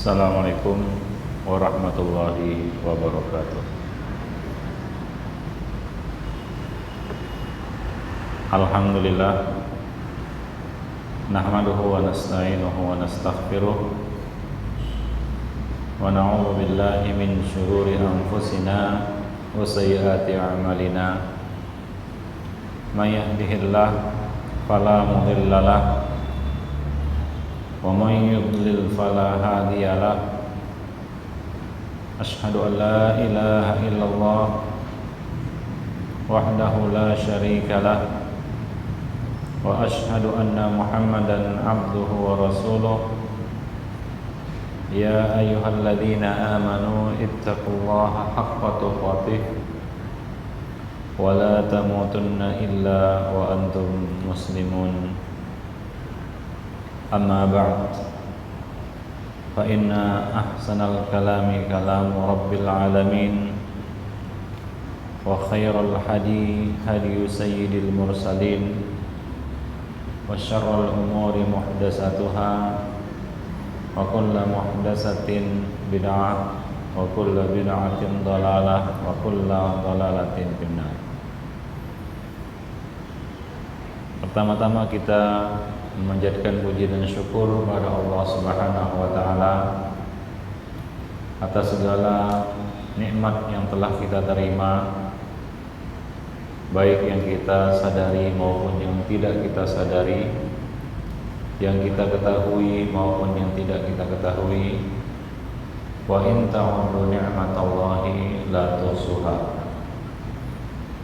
Assalamualaikum warahmatullahi wabarakatuh. Alhamdulillah, nahmaduhu wa nasta'inuhu wa nastaghfiruh wa na'udzu billahi min syururi anfusina wa sayyiati a'malina. May yahdihillah fala mudilla lahu wa may yudlil fala hadiya lahu. Asyhadu an la ilaha illallah wahdahu la syarika lah wa asyhadu anna Muhammadan abduhu wa rasuluh. Ya ayyuhalladzina amanu ittaqullaha haqqa tuqatih wa la tamutunna illa wa antum muslimun. Amma ba'd, fa inna ahsanal kalami kalamu rabbil alamin wa khairal hadi hadi sayyidil mursalin wa syarrul umuri muhdatsatuha wa kullu muhdatsatin bid'ah wa kullu bid'atin dhalalah wa kullu dhalalatin finnar. Pertama-tama kita memanjatkan puji dan syukur kepada Allah Subhanahu wa taala atas segala nikmat yang telah kita terima, baik yang kita sadari maupun yang tidak kita sadari, yang kita ketahui maupun yang tidak kita ketahui. Wa in ta'uddu ni'matallahi la tuhsuha.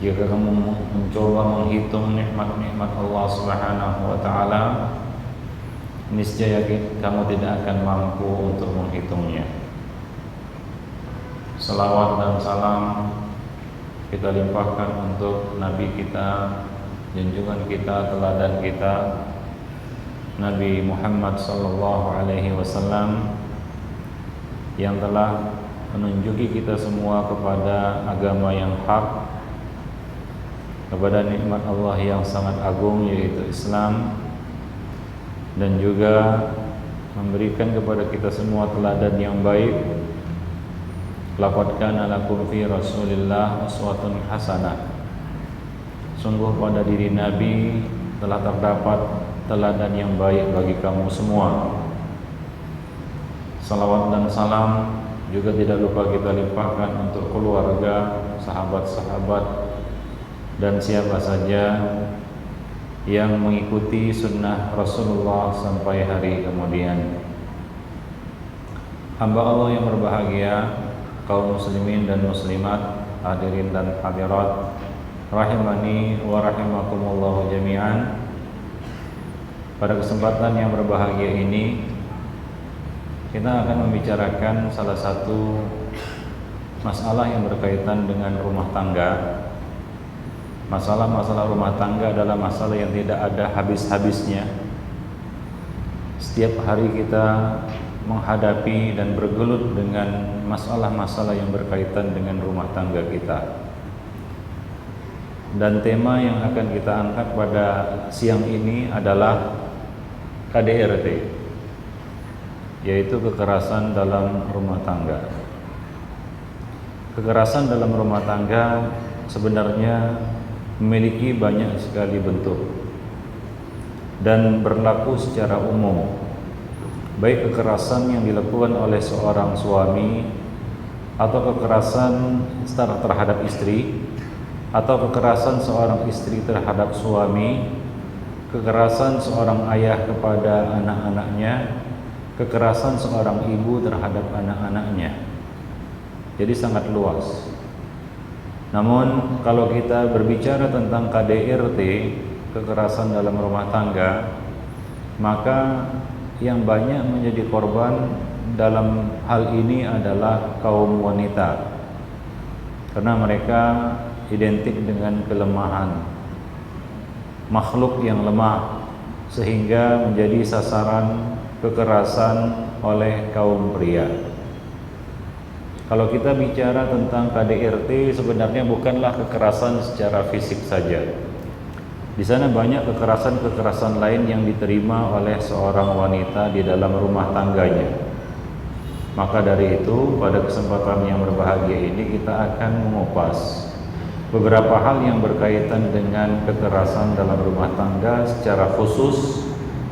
Jika kamu mencoba menghitung nikmat-nikmat Allah Subhanahu wa taala, niscaya kamu tidak akan mampu untuk menghitungnya. Salawat dan salam kita limpahkan untuk Nabi kita, junjungan kita, teladan kita, Nabi Muhammad sallallahu alaihi wasallam, yang telah menunjuki kita semua kepada agama yang hak, kepada nikmat Allah yang sangat agung yaitu Islam, dan juga memberikan kepada kita semua teladan yang baik. Laqad kana lakum fi Rasulillah uswatun hasanah. Sungguh pada diri Nabi telah terdapat teladan yang baik bagi kamu semua. Salawat dan salam juga tidak lupa kita limpahkan untuk keluarga, sahabat-sahabat, dan siapa saja yang mengikuti sunnah Rasulullah sampai hari kemudian. Hamba Allah yang berbahagia, kaum muslimin dan muslimat, hadirin dan hadirat, rahimani wa rahimakumullah jami'an. Pada kesempatan yang berbahagia ini, kita akan membicarakan salah satu masalah yang berkaitan dengan rumah tangga. Masalah-masalah rumah tangga adalah masalah yang tidak ada habis-habisnya. Setiap hari kita menghadapi dan bergelut dengan masalah-masalah yang berkaitan dengan rumah tangga kita. Dan tema yang akan kita angkat pada siang ini adalah KDRT, yaitu kekerasan dalam rumah tangga. Kekerasan dalam rumah tangga sebenarnya memiliki banyak sekali bentuk dan berlaku secara umum, baik kekerasan yang dilakukan oleh seorang suami atau kekerasan terhadap istri, atau kekerasan seorang istri terhadap suami, kekerasan seorang ayah kepada anak-anaknya, kekerasan seorang ibu terhadap anak-anaknya. Jadi sangat luas. Namun kalau kita berbicara tentang KDRT, kekerasan dalam rumah tangga, maka yang banyak menjadi korban dalam hal ini adalah kaum wanita, karena mereka identik dengan kelemahan, makhluk yang lemah, sehingga menjadi sasaran kekerasan oleh kaum pria. Kalau kita bicara tentang KDRT, sebenarnya bukanlah kekerasan secara fisik saja. Di sana banyak kekerasan-kekerasan lain yang diterima oleh seorang wanita di dalam rumah tangganya. Maka dari itu pada kesempatan yang berbahagia ini kita akan mengupas beberapa hal yang berkaitan dengan kekerasan dalam rumah tangga secara khusus,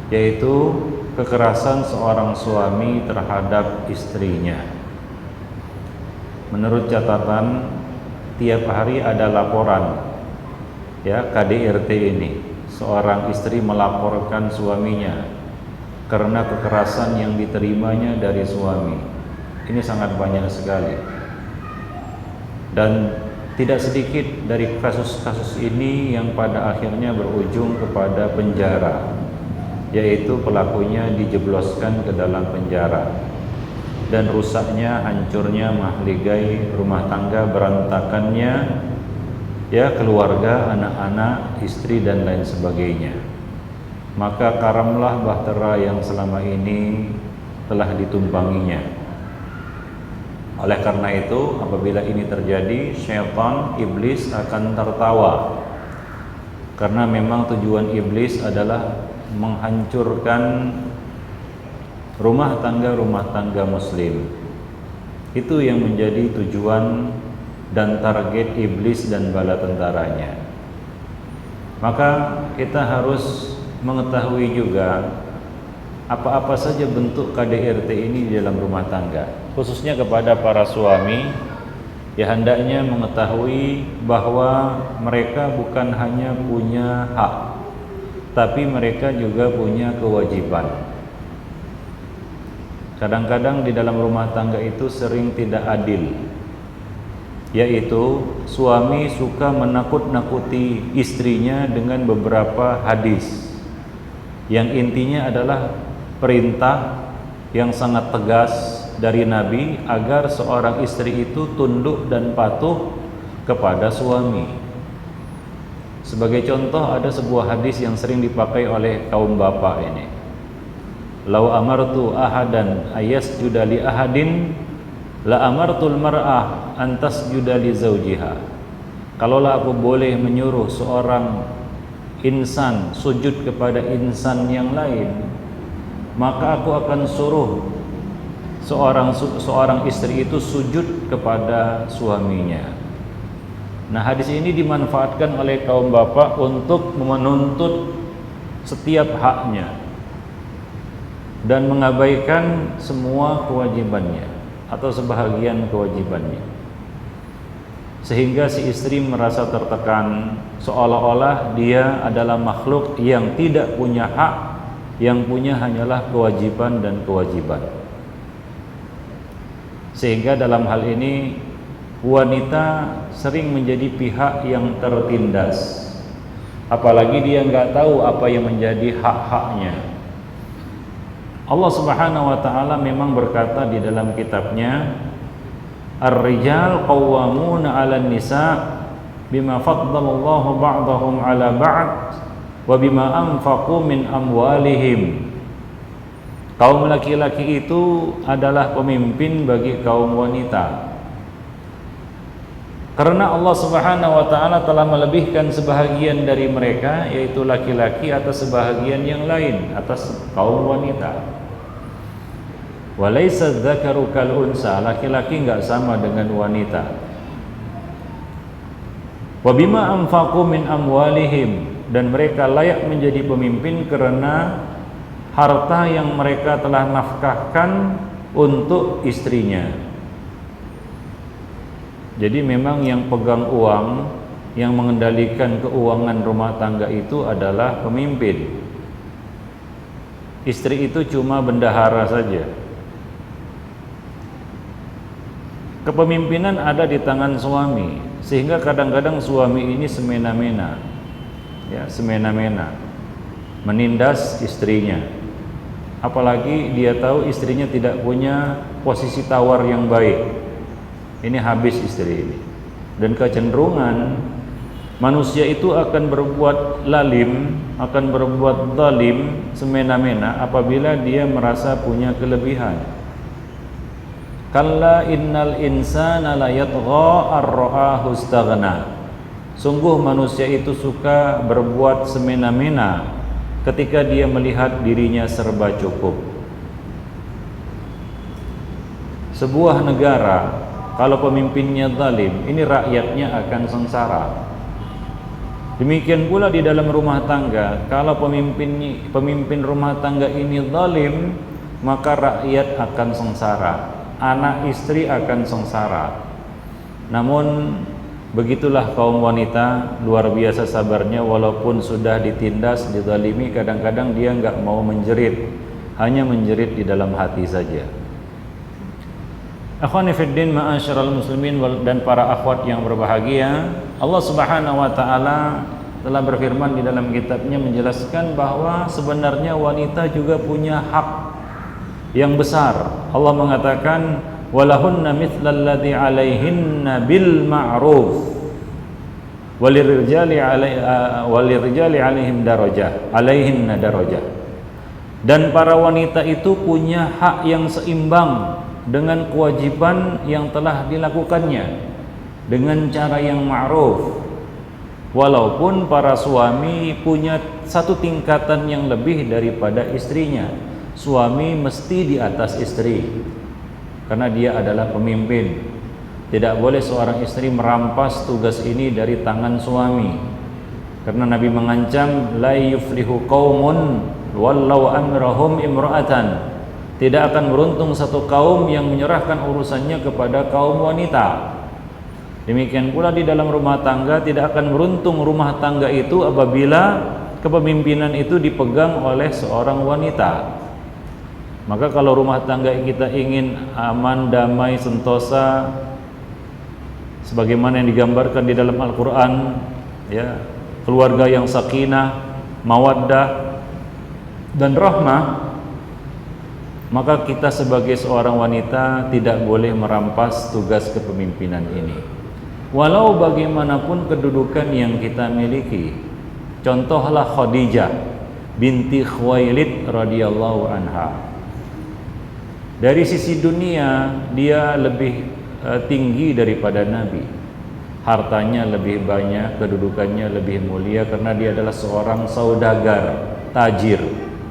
yaitu kekerasan seorang suami terhadap istrinya. Menurut catatan, tiap hari ada laporan ya KDRT ini, seorang istri melaporkan suaminya karena kekerasan yang diterimanya dari suami. Ini sangat banyak sekali. Dan tidak sedikit dari kasus-kasus ini yang pada akhirnya berujung kepada penjara, yaitu pelakunya dijebloskan ke dalam penjara. Dan rusaknya, hancurnya, mahligai rumah tangga, berantakannya ya keluarga, anak-anak, istri dan lain sebagainya. Maka karamlah bahtera yang selama ini telah ditumpanginya. Oleh karena itu, apabila ini terjadi, syaitan, iblis akan tertawa. Karena memang tujuan iblis adalah menghancurkan rumah tangga muslim. Itu yang menjadi tujuan dan target iblis dan bala tentaranya. Maka kita harus mengetahui juga apa-apa saja bentuk KDRT ini di dalam rumah tangga, khususnya kepada para suami. Ya hendaknya mengetahui bahwa mereka bukan hanya punya hak, tapi mereka juga punya kewajiban. Kadang-kadang di dalam rumah tangga itu sering tidak adil, yaitu suami suka menakut-nakuti istrinya dengan beberapa hadis yang intinya adalah perintah yang sangat tegas dari Nabi agar seorang istri itu tunduk dan patuh kepada suami. Sebagai contoh, ada sebuah hadis yang sering dipakai oleh kaum bapak ini. Lau amartu ahadan ayasjuda li ahadin la amartul mar'ah antas juda li zawjiha. Kalaulah aku boleh menyuruh seorang insan sujud kepada insan yang lain, maka aku akan suruh seorang istri itu sujud kepada suaminya. Nah, hadis ini dimanfaatkan oleh kaum bapak untuk menuntut setiap haknya dan mengabaikan semua kewajibannya atau sebahagian kewajibannya, sehingga si istri merasa tertekan, seolah-olah dia adalah makhluk yang tidak punya hak, yang punya hanyalah kewajiban dan kewajiban. Sehingga dalam hal ini wanita sering menjadi pihak yang tertindas, apalagi dia nggak tahu apa yang menjadi hak-haknya. Allah Subhanahu wa ta'ala memang berkata di dalam kitabnya, Ar-rijal qawwamuna 'alan nisa bima faddalallahu ba'dahum 'ala ba'd wa bima anfaqu min amwalihim. Kaum laki-laki itu adalah pemimpin bagi kaum wanita. Karena Allah Subhanahu wa ta'ala telah melebihkan sebahagian dari mereka, yaitu laki-laki, atas sebahagian yang lain, atas kaum wanita. Walaysa dzakaru kal unsa, laki-laki enggak sama dengan wanita. Wa bima anfaqu min amwalihim, dan mereka layak menjadi pemimpin karena harta yang mereka telah nafkahkan untuk istrinya. Jadi memang yang pegang uang, yang mengendalikan keuangan rumah tangga itu adalah pemimpin. Istri itu cuma bendahara saja. Kepemimpinan ada di tangan suami, sehingga kadang-kadang suami ini semena-mena, ya semena-mena, menindas istrinya. Apalagi dia tahu istrinya tidak punya posisi tawar yang baik, ini habis istri ini. Dan kecenderungan manusia itu akan berbuat lalim, akan berbuat zalim, semena-mena apabila dia merasa punya kelebihan. Kalla innal insana la yatgha ar-ra'ahu istaghna. Sungguh manusia itu suka berbuat semena-mena ketika dia melihat dirinya serba cukup. Sebuah negara kalau pemimpinnya zalim, ini rakyatnya akan sengsara. Demikian pula di dalam rumah tangga, kalau pemimpin rumah tangga ini zalim, maka rakyat akan sengsara, anak istri akan sengsara. Namun begitulah kaum wanita, luar biasa sabarnya, walaupun sudah ditindas, dizalimi, kadang-kadang dia enggak mau menjerit, hanya menjerit di dalam hati saja. Akhwani fiddin, ma'asyiral muslimin dan para akhwat yang berbahagia, Allah Subhanahu wa taala telah berfirman di dalam kitabnya menjelaskan bahwa sebenarnya wanita juga punya hak yang besar. Allah mengatakan walahunna mithlal ladzi 'alaihinna bil ma'ruf walirrijali 'alaihim darajah, 'alaihinna darajah. Dan para wanita itu punya hak yang seimbang dengan kewajiban yang telah dilakukannya dengan cara yang ma'ruf. Walaupun para suami punya satu tingkatan yang lebih daripada istrinya, suami mesti di atas istri karena dia adalah pemimpin. Tidak boleh seorang istri merampas tugas ini dari tangan suami, karena Nabi mengancam la yuflihu qaumun wallau amrahum imra'atan. Tidak akan beruntung satu kaum yang menyerahkan urusannya kepada kaum wanita. Demikian pula di dalam rumah tangga, tidak akan beruntung rumah tangga itu apabila kepemimpinan itu dipegang oleh seorang wanita. Maka kalau rumah tangga kita ingin aman, damai, sentosa, sebagaimana yang digambarkan di dalam Al-Quran, ya, keluarga yang sakinah, mawaddah dan rahmah, maka kita sebagai seorang wanita tidak boleh merampas tugas kepemimpinan ini, walau bagaimanapun kedudukan yang kita miliki. Contohlah Khadijah binti Khuwailid radhiyallahu anha. Dari sisi dunia dia lebih tinggi daripada Nabi, hartanya lebih banyak, kedudukannya lebih mulia karena dia adalah seorang saudagar, tajir,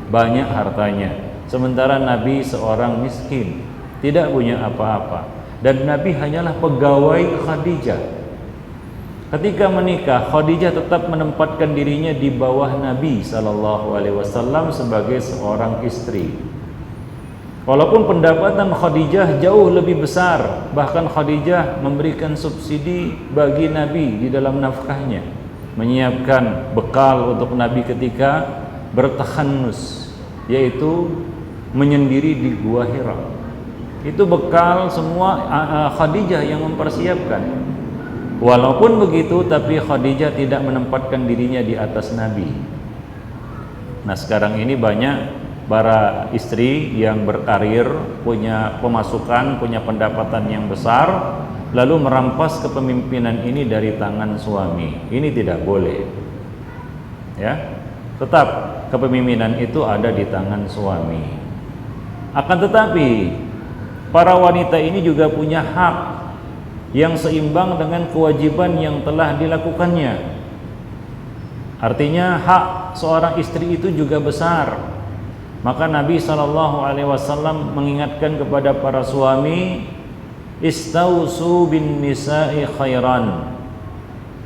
banyak hartanya. Sementara Nabi seorang miskin, tidak punya apa-apa, dan Nabi hanyalah pegawai Khadijah. Ketika menikah, Khadijah tetap menempatkan dirinya di bawah Nabi SAW sebagai seorang istri. Walaupun pendapatan Khadijah jauh lebih besar, bahkan Khadijah memberikan subsidi bagi Nabi di dalam nafkahnya, menyiapkan bekal untuk Nabi ketika bertakhannus, yaitu menyendiri di Gua Hira. Itu bekal semua Khadijah yang mempersiapkan. Walaupun begitu, tapi Khadijah tidak menempatkan dirinya di atas Nabi. Nah, sekarang ini banyak para istri yang berkarir, punya pemasukan, punya pendapatan yang besar, lalu merampas kepemimpinan ini dari tangan suami. Ini tidak boleh. Ya, tetap kepemimpinan itu ada di tangan suami. Akan tetapi para wanita ini juga punya hak yang seimbang dengan kewajiban yang telah dilakukannya. Artinya hak seorang istri itu juga besar. Maka Nabi SAW mengingatkan kepada para suami, istausu bin nisa'i khairan.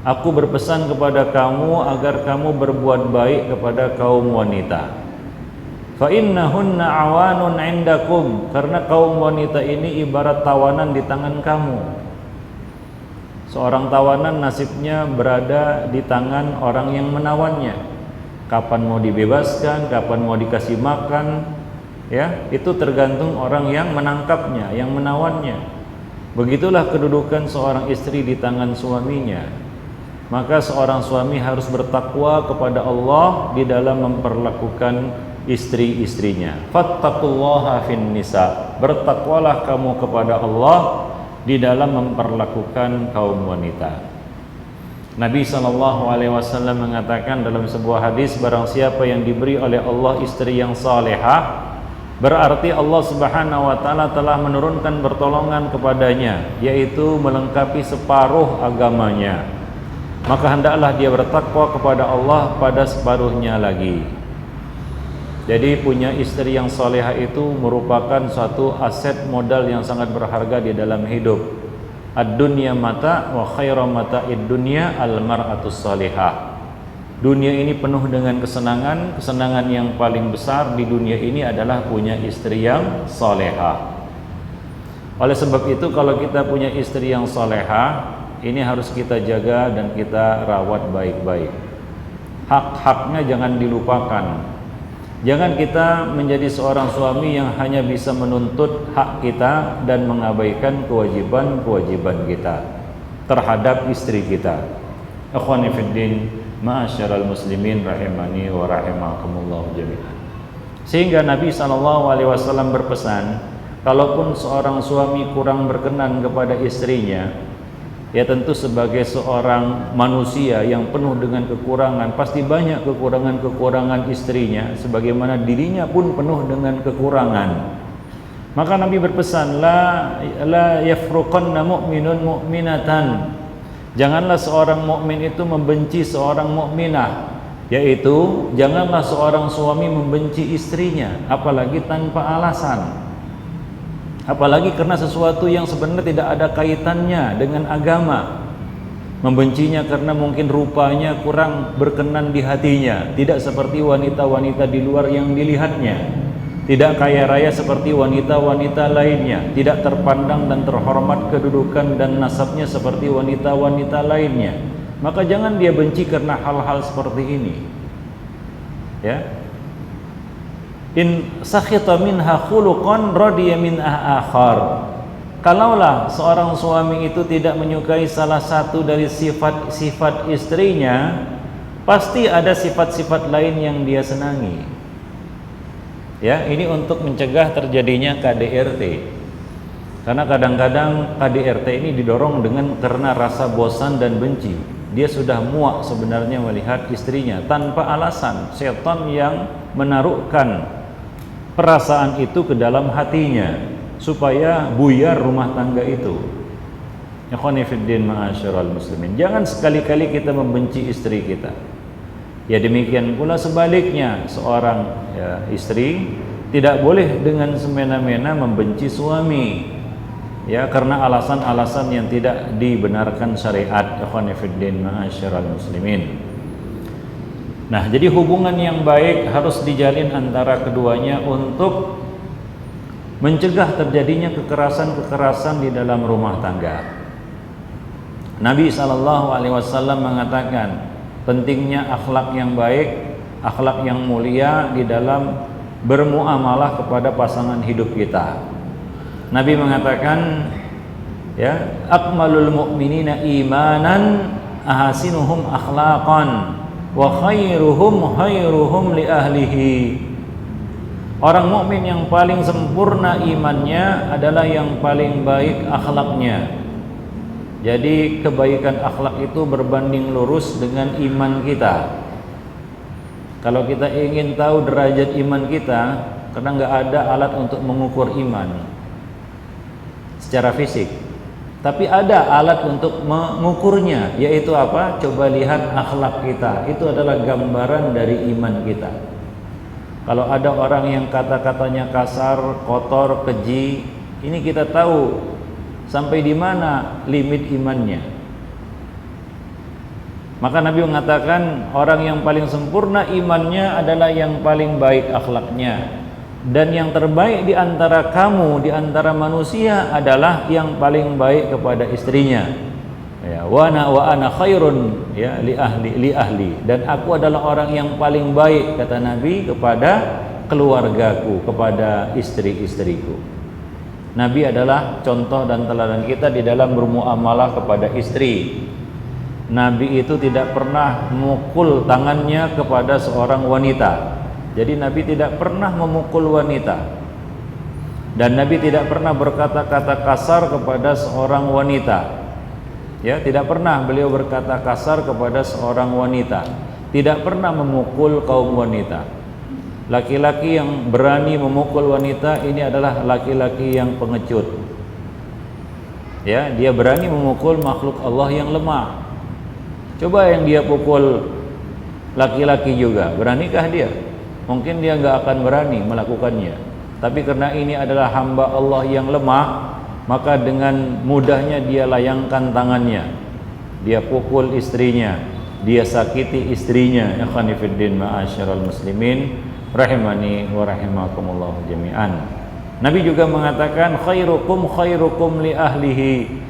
Aku berpesan kepada kamu agar kamu berbuat baik kepada kaum wanita. Fa innahunna awanun indakum, karena kaum wanita ini ibarat tawanan di tangan kamu. Seorang tawanan nasibnya berada di tangan orang yang menawannya. Kapan mau dibebaskan, kapan mau dikasih makan, ya, itu tergantung orang yang menangkapnya, yang menawannya. Begitulah kedudukan seorang istri di tangan suaminya. Maka seorang suami harus bertakwa kepada Allah di dalam memperlakukan istri-istrinya. Fattaqullaha fin nisa, bertakwalah kamu kepada Allah di dalam memperlakukan kaum wanita. Nabi SAW mengatakan dalam sebuah hadis, barang siapa yang diberi oleh Allah istri yang salehah, berarti Allah Subhanahu wa taala telah menurunkan pertolongan kepadanya, yaitu melengkapi separuh agamanya. Maka hendaklah dia bertakwa kepada Allah pada separuhnya lagi. Jadi punya istri yang salehah itu merupakan suatu aset modal yang sangat berharga di dalam hidup. Ad-dunya mata wa khairu mata'id dunya al-mar'atus salihah. Dunia ini penuh dengan kesenangan. Kesenangan yang paling besar di dunia ini adalah punya istri yang salehah. Oleh sebab itu, kalau kita punya istri yang salehah, ini harus kita jaga dan kita rawat baik-baik. Hak-haknya jangan dilupakan. Jangan kita menjadi seorang suami yang hanya bisa menuntut hak kita dan mengabaikan kewajiban-kewajiban kita terhadap istri kita. Ikhwani fiddin, ma'asyiral muslimin rahimani wa rahimakumullah jami'an. Sehingga Nabi SAW berpesan, kalaupun seorang suami kurang berkenan kepada istrinya, ya tentu sebagai seorang manusia yang penuh dengan kekurangan, pasti banyak kekurangan-kekurangan istrinya, sebagaimana dirinya pun penuh dengan kekurangan. Maka Nabi berpesan, la yafruqanna mu'minun mu'minatan. Janganlah seorang mukmin itu membenci seorang mukminah, yaitu janganlah seorang suami membenci istrinya, apalagi tanpa alasan. Apalagi karena sesuatu yang sebenarnya tidak ada kaitannya dengan agama. Membencinya karena mungkin rupanya kurang berkenan di hatinya, tidak seperti wanita-wanita di luar yang dilihatnya, tidak kaya raya seperti wanita-wanita lainnya, tidak terpandang dan terhormat kedudukan dan nasabnya seperti wanita-wanita lainnya. Maka jangan dia benci karena hal-hal seperti ini. Ya. In sakhita minha khuluqan radiya minha akhar. Kalaulah seorang suami itu tidak menyukai salah satu dari sifat-sifat istrinya, pasti ada sifat-sifat lain yang dia senangi. Ya, ini untuk mencegah terjadinya KDRT. Karena kadang-kadang KDRT ini didorong karena rasa bosan dan benci. Dia sudah muak sebenarnya melihat istrinya tanpa alasan. Setan yang menaruhkan perasaan itu ke dalam hatinya supaya buyar rumah tangga itu. Ikhwani fiddin ma'asyiral muslimin, jangan sekali-kali kita membenci istri kita. Ya demikian pula sebaliknya, seorang istri tidak boleh dengan semena-mena membenci suami, ya karena alasan-alasan yang tidak dibenarkan syariat. Ikhwani fiddin ma'asyiral muslimin. Nah, jadi hubungan yang baik harus dijalin antara keduanya untuk mencegah terjadinya kekerasan-kekerasan di dalam rumah tangga. Nabi SAW mengatakan pentingnya akhlak yang baik, akhlak yang mulia di dalam bermuamalah kepada pasangan hidup kita. Nabi mengatakan, ya, akmalul mu'minina imanan ahasinuhum akhlaqan wa khairuhum li ahlihi. Orang mukmin yang paling sempurna imannya adalah yang paling baik akhlaknya. Jadi kebaikan akhlak itu berbanding lurus dengan iman kita. Kalau kita ingin tahu derajat iman kita, karena nggak ada alat untuk mengukur iman secara fisik, tapi ada alat untuk mengukurnya, yaitu apa? Coba lihat akhlak kita. Itu adalah gambaran dari iman kita. Kalau ada orang yang kata-katanya kasar, kotor, keji, ini kita tahu sampai di mana limit imannya. Maka Nabi mengatakan orang yang paling sempurna imannya adalah yang paling baik akhlaknya. Dan yang terbaik di antara kamu, di antara manusia adalah yang paling baik kepada istrinya. Ya, wa ana khairun ya li ahli dan aku adalah orang yang paling baik, kata Nabi, kepada keluargaku, kepada istri-istriku. Nabi adalah contoh dan teladan kita di dalam bermuamalah kepada istri. Nabi itu tidak pernah memukul tangannya kepada seorang wanita. Jadi Nabi tidak pernah memukul wanita, dan Nabi tidak pernah berkata-kata kasar kepada seorang wanita. Ya, tidak pernah beliau berkata kasar kepada seorang wanita, tidak pernah memukul kaum wanita. Laki-laki yang berani memukul wanita ini adalah laki-laki yang pengecut. Ya, dia berani memukul makhluk Allah yang lemah. Coba yang dia pukul laki-laki juga, beranikah dia? mungkin dia nggak akan berani melakukannya. Tapi karena ini adalah hamba Allah yang lemah, maka dengan mudahnya dia layangkan tangannya, dia pukul istrinya, dia sakiti istrinya. Ikhwani fiddin ma'asyiral muslimin rahimani wa rahimakumullah jami'an. Nabi juga mengatakan khairukum li ahlihi.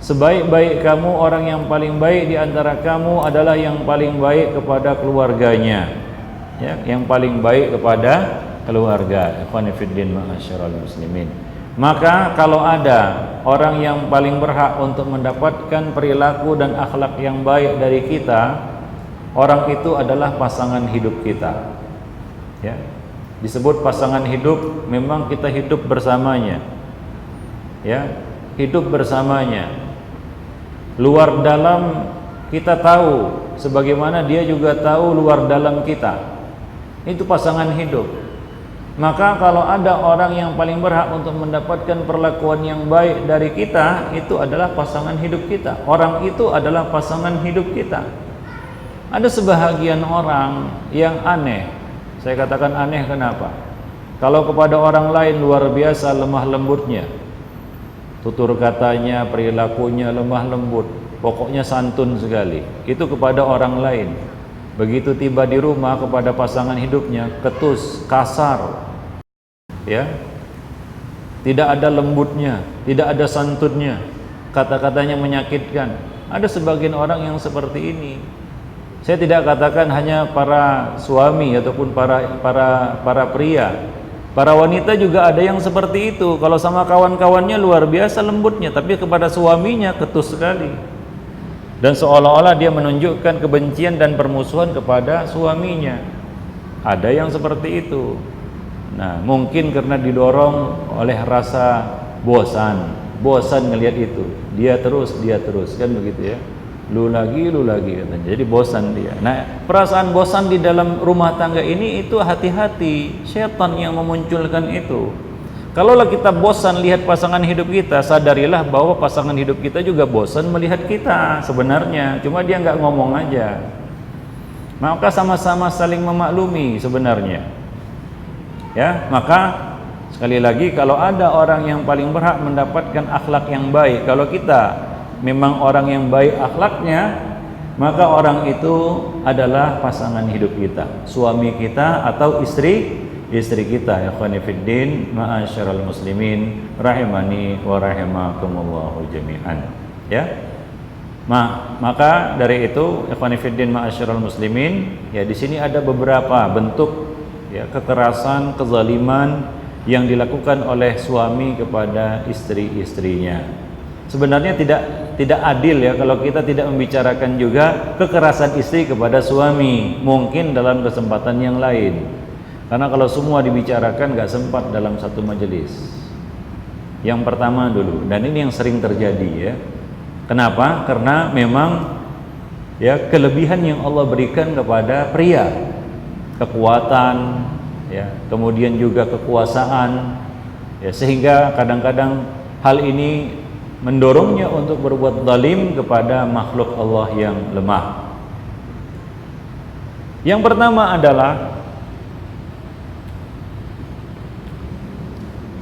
Sebaik-baik kamu, orang yang paling baik di antara kamu adalah yang paling baik kepada keluarganya. Ya, yang paling baik kepada keluarga. Ikhwani fiddin ma'asyiral muslimin. Maka kalau ada orang yang paling berhak untuk mendapatkan perilaku dan akhlak yang baik dari kita, orang itu adalah pasangan hidup kita. Ya. Disebut pasangan hidup, memang kita hidup bersamanya. Ya, hidup bersamanya. Luar dalam kita tahu, sebagaimana dia juga tahu luar dalam kita. Itu pasangan hidup. Maka kalau ada orang yang paling berhak untuk mendapatkan perlakuan yang baik dari kita, itu adalah pasangan hidup kita. Orang itu adalah pasangan hidup kita. Ada sebahagian orang yang aneh. Saya katakan aneh kenapa? Kalau kepada orang lain luar biasa lemah lembutnya, tutur katanya, perilakunya lemah lembut, pokoknya santun sekali. Itu kepada orang lain. Begitu tiba di rumah kepada pasangan hidupnya, ketus, kasar, ya, tidak ada lembutnya, tidak ada santunnya, kata-katanya menyakitkan. Ada sebagian orang yang seperti ini. Saya tidak katakan hanya para suami ataupun para pria, para wanita juga ada yang seperti itu. Kalau sama kawan-kawannya luar biasa lembutnya, tapi kepada suaminya ketus sekali. Dan seolah-olah dia menunjukkan kebencian dan permusuhan kepada suaminya. Ada yang seperti itu. Nah, mungkin karena didorong oleh rasa bosan ngelihat itu. Dia terus kan begitu ya. Lu lagi katanya. Jadi bosan dia. Nah, perasaan bosan di dalam rumah tangga ini itu hati-hati. Setan yang memunculkan itu. Kalaulah kita bosan lihat pasangan hidup kita, sadarilah bahwa pasangan hidup kita juga bosan melihat kita sebenarnya. Cuma dia nggak ngomong aja. Maka sama-sama saling memaklumi sebenarnya. Ya, maka sekali lagi kalau ada orang yang paling berhak mendapatkan akhlak yang baik, kalau kita memang orang yang baik akhlaknya, maka orang itu adalah pasangan hidup kita, suami kita atau istri kita. Ya ikhwani fiddin ma'asyiral muslimin rahimani wa rahimakumullah jami'an. Ya. Maka dari itu ikhwani fiddin ma'asyiral muslimin, ya di sini ada beberapa bentuk ya kekerasan, kezaliman yang dilakukan oleh suami kepada istri-istrinya. Sebenarnya tidak adil ya kalau kita tidak membicarakan juga kekerasan istri kepada suami, mungkin dalam kesempatan yang lain. Karena kalau semua dibicarakan nggak sempat dalam satu majelis. Yang pertama dulu, dan ini yang sering terjadi ya. Kenapa? Karena memang ya kelebihan yang Allah berikan kepada pria, kekuatan, ya, kemudian juga kekuasaan, ya, sehingga kadang-kadang hal ini mendorongnya untuk berbuat zalim kepada makhluk Allah yang lemah. Yang pertama adalah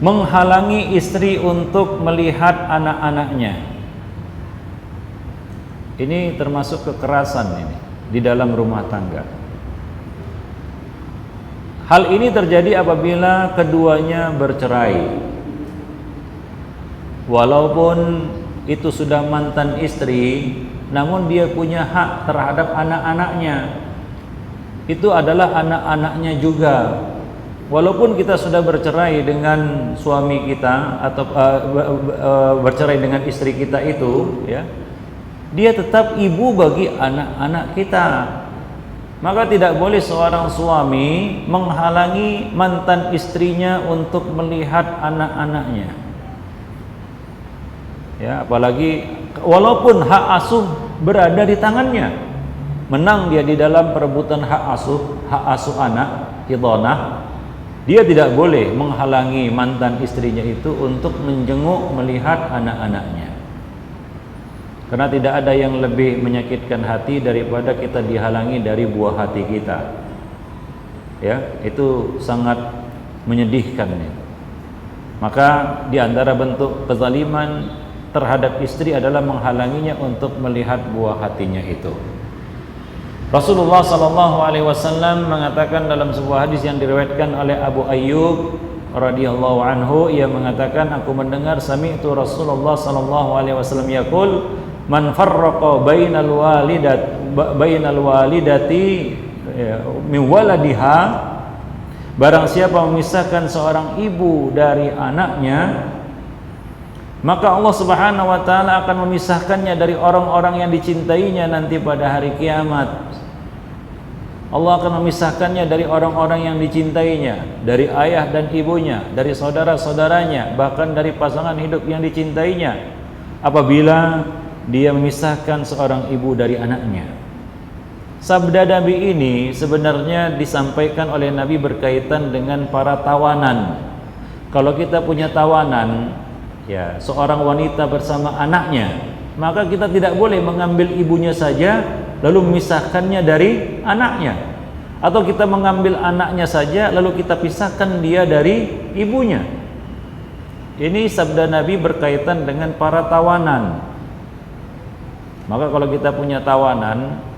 menghalangi istri untuk melihat anak-anaknya. Ini termasuk kekerasan ini di dalam rumah tangga. Hal ini terjadi apabila keduanya bercerai. Walaupun itu sudah mantan istri, namun dia punya hak terhadap anak-anaknya. Itu adalah anak-anaknya juga. Walaupun kita sudah bercerai dengan suami kita atau bercerai dengan istri kita itu, ya, dia tetap ibu bagi anak-anak kita. Maka tidak boleh seorang suami menghalangi mantan istrinya untuk melihat anak-anaknya. Ya, apalagi walaupun hak asuh berada di tangannya, menang dia di dalam perebutan hak asuh anak, hidonah. Dia tidak boleh menghalangi mantan istrinya itu untuk menjenguk melihat anak-anaknya. Karena tidak ada yang lebih menyakitkan hati daripada kita dihalangi dari buah hati kita. ya, itu sangat menyedihkan ya. Maka di antara bentuk kezaliman terhadap istri adalah menghalanginya untuk melihat buah hatinya itu. Rasulullah SAW mengatakan dalam sebuah hadis yang diriwayatkan oleh Abu Ayyub radhiyallahu anhu, ia mengatakan, aku mendengar sami'tu Rasulullah SAW yaqul, man farraqa bainal walidati min waladiha, barang siapa memisahkan seorang ibu dari anaknya, maka Allah Subhanahu wa taala akan memisahkannya dari orang-orang yang dicintainya nanti pada hari kiamat. Allah akan memisahkannya dari orang-orang yang dicintainya, dari ayah dan ibunya, dari saudara-saudaranya, bahkan dari pasangan hidup yang dicintainya, apabila dia memisahkan seorang ibu dari anaknya. Sabda Nabi ini sebenarnya disampaikan oleh Nabi berkaitan dengan para tawanan. Kalau kita punya tawanan, ya, seorang wanita bersama anaknya, maka kita tidak boleh mengambil ibunya saja lalu memisahkannya dari anaknya, atau kita mengambil anaknya saja lalu kita pisahkan dia dari ibunya. Ini sabda Nabi berkaitan dengan para tawanan. Maka kalau kita punya tawanan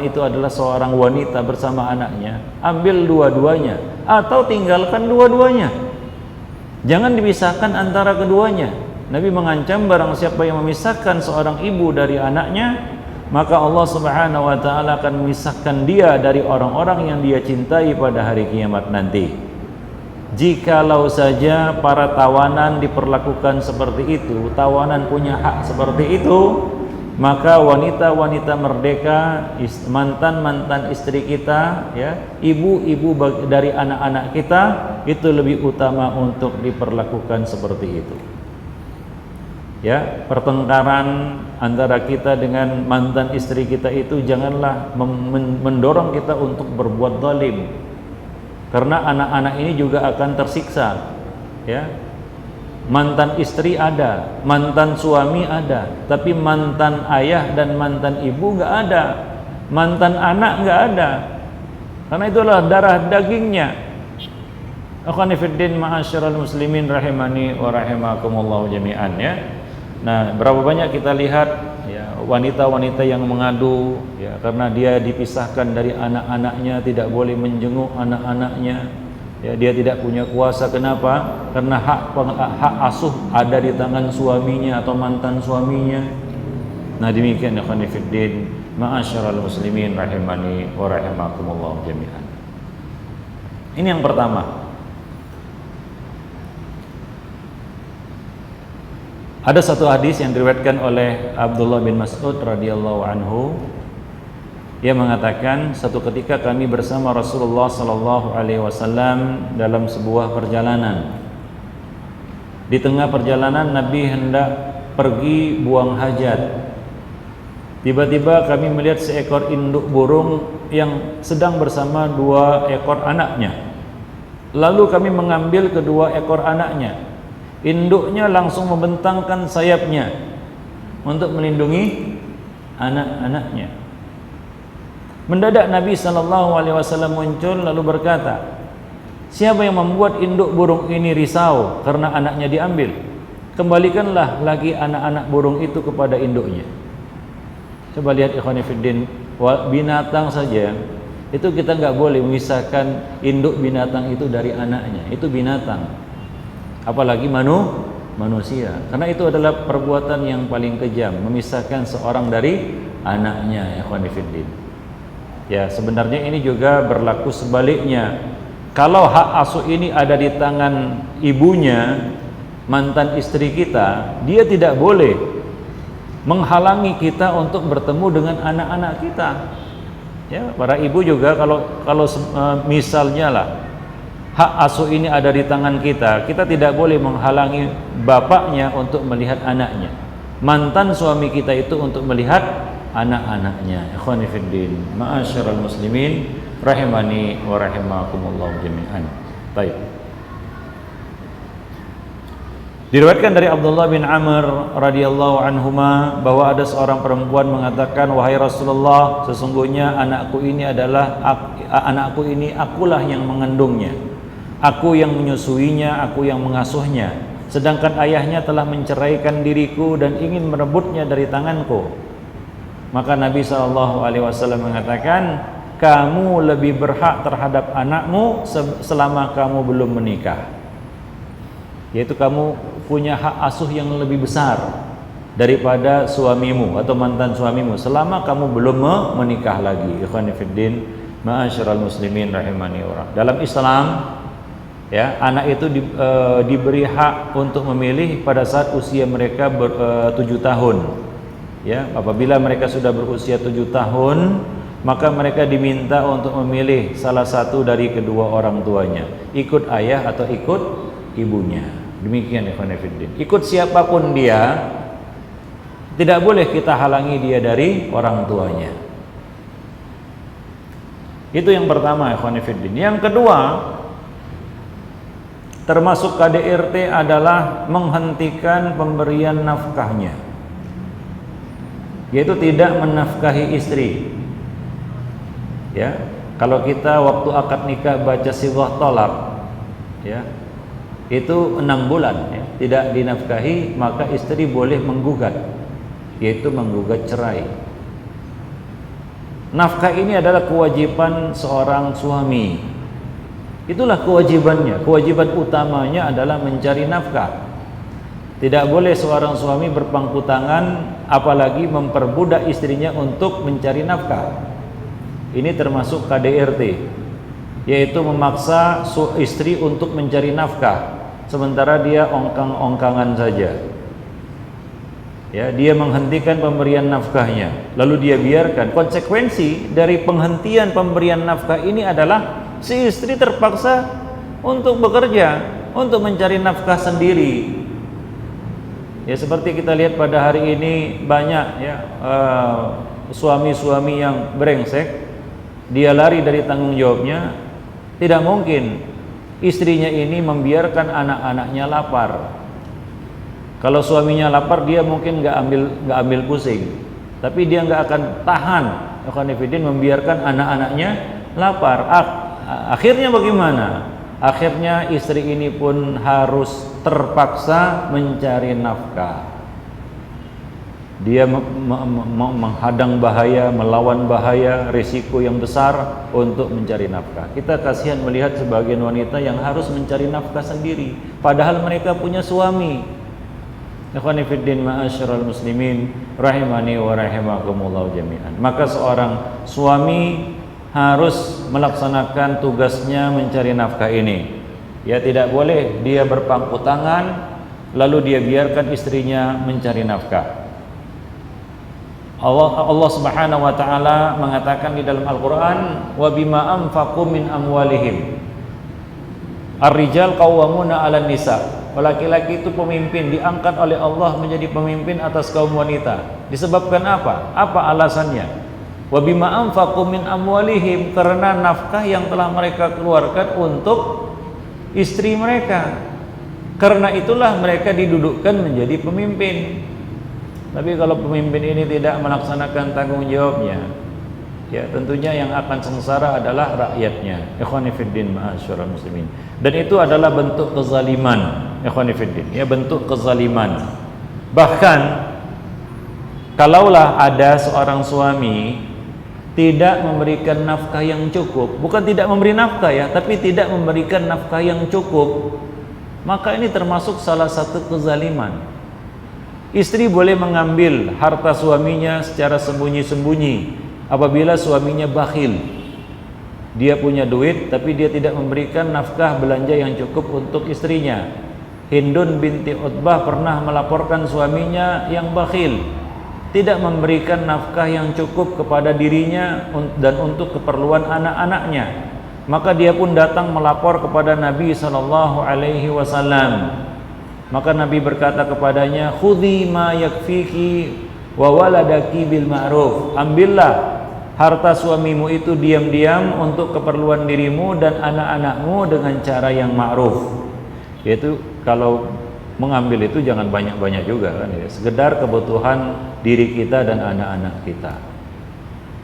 itu adalah seorang wanita bersama anaknya, ambil dua-duanya atau tinggalkan dua-duanya. Jangan dipisahkan antara keduanya. Nabi mengancam barang siapa yang memisahkan seorang ibu dari anaknya, maka Allah Subhanahu wa taala akan memisahkan dia dari orang-orang yang dia cintai pada hari kiamat nanti. Jikalau saja para tawanan diperlakukan seperti itu, tawanan punya hak seperti itu, maka wanita-wanita merdeka, mantan-mantan istri kita, ya, ibu-ibu dari anak-anak kita, itu lebih utama untuk diperlakukan seperti itu. Ya, pertengkaran antara kita dengan mantan istri kita itu janganlah mendorong kita untuk berbuat zalim, karena anak-anak ini juga akan tersiksa. Ya, mantan istri ada, mantan suami ada, tapi mantan ayah dan mantan ibu nggak ada, mantan anak nggak ada, karena itulah darah dagingnya. Akhwani fiddin ma'asyiral muslimin rahimani wa rahimakumullah jami'an, ya. Nah, berapa banyak kita lihat, ya, wanita-wanita yang mengadu, ya, karena dia dipisahkan dari anak-anaknya, tidak boleh menjenguk anak-anaknya, ya, dia tidak punya kuasa. Kenapa? Karena hak asuh ada di tangan suaminya atau mantan suaminya. Nah, demikian ya ikhwani fiddin ma'asyiral muslimin rahimani wa rahimakumullah jami'an. Ini yang pertama. Ada satu hadis yang diriwayatkan oleh Abdullah bin Mas'ud radhiyallahu anhu. Ia mengatakan, satu ketika kami bersama Rasulullah sallallahu alaihi wasallam dalam sebuah perjalanan. Di tengah perjalanan Nabi hendak pergi buang hajat. Tiba-tiba kami melihat seekor induk burung yang sedang bersama dua ekor anaknya. Lalu kami mengambil kedua ekor anaknya. Induknya langsung membentangkan sayapnya untuk melindungi anak-anaknya. Mendadak Nabi SAW muncul lalu berkata, siapa yang membuat induk burung ini risau karena anaknya diambil? Kembalikanlah lagi anak-anak burung itu kepada induknya. Coba lihat ikhwani fiddin, binatang saja itu kita nggak boleh memisahkan induk binatang itu dari anaknya. Itu binatang, apalagi manusia, karena itu adalah perbuatan yang paling kejam, memisahkan seorang dari anaknya ya ikhwani fiddin. Ya, sebenarnya ini juga berlaku sebaliknya. Kalau hak asuh ini ada di tangan ibunya, mantan istri kita, dia tidak boleh menghalangi kita untuk bertemu dengan anak-anak kita. Ya, para ibu juga kalau misalnya lah hak asuh ini ada di tangan kita, kita tidak boleh menghalangi bapaknya untuk melihat anaknya, mantan suami kita itu untuk melihat anak-anaknya. Ikhwani fiddin ma'asyiral muslimin rahimani wa rahimakumullah jami'an. Baik. Diriwayatkan dari Abdullah bin Amr radhiyallahu anhuma bahwa ada seorang perempuan mengatakan, wahai Rasulullah, sesungguhnya anakku ini akulah yang mengandungnya, aku yang menyusuinya, aku yang mengasuhnya, sedangkan ayahnya telah menceraikan diriku dan ingin merebutnya dari tanganku. Maka Nabi SAW mengatakan, kamu lebih berhak terhadap anakmu selama kamu belum menikah, yaitu kamu punya hak asuh yang lebih besar daripada suamimu atau mantan suamimu selama kamu belum menikah lagi. Ikhwani fiddin, ma'asyiral muslimin rahimani wa. Dalam Islam, ya, anak itu diberi hak untuk memilih pada saat usia mereka 7 tahun. Ya, apabila mereka sudah berusia 7 tahun, maka mereka diminta untuk memilih salah satu dari kedua orang tuanya, ikut ayah atau ikut ibunya. Demikian ikhwan fillah. Ikut siapapun dia, tidak boleh kita halangi dia dari orang tuanya. Itu yang pertama ikhwan fillah. Yang kedua, termasuk KDRT adalah menghentikan pemberian nafkahnya, yaitu tidak menafkahi istri. Ya, kalau kita waktu akad nikah baca sighah talak, ya, itu 6 bulan ya, tidak dinafkahi, maka istri boleh menggugat, yaitu menggugat cerai. Nafkah ini adalah kewajiban seorang suami. Itulah kewajibannya. Kewajiban utamanya adalah mencari nafkah. Tidak boleh seorang suami berpangku tangan, apalagi memperbudak istrinya untuk mencari nafkah. Ini termasuk KDRT, yaitu memaksa istri untuk mencari nafkah sementara dia ongkang-ongkangan saja. Ya, dia menghentikan pemberian nafkahnya, lalu dia biarkan. Konsekuensi dari penghentian pemberian nafkah ini adalah si istri terpaksa untuk bekerja, untuk mencari nafkah sendiri. Ya, seperti kita lihat pada hari ini banyak ya suami-suami yang brengsek, dia lari dari tanggung jawabnya. Tidak mungkin istrinya ini membiarkan anak-anaknya lapar. Kalau suaminya lapar, dia mungkin nggak ambil pusing, tapi dia nggak akan tahan membiarkan anak-anaknya lapar. Akhirnya bagaimana? Akhirnya istri ini pun harus terpaksa mencari nafkah. Dia menghadang bahaya, melawan bahaya, risiko yang besar untuk mencari nafkah. Kita kasihan melihat sebagian wanita yang harus mencari nafkah sendiri, padahal mereka punya suami. Ikhwani fiddin, ma'asyiral muslimin rahimani wa rahimakumullah jami'an. Maka seorang suami harus melaksanakan tugasnya mencari nafkah ini. Ya, tidak boleh dia berpangku tangan lalu dia biarkan istrinya mencari nafkah. Allah Subhanahu wa taala mengatakan di dalam Al-Qur'an, wa bima anfaqu min amwalihim. Ar-rijal qawwamuna 'alan nisa. Laki-laki itu pemimpin, diangkat oleh Allah menjadi pemimpin atas kaum wanita. Disebabkan apa? Apa alasannya? Wa bima anfaqu min amwalihim, karena nafkah yang telah mereka keluarkan untuk istri mereka. Karena itulah mereka didudukkan menjadi pemimpin. Tapi kalau pemimpin ini tidak melaksanakan tanggung jawabnya, ya tentunya yang akan sengsara adalah rakyatnya. Ikhwani fiddin, ma'asyiral muslimin. Dan itu adalah bentuk kezaliman, ikhwani fiddin, ya, bentuk kezaliman. Bahkan kalaulah ada seorang suami tidak memberikan nafkah yang cukup, bukan tidak memberi nafkah ya, tapi tidak memberikan nafkah yang cukup, maka ini termasuk salah satu kezaliman. Istri boleh mengambil harta suaminya secara sembunyi-sembunyi apabila suaminya bakhil. Dia punya duit tapi dia tidak memberikan nafkah belanja yang cukup untuk istrinya. Hindun binti Utbah pernah melaporkan suaminya yang bakhil, tidak memberikan nafkah yang cukup kepada dirinya dan untuk keperluan anak-anaknya. Maka dia pun datang melapor kepada Nabi SAW. Maka Nabi berkata kepadanya, khudhi ma yakfiki wa waladaki bil ma'ruf. Ambillah harta suamimu itu diam-diam untuk keperluan dirimu dan anak-anakmu dengan cara yang ma'ruf. Yaitu kalau mengambil itu jangan banyak-banyak juga kan ya. Sekedar kebutuhan diri kita dan anak-anak kita.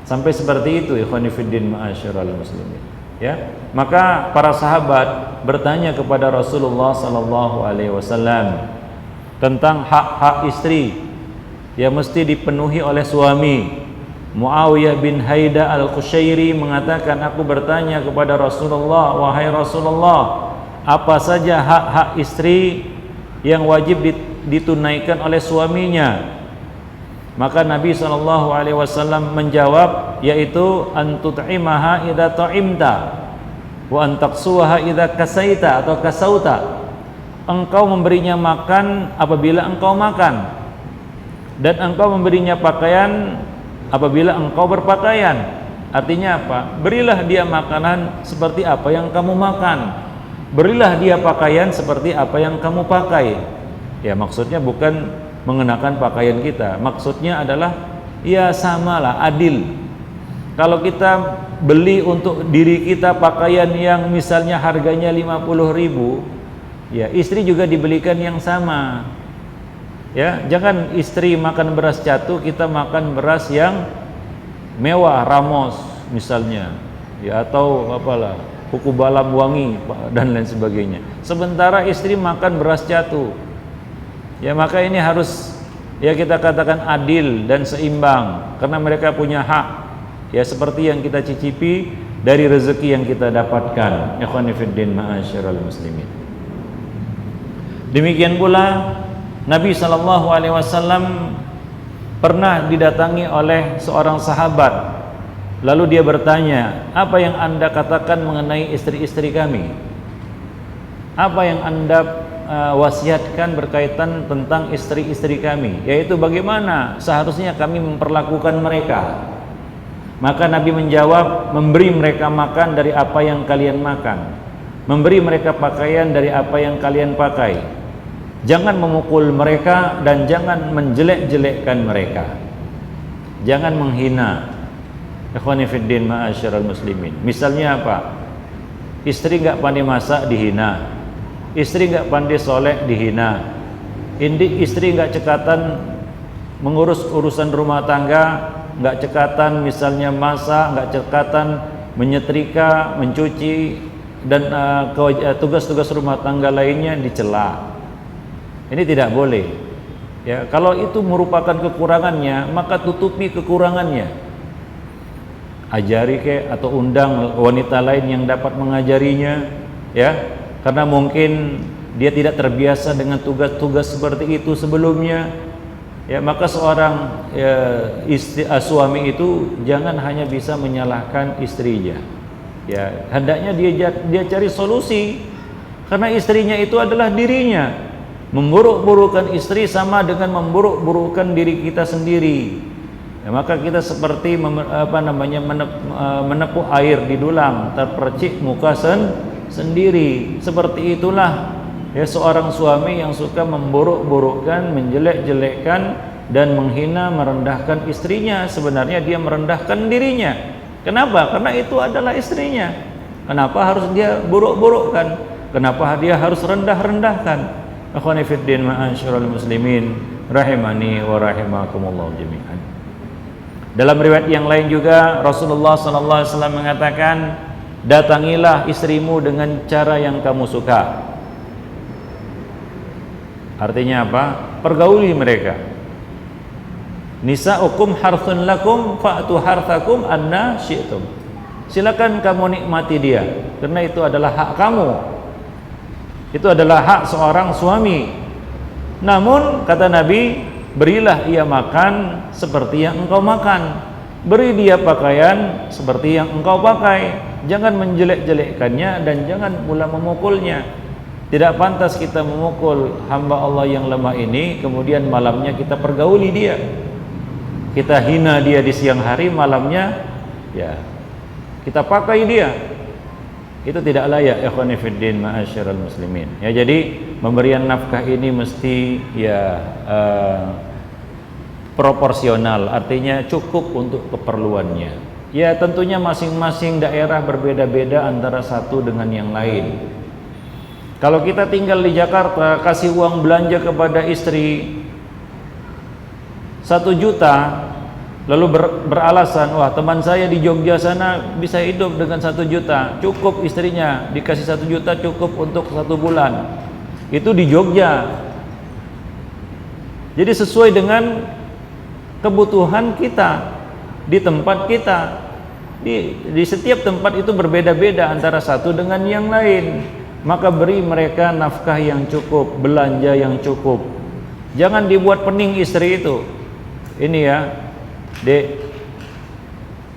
Sampai seperti itu ikhwani fiddin ma'asyiral muslimin. Ya, maka para sahabat bertanya kepada Rasulullah sallallahu alaihi wasallam tentang hak-hak istri yang mesti dipenuhi oleh suami. Muawiyah bin Haida al-Qushairi mengatakan, aku bertanya kepada Rasulullah, wahai Rasulullah, apa saja hak-hak istri yang wajib ditunaikan oleh suaminya? Maka Nabi SAW menjawab, yaitu antut'imaha idza ta'imta wa antaqsuha idza kasaita atau kasauta. Engkau memberinya makan apabila engkau makan, dan engkau memberinya pakaian apabila engkau berpakaian. Artinya apa? Berilah dia makanan seperti apa yang kamu makan, berilah dia pakaian seperti apa yang kamu pakai. Ya, maksudnya bukan mengenakan pakaian kita, maksudnya adalah ya samalah, adil. Kalau kita beli untuk diri kita pakaian yang misalnya harganya 50.000, ya istri juga dibelikan yang sama. Ya, jangan istri makan beras catu, kita makan beras yang mewah, Ramos misalnya, ya, atau apalah, kuku balam wangi dan lain sebagainya. Sementara istri makan beras catu. Ya, maka ini harus ya kita katakan adil dan seimbang, karena mereka punya hak. Ya, seperti yang kita cicipi dari rezeki yang kita dapatkan. Ikhwani fiddin ma'asyiral muslimin. Demikian pula Nabi SAW pernah didatangi oleh seorang sahabat, lalu dia bertanya, apa yang Anda katakan mengenai istri-istri kami? Apa yang Anda wasiatkan berkaitan tentang istri-istri kami? Yaitu bagaimana seharusnya kami memperlakukan mereka. Maka Nabi menjawab, memberi mereka makan dari apa yang kalian makan, memberi mereka pakaian dari apa yang kalian pakai. Jangan memukul mereka dan jangan menjelek-jelekkan mereka. Jangan menghina. Ikhwani fiddin ma'asyiral muslimin. Misalnya apa? Istri enggak pandai masak dihina. Istri enggak pandai soleh dihina. Istri enggak cekatan mengurus urusan rumah tangga, enggak cekatan misalnya masak, enggak cekatan menyetrika, mencuci, dan tugas-tugas rumah tangga lainnya dicela. Ini tidak boleh. Ya, kalau itu merupakan kekurangannya, maka tutupi kekurangannya. Ajari atau undang wanita lain yang dapat mengajarinya, ya. Karena mungkin dia tidak terbiasa dengan tugas-tugas seperti itu sebelumnya. Ya, maka seorang suami itu jangan hanya bisa menyalahkan istrinya. Ya, hendaknya dia cari solusi, karena istrinya itu adalah dirinya. Memburuk-burukkan istri sama dengan memburuk-burukkan diri kita sendiri. Ya, maka kita seperti menepuh air di dulang, terpercik muka sendiri. Seperti itulah ya seorang suami yang suka memburuk-burukkan, menjelek-jelekkan dan menghina, merendahkan istrinya. Sebenarnya dia merendahkan dirinya. Kenapa? Karena itu adalah istrinya. Kenapa harus dia buruk-burukkan? Kenapa dia harus rendah-rendahkan? Akhwani fiddin ma'asyiral muslimin rahimani wa rahimakumullah jami'an. Dalam riwayat yang lain juga Rasulullah SAW mengatakan, datangilah istrimu dengan cara yang kamu suka. Artinya apa? Pergauli mereka. Nisa'ukum harthun lakum fa'tu harthakum anna syi'tum. Silakan kamu nikmati dia, karena itu adalah hak kamu. Itu adalah hak seorang suami. Namun kata Nabi, berilah ia makan seperti yang engkau makan, beri dia pakaian seperti yang engkau pakai. Jangan menjelek-jelekkannya dan jangan pula memukulnya. Tidak pantas kita memukul hamba Allah yang lemah ini, kemudian malamnya kita pergauli dia, kita hina dia di siang hari, malamnya ya kita pakai dia. Itu tidak layak. Ikhwani fiddin ma'asyiral muslimin. Ya, jadi pemberian nafkah ini mesti ya proporsional, artinya cukup untuk keperluannya. Ya, tentunya masing-masing daerah berbeda-beda antara satu dengan yang lain. Kalau kita tinggal di Jakarta, kasih uang belanja kepada istri 1 juta, lalu beralasan, wah teman saya di Jogja sana bisa hidup dengan 1 juta, cukup istrinya dikasih 1 juta cukup untuk 1 bulan. Itu di Jogja. Jadi sesuai dengan kebutuhan kita di tempat kita. Di setiap tempat itu berbeda-beda antara satu dengan yang lain. Maka beri mereka nafkah yang cukup, belanja yang cukup. Jangan dibuat pening istri itu. Ini ya, Dek,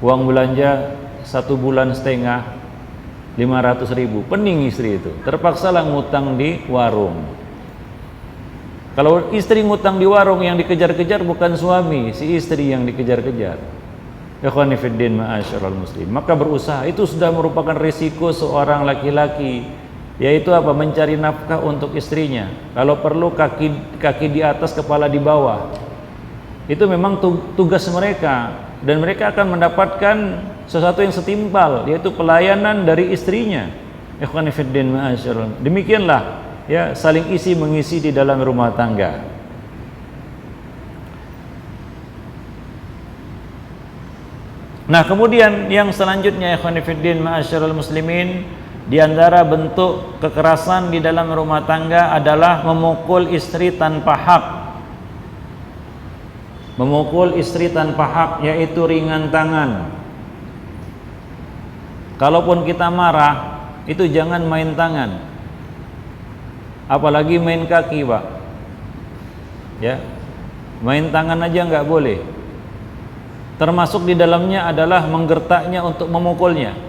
uang belanja 1,5 bulan 500.000. Pening istri itu, terpaksalah ngutang di warung. Kalau istri ngutang di warung, yang dikejar-kejar bukan suami, si istri yang dikejar-kejar. Ikhwani fiddin ma'asyiral muslim. Maka berusaha, itu sudah merupakan risiko seorang laki-laki, yaitu apa? Mencari nafkah untuk istrinya. Kalau perlu kaki di atas, kepala di bawah. Itu memang tugas mereka, dan mereka akan mendapatkan sesuatu yang setimpal, yaitu pelayanan dari istrinya. Ikhwani fiddin ma'asyiral. Demikianlah ya, saling isi mengisi di dalam rumah tangga. Nah, kemudian yang selanjutnya, ikhwani fiddin ma'asyiral muslimin, di antara bentuk kekerasan di dalam rumah tangga adalah memukul istri tanpa hak. Memukul istri tanpa hak, yaitu ringan tangan. Kalaupun kita marah, itu jangan main tangan, apalagi main kaki, Pak. Ya, main tangan aja nggak boleh. Termasuk di dalamnya adalah menggertaknya untuk memukulnya.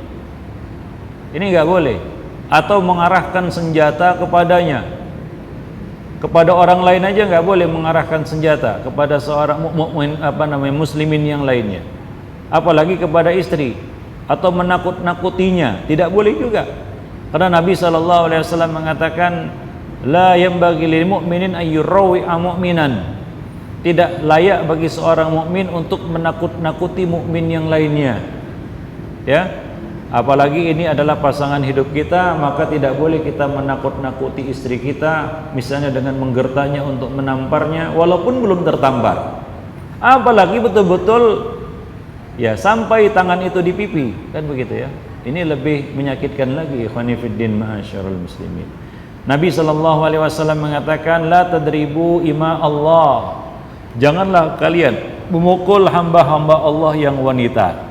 Ini nggak boleh. Atau mengarahkan senjata kepadanya. Kepada orang lain aja nggak boleh mengarahkan senjata kepada seorang muslimin yang lainnya. Apalagi kepada istri, atau menakut-nakutinya, tidak boleh juga. Karena Nabi SAW mengatakan, la yanbaghi lil mu'minin ayyurawi'a mu'minan. Tidak layak bagi seorang mukmin untuk menakut-nakuti mukmin yang lainnya. Ya. Apalagi ini adalah pasangan hidup kita, maka tidak boleh kita menakut-nakuti istri kita, misalnya dengan menggertaknya untuk menamparnya walaupun belum tertampar. Apalagi betul-betul ya sampai tangan itu di pipi, kan begitu ya. Ini lebih menyakitkan lagi, ikhwani fiddin ma'asyiral muslimin. Nabi SAW mengatakan, la tadribu ima Allah. Janganlah kalian memukul hamba-hamba Allah yang wanita.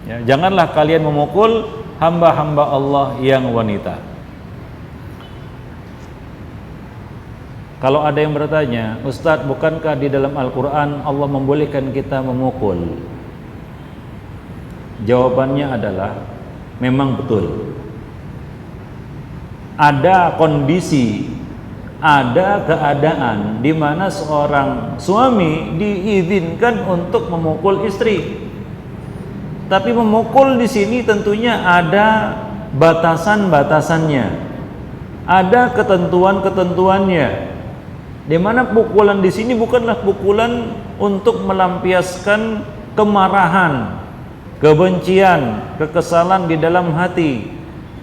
Ya, janganlah kalian memukul hamba-hamba Allah yang wanita. Kalau ada yang bertanya, Ustadz, bukankah di dalam Al-Quran Allah membolehkan kita memukul? Jawabannya adalah, memang betul. Ada kondisi, ada keadaan di mana seorang suami diizinkan untuk memukul istri. Tapi memukul di sini tentunya ada batasan-batasannya, ada ketentuan-ketentuannya. Di mana pukulan di sini bukanlah pukulan untuk melampiaskan kemarahan, kebencian, kekesalan di dalam hati,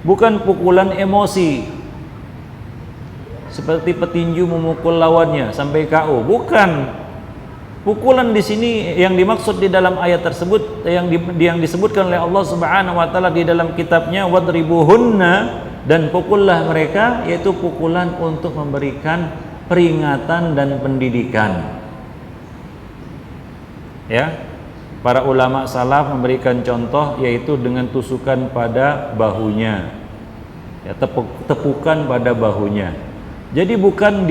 bukan pukulan emosi seperti petinju memukul lawannya sampai KO, bukan. Pukulan di sini yang dimaksud di dalam ayat tersebut, yang disebutkan oleh Allah Subhanahu wa taala di dalam kitabnya, wadribuhunna, dan pukullah mereka, yaitu pukulan untuk memberikan peringatan dan pendidikan. Ya. Para ulama salaf memberikan contoh, yaitu dengan tusukan pada bahunya. Ya, tepukan pada bahunya. Jadi bukan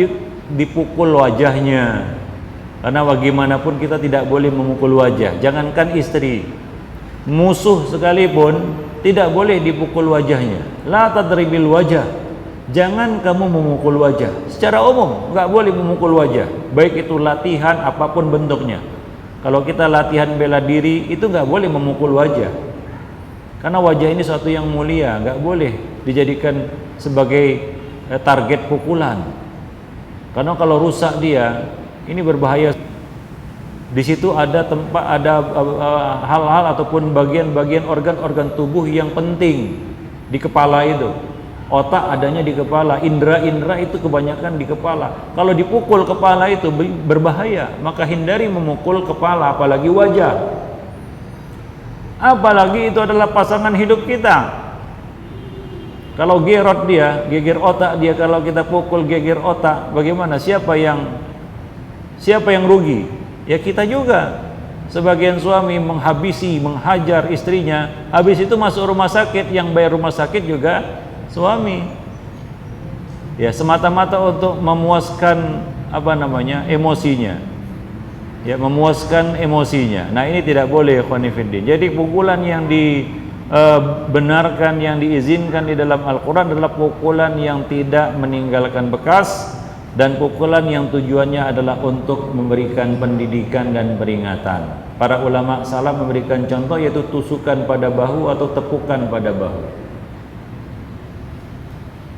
dipukul wajahnya. Karena bagaimanapun kita tidak boleh memukul wajah. Jangankan istri, musuh sekalipun tidak boleh dipukul wajahnya. La tadribil wajah. Jangan kamu memukul wajah. Secara umum nggak boleh memukul wajah, baik itu latihan apapun bentuknya. Kalau kita latihan bela diri, itu nggak boleh memukul wajah. Karena wajah ini suatu yang mulia, nggak boleh dijadikan sebagai target pukulan. Karena kalau rusak dia, ini berbahaya. Di situ ada hal-hal ataupun bagian-bagian organ-organ tubuh yang penting di kepala itu. Otak adanya di kepala, indera-indera itu kebanyakan di kepala. Kalau dipukul kepala itu berbahaya, maka hindari memukul kepala, apalagi wajah. Apalagi itu adalah pasangan hidup kita. Kalau gerot dia, geger otak dia, kalau kita pukul geger otak, bagaimana? Siapa yang rugi? Ya kita juga. Sebagian suami menghabisi, menghajar istrinya, habis itu masuk rumah sakit, yang bayar rumah sakit juga suami. Ya, semata-mata untuk memuaskan emosinya. Ya, memuaskan emosinya. Nah, ini tidak boleh, ikhwan fillah. Jadi pukulan yang dibenarkan, yang diizinkan di dalam Al-Qur'an adalah pukulan yang tidak meninggalkan bekas dan pukulan yang tujuannya adalah untuk memberikan pendidikan dan peringatan. Para ulama salaf memberikan contoh, yaitu tusukan pada bahu atau tepukan pada bahu.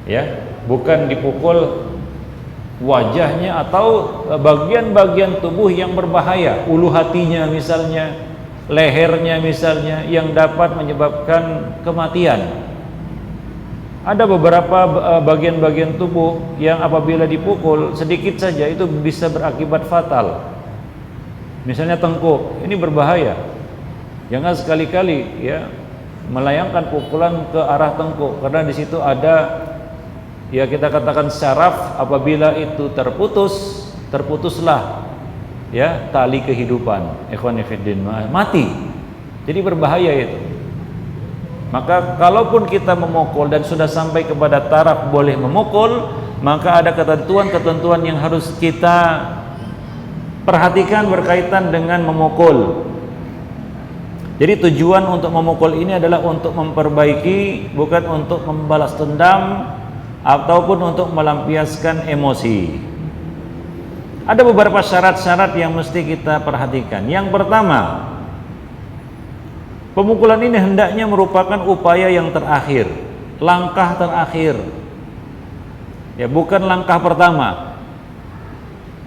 Ya, bukan dipukul wajahnya atau bagian-bagian tubuh yang berbahaya, ulu hatinya misalnya, lehernya misalnya, yang dapat menyebabkan kematian. Ada beberapa bagian-bagian tubuh yang apabila dipukul sedikit saja itu bisa berakibat fatal. Misalnya tengkuk, ini berbahaya. Jangan sekali-kali ya melayangkan pukulan ke arah tengkuk, karena di situ ada, ya kita katakan syaraf. Apabila itu terputuslah ya tali kehidupan, ikhwan fillah, mati. Jadi berbahaya itu. Maka kalaupun kita memukul dan sudah sampai kepada taraf boleh memukul, maka ada ketentuan-ketentuan yang harus kita perhatikan berkaitan dengan memukul. Jadi tujuan untuk memukul ini adalah untuk memperbaiki, bukan untuk membalas dendam ataupun untuk melampiaskan emosi. Ada beberapa syarat-syarat yang mesti kita perhatikan. Yang pertama, pemukulan ini hendaknya merupakan upaya yang terakhir, langkah terakhir. Ya, bukan langkah pertama.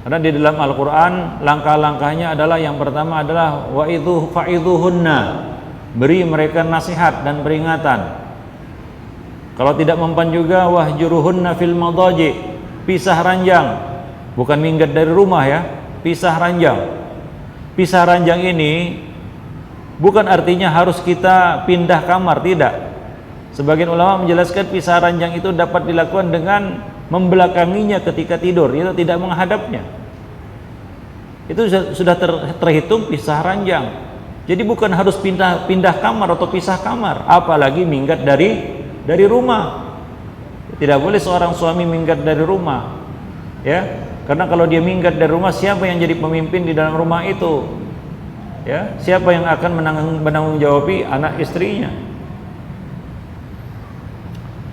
Karena di dalam Al-Quran langkah-langkahnya adalah, yang pertama adalah fa'idhuhunna, beri mereka nasihat dan peringatan. Kalau tidak mempan juga wahjuruhunna fil madaji, pisah ranjang. Bukan minggat dari rumah ya, pisah ranjang. Pisah ranjang ini bukan artinya harus kita pindah kamar, tidak. Sebagian ulama menjelaskan pisah ranjang itu dapat dilakukan dengan membelakanginya ketika tidur, itu tidak menghadapnya. Itu sudah terhitung pisah ranjang. Jadi bukan harus pindah kamar atau pisah kamar, apalagi minggat dari rumah. Tidak boleh seorang suami minggat dari rumah. Ya, karena kalau dia minggat dari rumah, siapa yang jadi pemimpin di dalam rumah itu? Ya, siapa yang akan menanggung-jawabi anak istrinya?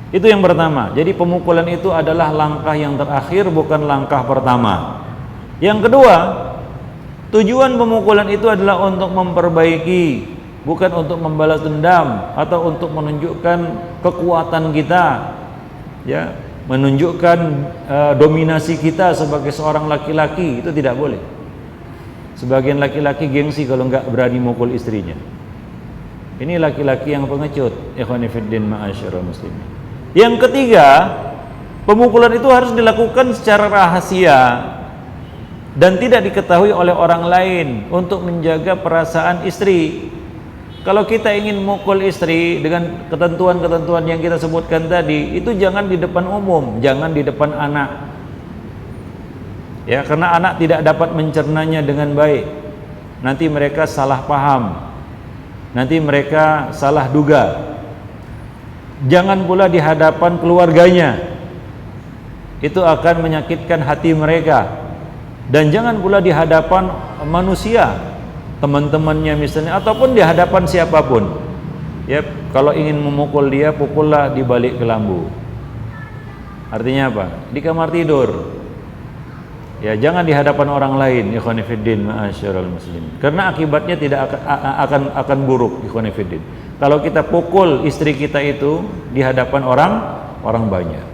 Itu yang pertama. Jadi pemukulan itu adalah langkah yang terakhir, bukan langkah pertama. Yang kedua, tujuan pemukulan itu adalah untuk memperbaiki, bukan untuk membalas dendam atau untuk menunjukkan kekuatan kita, ya, menunjukkan dominasi kita sebagai seorang laki-laki. Itu tidak boleh. Sebagian laki-laki gengsi kalau enggak berani mukul istrinya. Ini laki-laki yang pengecut, ikhwani fiddin ma'asyiral muslimin. Yang ketiga, pemukulan itu harus dilakukan secara rahasia dan tidak diketahui oleh orang lain untuk menjaga perasaan istri. Kalau kita ingin mukul istri dengan ketentuan-ketentuan yang kita sebutkan tadi, itu jangan di depan umum, jangan di depan anak. Ya, karena anak tidak dapat mencernanya dengan baik. Nanti mereka salah paham. Nanti mereka salah duga. Jangan pula di hadapan keluarganya. Itu akan menyakitkan hati mereka. Dan jangan pula di hadapan manusia, teman-temannya misalnya, ataupun di hadapan siapapun. Ya, kalau ingin memukul dia, pukullah di balik kelambu. Artinya apa? Di kamar tidur. Ya, jangan di hadapan orang lain, ikhwan fillah ma'asyiral muslimin. Karena akibatnya tidak akan buruk, ikhwan fillah. Kalau kita pukul istri kita itu di hadapan orang banyak.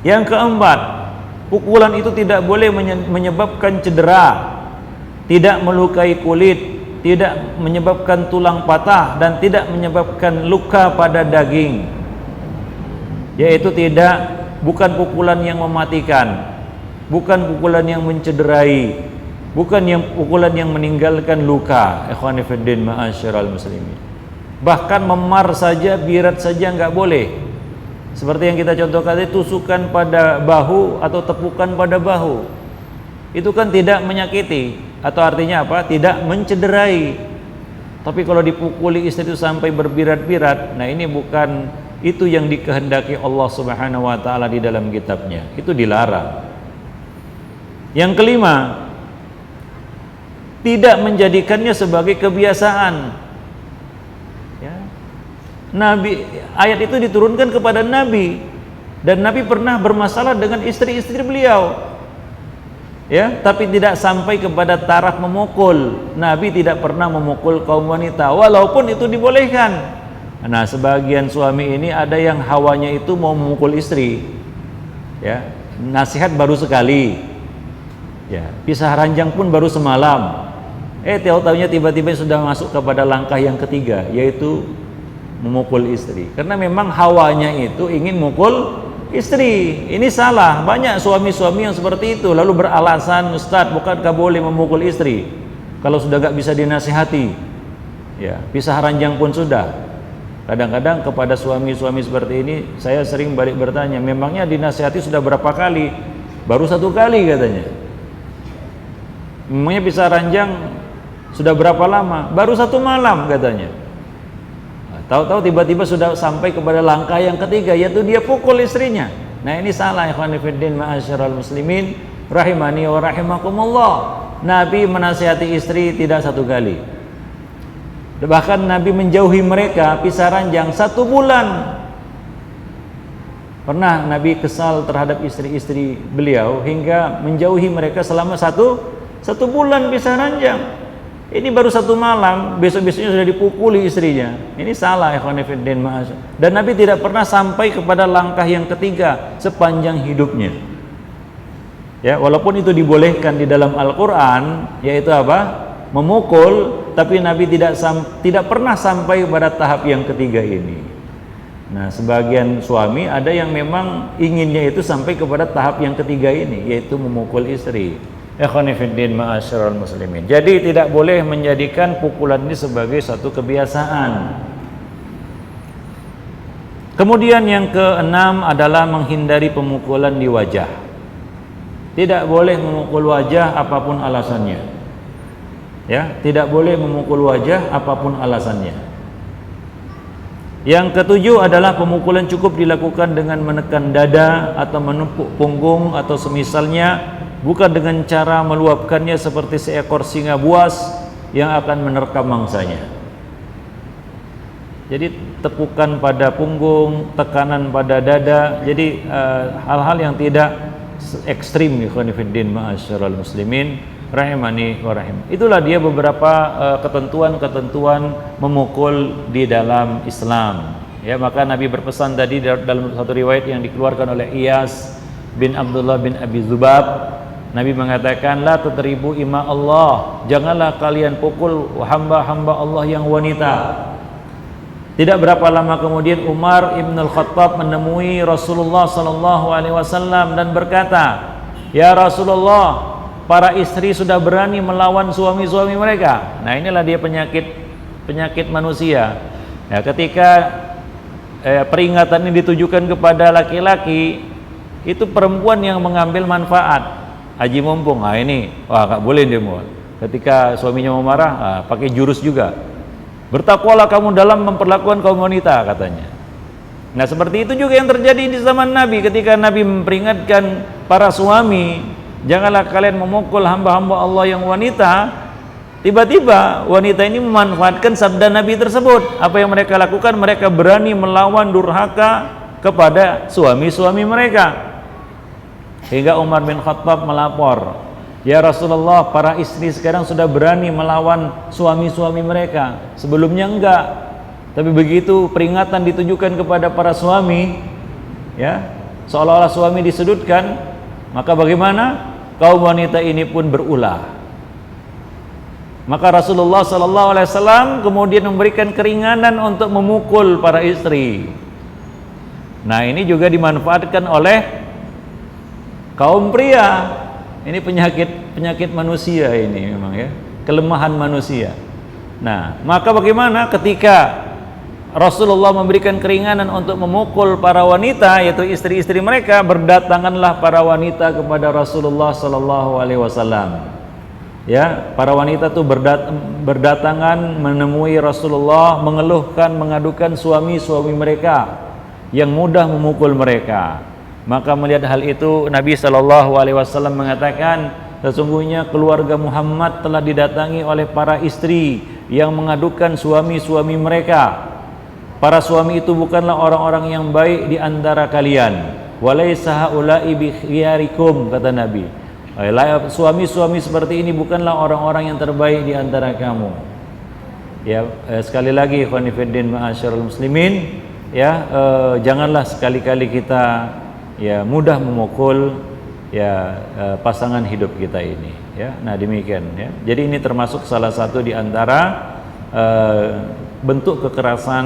Yang keempat, pukulan itu tidak boleh menyebabkan cedera, tidak melukai kulit, tidak menyebabkan tulang patah, dan tidak menyebabkan luka pada daging. yaitu bukan pukulan yang mematikan, bukan pukulan yang mencederai, bukan pukulan yang meninggalkan luka. Ikhwani fiddin ma'asyiral muslimin. Bahkan memar saja, birat saja nggak boleh. Seperti yang kita contohkan tadi, tusukan pada bahu atau tepukan pada bahu. Itu kan tidak menyakiti, atau artinya apa? Tidak mencederai. Tapi kalau dipukuli istri itu sampai berbirat-birat, nah ini bukan itu yang dikehendaki Allah Subhanahu wa taala di dalam kitabnya. Itu dilarang. Yang kelima, tidak menjadikannya sebagai kebiasaan. Nabi, ayat itu diturunkan kepada Nabi, dan Nabi pernah bermasalah dengan istri-istri beliau, ya, tapi tidak sampai kepada taraf memukul. Nabi tidak pernah memukul kaum wanita, walaupun itu dibolehkan. Nah, sebagian suami ini ada yang hawanya itu mau memukul istri, ya, nasihat baru sekali, ya, pisah ranjang pun baru semalam, tahu-tahunya tiba-tiba sudah masuk kepada langkah yang ketiga, yaitu memukul istri. Karena memang hawanya itu ingin mukul istri. Ini salah. Banyak suami-suami yang seperti itu, lalu beralasan, Ustadz, bukankah boleh memukul istri kalau sudah gak bisa dinasihati, ya, pisah ranjang pun sudah. Kadang-kadang kepada suami-suami seperti ini saya sering balik bertanya, memangnya dinasihati sudah berapa kali? Baru 1 kali katanya. Memangnya pisah ranjang sudah berapa lama? Baru 1 malam katanya. Tahu-tahu tiba-tiba sudah sampai kepada langkah yang ketiga, yaitu dia pukul istrinya. Nah, ini salah. Ikhwani fiddin ma'asyiral muslimin rahimani wa rahimakumullah. Nabi menasihati istri tidak 1 kali. Bahkan Nabi menjauhi mereka pisah ranjang 1 bulan. Pernah Nabi kesal terhadap istri-istri beliau hingga menjauhi mereka selama 1 bulan pisah ranjang. Ini baru 1 malam, besok-besoknya sudah dipukuli istrinya. Ini salah, ikhwan fillah ma'asyiral. Dan Nabi tidak pernah sampai kepada langkah yang ketiga sepanjang hidupnya. Ya, walaupun itu dibolehkan di dalam Al-Qur'an, yaitu apa? Memukul, tapi Nabi tidak pernah sampai pada tahap yang ketiga ini. Nah, sebagian suami ada yang memang inginnya itu sampai kepada tahap yang ketiga ini, yaitu memukul istri. Ikhwani fiddin ma'asyiral muslimin. Jadi tidak boleh menjadikan pukulan ini sebagai satu kebiasaan. Kemudian yang keenam adalah menghindari pemukulan di wajah. Tidak boleh memukul wajah apapun alasannya. Ya, tidak boleh memukul wajah apapun alasannya. Yang ketujuh adalah pemukulan cukup dilakukan dengan menekan dada atau menepuk punggung atau semisalnya, bukan dengan cara meluapkannya seperti seekor singa buas yang akan menerkam mangsanya. Jadi tepukan pada punggung, tekanan pada dada, jadi hal-hal yang tidak ekstrim. Ikhwan fillah ma'asyiral muslimin rahimani wa rahim. Itulah dia beberapa ketentuan-ketentuan memukul di dalam Islam. Ya, maka Nabi berpesan tadi dalam satu riwayat yang dikeluarkan oleh Iyas bin Abdullah bin Abi Zubab, Nabi mengatakan, la tatribu ima Allah, janganlah kalian pukul hamba-hamba Allah yang wanita. Tidak berapa lama kemudian Umar ibn al-Khattab menemui Rasulullah sallallahu alaihi wasallam dan berkata, ya Rasulullah, para istri sudah berani melawan suami-suami mereka. Nah, inilah dia penyakit manusia. Ya, ketika peringatan ini ditujukan kepada laki-laki, itu perempuan yang mengambil manfaat. Haji mumpung, ini, gak boleh dia mau. Ketika suaminya mau marah, pakai jurus juga. Bertakwalah kamu dalam memperlakukan kaum wanita, katanya. Nah, seperti itu juga yang terjadi di zaman Nabi. Ketika Nabi memperingatkan para suami, janganlah kalian memukul hamba-hamba Allah yang wanita, tiba-tiba wanita ini memanfaatkan sabda Nabi tersebut. Apa yang mereka lakukan? Mereka berani melawan durhaka kepada suami-suami mereka. Hingga Umar bin Khattab melapor, ya Rasulullah, para istri sekarang sudah berani melawan suami-suami mereka. Sebelumnya enggak. Tapi begitu peringatan ditujukan kepada para suami, ya, seolah-olah suami disudutkan, maka bagaimana? Kaum wanita ini pun berulah. Maka Rasulullah SAW kemudian memberikan keringanan untuk memukul para istri. Nah, ini juga dimanfaatkan oleh kaum pria. Ini penyakit manusia ini memang ya, kelemahan manusia. Nah, maka bagaimana ketika Rasulullah memberikan keringanan untuk memukul para wanita, yaitu istri-istri mereka, berdatanganlah para wanita kepada Rasulullah sallallahu alaihi wasallam. Ya, para wanita itu berdatangan menemui Rasulullah, mengeluhkan, mengadukan suami-suami mereka yang mudah memukul mereka. Maka melihat hal itu, Nabi sallallahu alaihi wasallam mengatakan, sesungguhnya keluarga Muhammad telah didatangi oleh para istri yang mengadukan suami-suami mereka. Para suami itu bukanlah orang-orang yang baik di antara kalian. Walaysa haula'i bi khiyarikum, kata Nabi. Suami-suami seperti ini bukanlah orang-orang yang terbaik di antara kamu. Ya, sekali lagi ikhwan fillah ma'asyiral muslimin, ya, janganlah sekali-kali kita ya mudah memukul ya pasangan hidup kita ini, ya. Nah, demikian ya. Jadi ini termasuk salah satu di antara bentuk kekerasan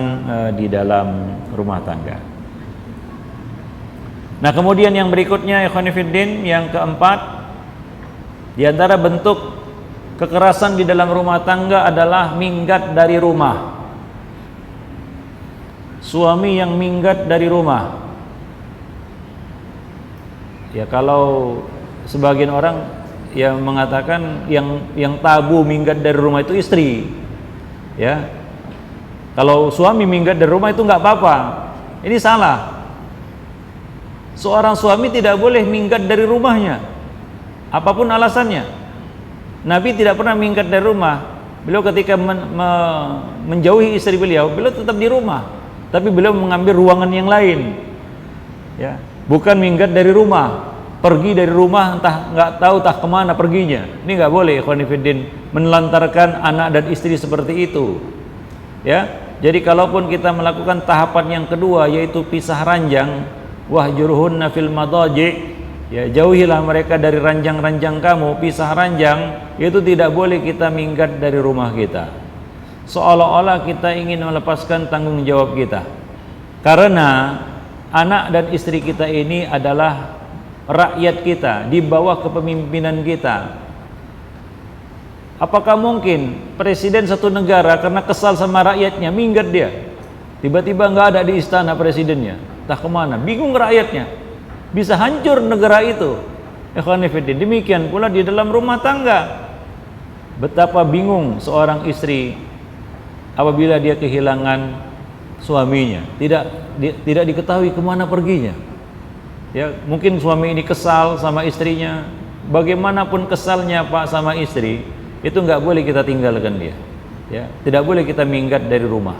di dalam rumah tangga. Nah, kemudian yang berikutnya ikhwan fillah, yang keempat, di antara bentuk kekerasan di dalam rumah tangga adalah minggat dari rumah. Suami yang minggat dari rumah. Ya, kalau sebagian orang yang mengatakan yang tabu minggat dari rumah itu istri. Ya. Kalau suami minggat dari rumah itu nggak apa-apa. Ini salah. Seorang suami tidak boleh minggat dari rumahnya, apapun alasannya. Nabi tidak pernah minggat dari rumah. Beliau ketika menjauhi istri beliau tetap di rumah, tapi beliau mengambil ruangan yang lain. Ya. Bukan minggat dari rumah, pergi dari rumah entah nggak tahu entah kemana perginya. Ini nggak boleh ikhwan fillah, menelantarkan anak dan istri seperti itu. Ya, jadi kalaupun kita melakukan tahapan yang kedua, yaitu pisah ranjang, wahjurhunna fil madaji, ya jauhilah mereka dari ranjang-ranjang kamu, pisah ranjang, itu tidak boleh kita minggat dari rumah kita. Seolah-olah kita ingin melepaskan tanggung jawab kita. Karena anak dan istri kita ini adalah rakyat kita, di bawah kepemimpinan kita. Apakah mungkin presiden satu negara karena kesal sama rakyatnya minggat dia? Tiba-tiba nggak ada di istana presidennya, entah kemana, bingung rakyatnya, bisa hancur negara itu. Demikian pula di dalam rumah tangga. Betapa bingung seorang istri apabila dia kehilangan suaminya, tidak diketahui kemana perginya. Ya, mungkin suami ini kesal sama istrinya. Bagaimanapun kesalnya Pak sama istri, itu nggak boleh kita tinggalkan dia. Ya, tidak boleh kita minggat dari rumah.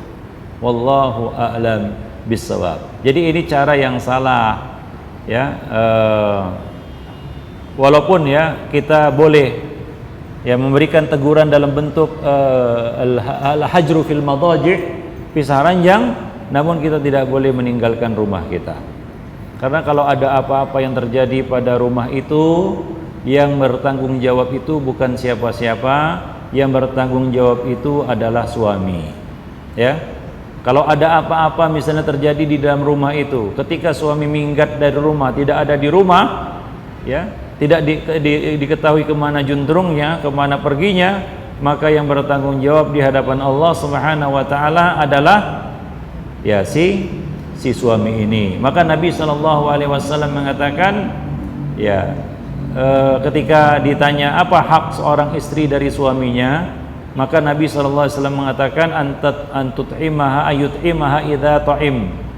Wallahu a'lam bissawab. Jadi ini cara yang salah. Ya, walaupun ya kita boleh ya memberikan teguran dalam bentuk al-hajru fil madaji', pisah ranjang, namun kita tidak boleh meninggalkan rumah kita. Karena kalau ada apa-apa yang terjadi pada rumah itu, yang bertanggung jawab itu bukan siapa-siapa, yang bertanggung jawab itu adalah suami. Ya, kalau ada apa-apa misalnya terjadi di dalam rumah itu, ketika suami minggat dari rumah, tidak ada di rumah, ya, tidak diketahui kemana juntrungnya, kemana perginya, maka yang bertanggung jawab di hadapan Allah Subhanahu wa taala adalah ya si suami ini. Maka Nabi sallallahu alaihi wasallam mengatakan ya, ketika ditanya apa hak seorang istri dari suaminya, maka Nabi sallallahu alaihi wasallam mengatakan antut'imaha ayut'imaha idza ta'im.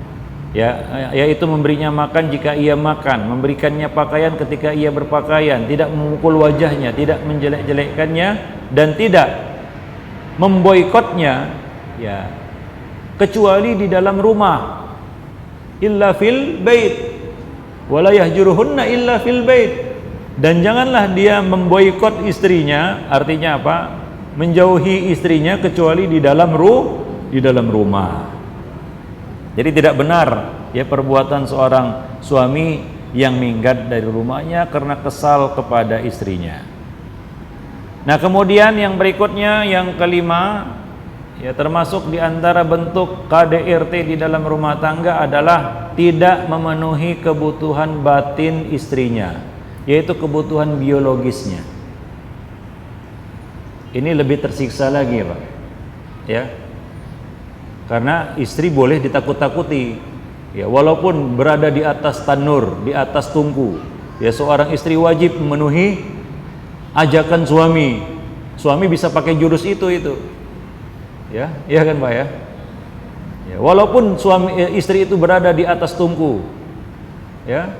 Ya, yaitu memberinya makan jika ia makan, memberikannya pakaian ketika ia berpakaian, tidak memukul wajahnya, tidak menjelek-jelekkannya, dan tidak memboikotnya, ya, kecuali di dalam rumah. Illa fil bait wala yahjuruhunna illa fil bait. Dan janganlah dia memboikot istrinya, artinya apa? Menjauhi istrinya kecuali di dalam rumah. Jadi tidak benar ya perbuatan seorang suami yang minggat dari rumahnya karena kesal kepada istrinya. Nah, kemudian yang berikutnya, yang kelima, ya termasuk di antara bentuk KDRT di dalam rumah tangga adalah tidak memenuhi kebutuhan batin istrinya, yaitu kebutuhan biologisnya. Ini lebih tersiksa lagi ya Pak, ya, karena istri boleh ditakut-takuti, ya, walaupun berada di atas tanur, di atas tungku, ya, seorang istri wajib memenuhi ajakan suami. Suami bisa pakai jurus itu, ya, iya kan Pak ya? Ya, walaupun istri itu berada di atas tungku, ya,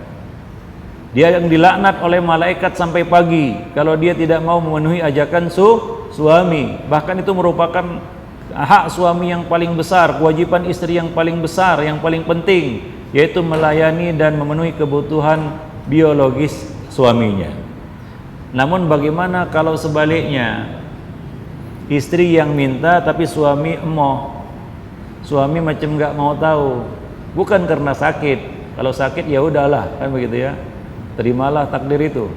dia yang dilaknat oleh malaikat sampai pagi kalau dia tidak mau memenuhi ajakan suami. Bahkan itu merupakan hak suami yang paling besar, kewajiban istri yang paling besar, yang paling penting, yaitu melayani dan memenuhi kebutuhan biologis suaminya. Namun bagaimana kalau sebaliknya, istri yang minta tapi suami emoh, suami macam nggak mau tahu, bukan karena sakit. Kalau sakit ya udahlah, kan begitu ya, terimalah takdir itu.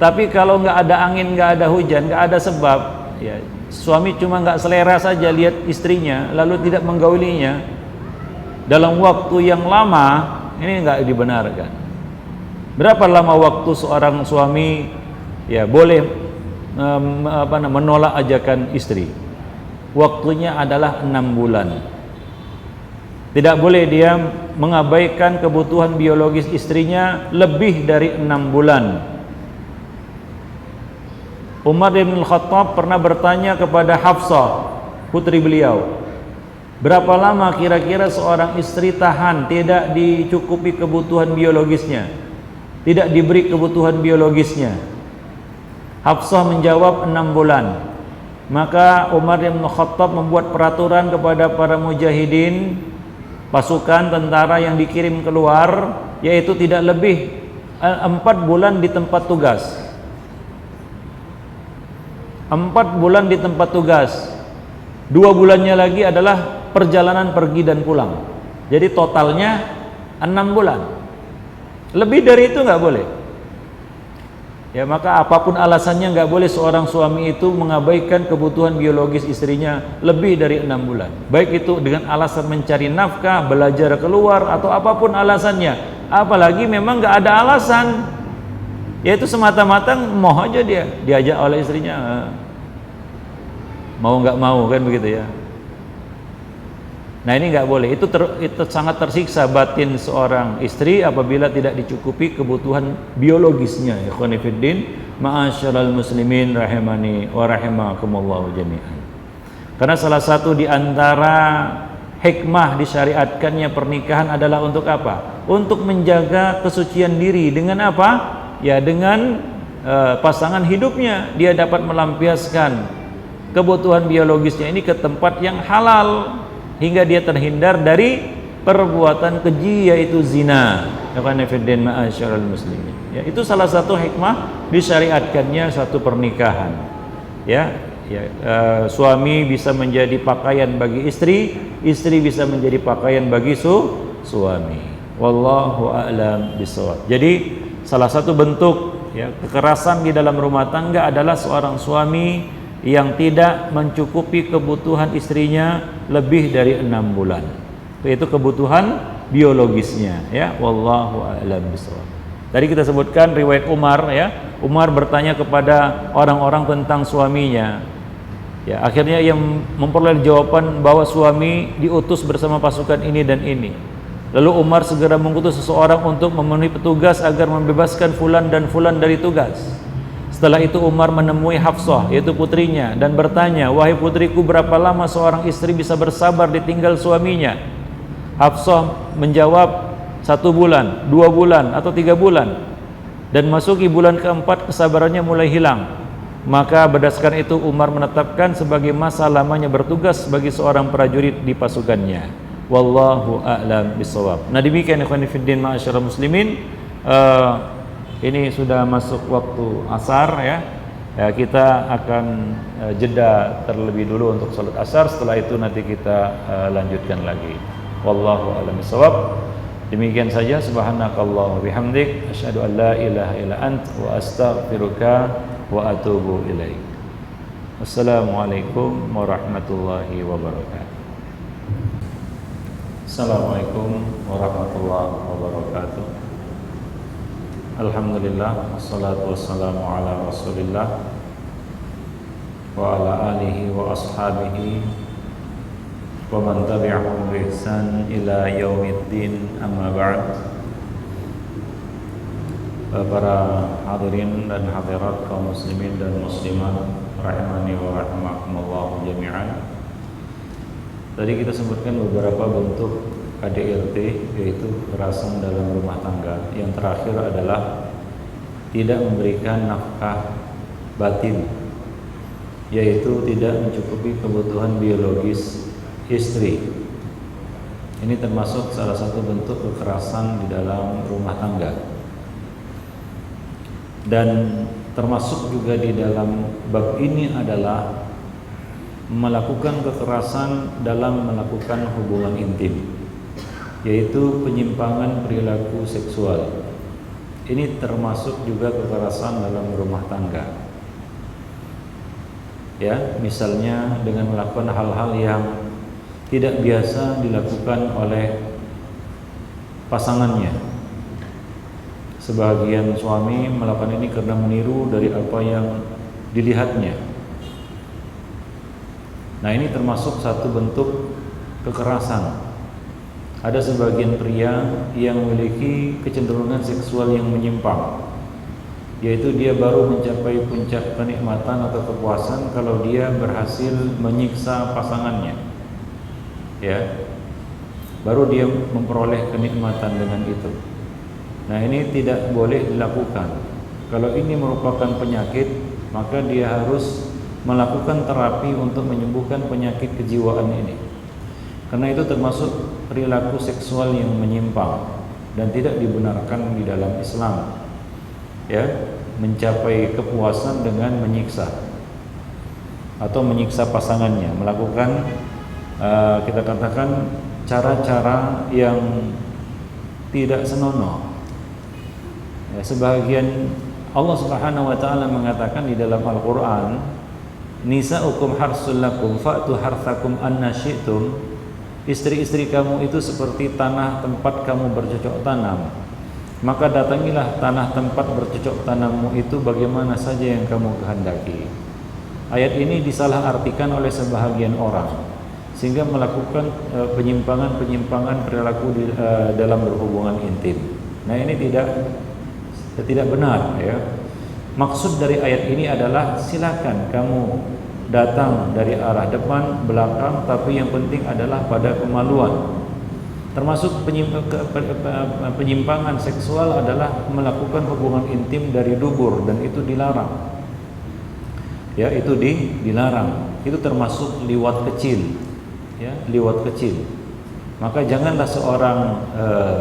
Tapi kalau nggak ada angin, nggak ada hujan, nggak ada sebab, ya, suami cuma nggak selera saja lihat istrinya, lalu tidak menggaulinya dalam waktu yang lama, ini nggak dibenarkan. Berapa lama waktu seorang suami, ya, boleh menolak ajakan istri? Waktunya adalah 6 bulan. Tidak boleh dia mengabaikan kebutuhan biologis istrinya lebih dari 6 bulan. Umar bin Khattab pernah bertanya kepada Hafsah, putri beliau, berapa lama kira-kira seorang istri tahan tidak dicukupi kebutuhan biologisnya, tidak diberi kebutuhan biologisnya? Hafsah menjawab 6 bulan. Maka Umar bin Khattab membuat peraturan kepada para mujahidin, pasukan tentara yang dikirim keluar, yaitu tidak lebih 4 bulan di tempat tugas. 4 bulan di tempat tugas, 2 bulannya lagi adalah perjalanan pergi dan pulang. Jadi totalnya 6 bulan. Lebih dari itu nggak boleh. Ya, maka apapun alasannya nggak boleh seorang suami itu mengabaikan kebutuhan biologis istrinya lebih dari 6 bulan. Baik itu dengan alasan mencari nafkah, belajar keluar, atau apapun alasannya. Apalagi memang nggak ada alasan, yaitu semata-mata mau aja dia diajak oleh istrinya, mau nggak mau, kan begitu ya. Nah, ini nggak boleh. Itu sangat tersiksa batin seorang istri apabila tidak dicukupi kebutuhan biologisnya. Ikhwani fiddin, ma'asyiral muslimin rahimani wa rahimakumullah jami'an. Karena salah satu di antara hikmah disyariatkannya pernikahan adalah untuk apa? Untuk menjaga kesucian diri. Dengan apa? Ya, dengan pasangan hidupnya. Dia dapat melampiaskan kebutuhan biologisnya ini ke tempat yang halal, hingga dia terhindar dari perbuatan keji, yaitu zina. Ya, itu salah satu hikmah disyariatkannya satu pernikahan. Ya, suami bisa menjadi pakaian bagi istri, istri bisa menjadi pakaian bagi suami. Wallahu a'lam bishawab. Jadi salah satu bentuk, ya, kekerasan di dalam rumah tangga adalah seorang suami yang tidak mencukupi kebutuhan istrinya lebih dari 6 bulan, yaitu kebutuhan biologisnya, ya. Wallahu a'lam bishawab. Tadi kita sebutkan riwayat Umar, ya. Umar bertanya kepada orang-orang tentang suaminya, ya, akhirnya ia memperoleh jawaban bahwa suami diutus bersama pasukan ini dan ini. Lalu Umar segera mengutus seseorang untuk memenuhi petugas agar membebaskan fulan dan fulan dari tugas. Setelah itu Umar menemui Hafsah, yaitu putrinya, dan bertanya, wahai putriku, berapa lama seorang istri bisa bersabar ditinggal suaminya? Hafsah menjawab, 1 bulan, 2 bulan, atau 3 bulan. Dan masuki bulan keempat kesabarannya mulai hilang. Maka berdasarkan itu Umar menetapkan sebagai masa lamanya bertugas bagi seorang prajurit di pasukannya. Wallahu a'lam bishawab. Nah, demikian ikhwan fillah ma'asyiral muslimin. Ini sudah masuk waktu asar, ya. Kita akan jeda terlebih dulu untuk salat asar. Setelah itu nanti kita lanjutkan lagi. Wallahu a'lam bishawab. Demikian saja. Subhanakallah wa bihamdik, asyhadu an la ilaha illa ant wa astaghfiruka wa atubu ilaik. Wassalamualaikum warahmatullahi wabarakatuh. Assalamualaikum warahmatullahi wabarakatuh. Alhamdulillah, wassalatu wassalamu ala Rasulillah wa ala alihi wa ashabihi wa man tabi'ahum bi ihsan ila yaumiddin, amma ba'd. Para hadirin dan hadirat kaum muslimin dan muslimat rahimani wa rahimakumullah jami'an. Tadi kita sebutkan beberapa bentuk KDRT, yaitu kekerasan dalam rumah tangga. Yang terakhir adalah tidak memberikan nafkah batin, yaitu tidak mencukupi kebutuhan biologis istri. Ini termasuk salah satu bentuk kekerasan di dalam rumah tangga. Dan termasuk juga di dalam bab ini adalah melakukan kekerasan dalam melakukan hubungan intim, yaitu penyimpangan perilaku seksual. Ini termasuk juga kekerasan dalam rumah tangga. Ya, misalnya dengan melakukan hal-hal yang tidak biasa dilakukan oleh pasangannya. Sebagian suami melakukan ini karena meniru dari apa yang dilihatnya. Nah, ini termasuk satu bentuk kekerasan. Ada sebagian pria yang memiliki kecenderungan seksual yang menyimpang, yaitu dia baru mencapai puncak kenikmatan atau kepuasan kalau dia berhasil menyiksa pasangannya. Ya, baru dia memperoleh kenikmatan dengan itu. Nah, ini tidak boleh dilakukan. Kalau ini merupakan penyakit, maka dia harus melakukan terapi untuk menyembuhkan penyakit kejiwaan ini. Karena itu termasuk perilaku seksual yang menyimpang dan tidak dibenarkan di dalam Islam. Ya, mencapai kepuasan dengan menyiksa atau menyiksa pasangannya, melakukan kita katakan cara-cara yang tidak senonoh. Ya, sebagian Allah Subhanahu wa taala mengatakan di dalam Al-Qur'an, nisa'ukum harsul lakum fa'tu harthakum anna syi'tum. Istri-istri kamu itu seperti tanah tempat kamu bercocok tanam, maka datangilah tanah tempat bercocok tanammu itu bagaimana saja yang kamu kehendaki. Ayat ini disalahartikan oleh sebahagian orang sehingga melakukan penyimpangan perilaku dalam berhubungan intim. Nah, ini tidak benar, ya. Maksud dari ayat ini adalah silakan kamu datang dari arah depan, belakang, tapi yang penting adalah pada kemaluan. Termasuk penyimpangan seksual adalah melakukan hubungan intim dari dubur, dan itu dilarang. Ya, itu dilarang. Itu termasuk liwat kecil. Ya, liwat kecil. Maka janganlah seorang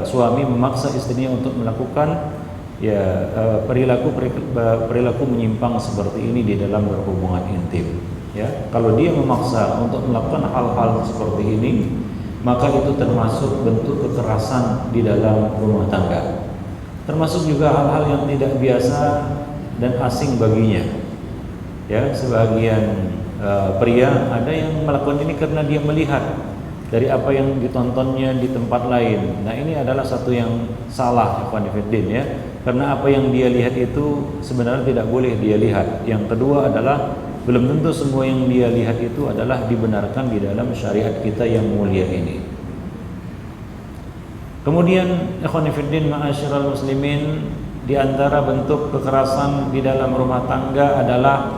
suami memaksa istrinya untuk melakukan perilaku menyimpang seperti ini di dalam berhubungan intim. Ya, kalau dia memaksa untuk melakukan hal-hal seperti ini, maka itu termasuk bentuk kekerasan di dalam rumah tangga. Termasuk juga hal-hal yang tidak biasa dan asing baginya. Ya, sebagian pria ada yang melakukan ini karena dia melihat dari apa yang ditontonnya di tempat lain. Nah, ini adalah satu yang salah, ikhwan fillah, ya. Karena apa yang dia lihat itu sebenarnya tidak boleh dia lihat. Yang kedua adalah belum tentu semua yang dia lihat itu adalah dibenarkan di dalam syariat kita yang mulia ini. Kemudian, ikhwan fillah ma'asyiral muslimin, di antara bentuk kekerasan di dalam rumah tangga adalah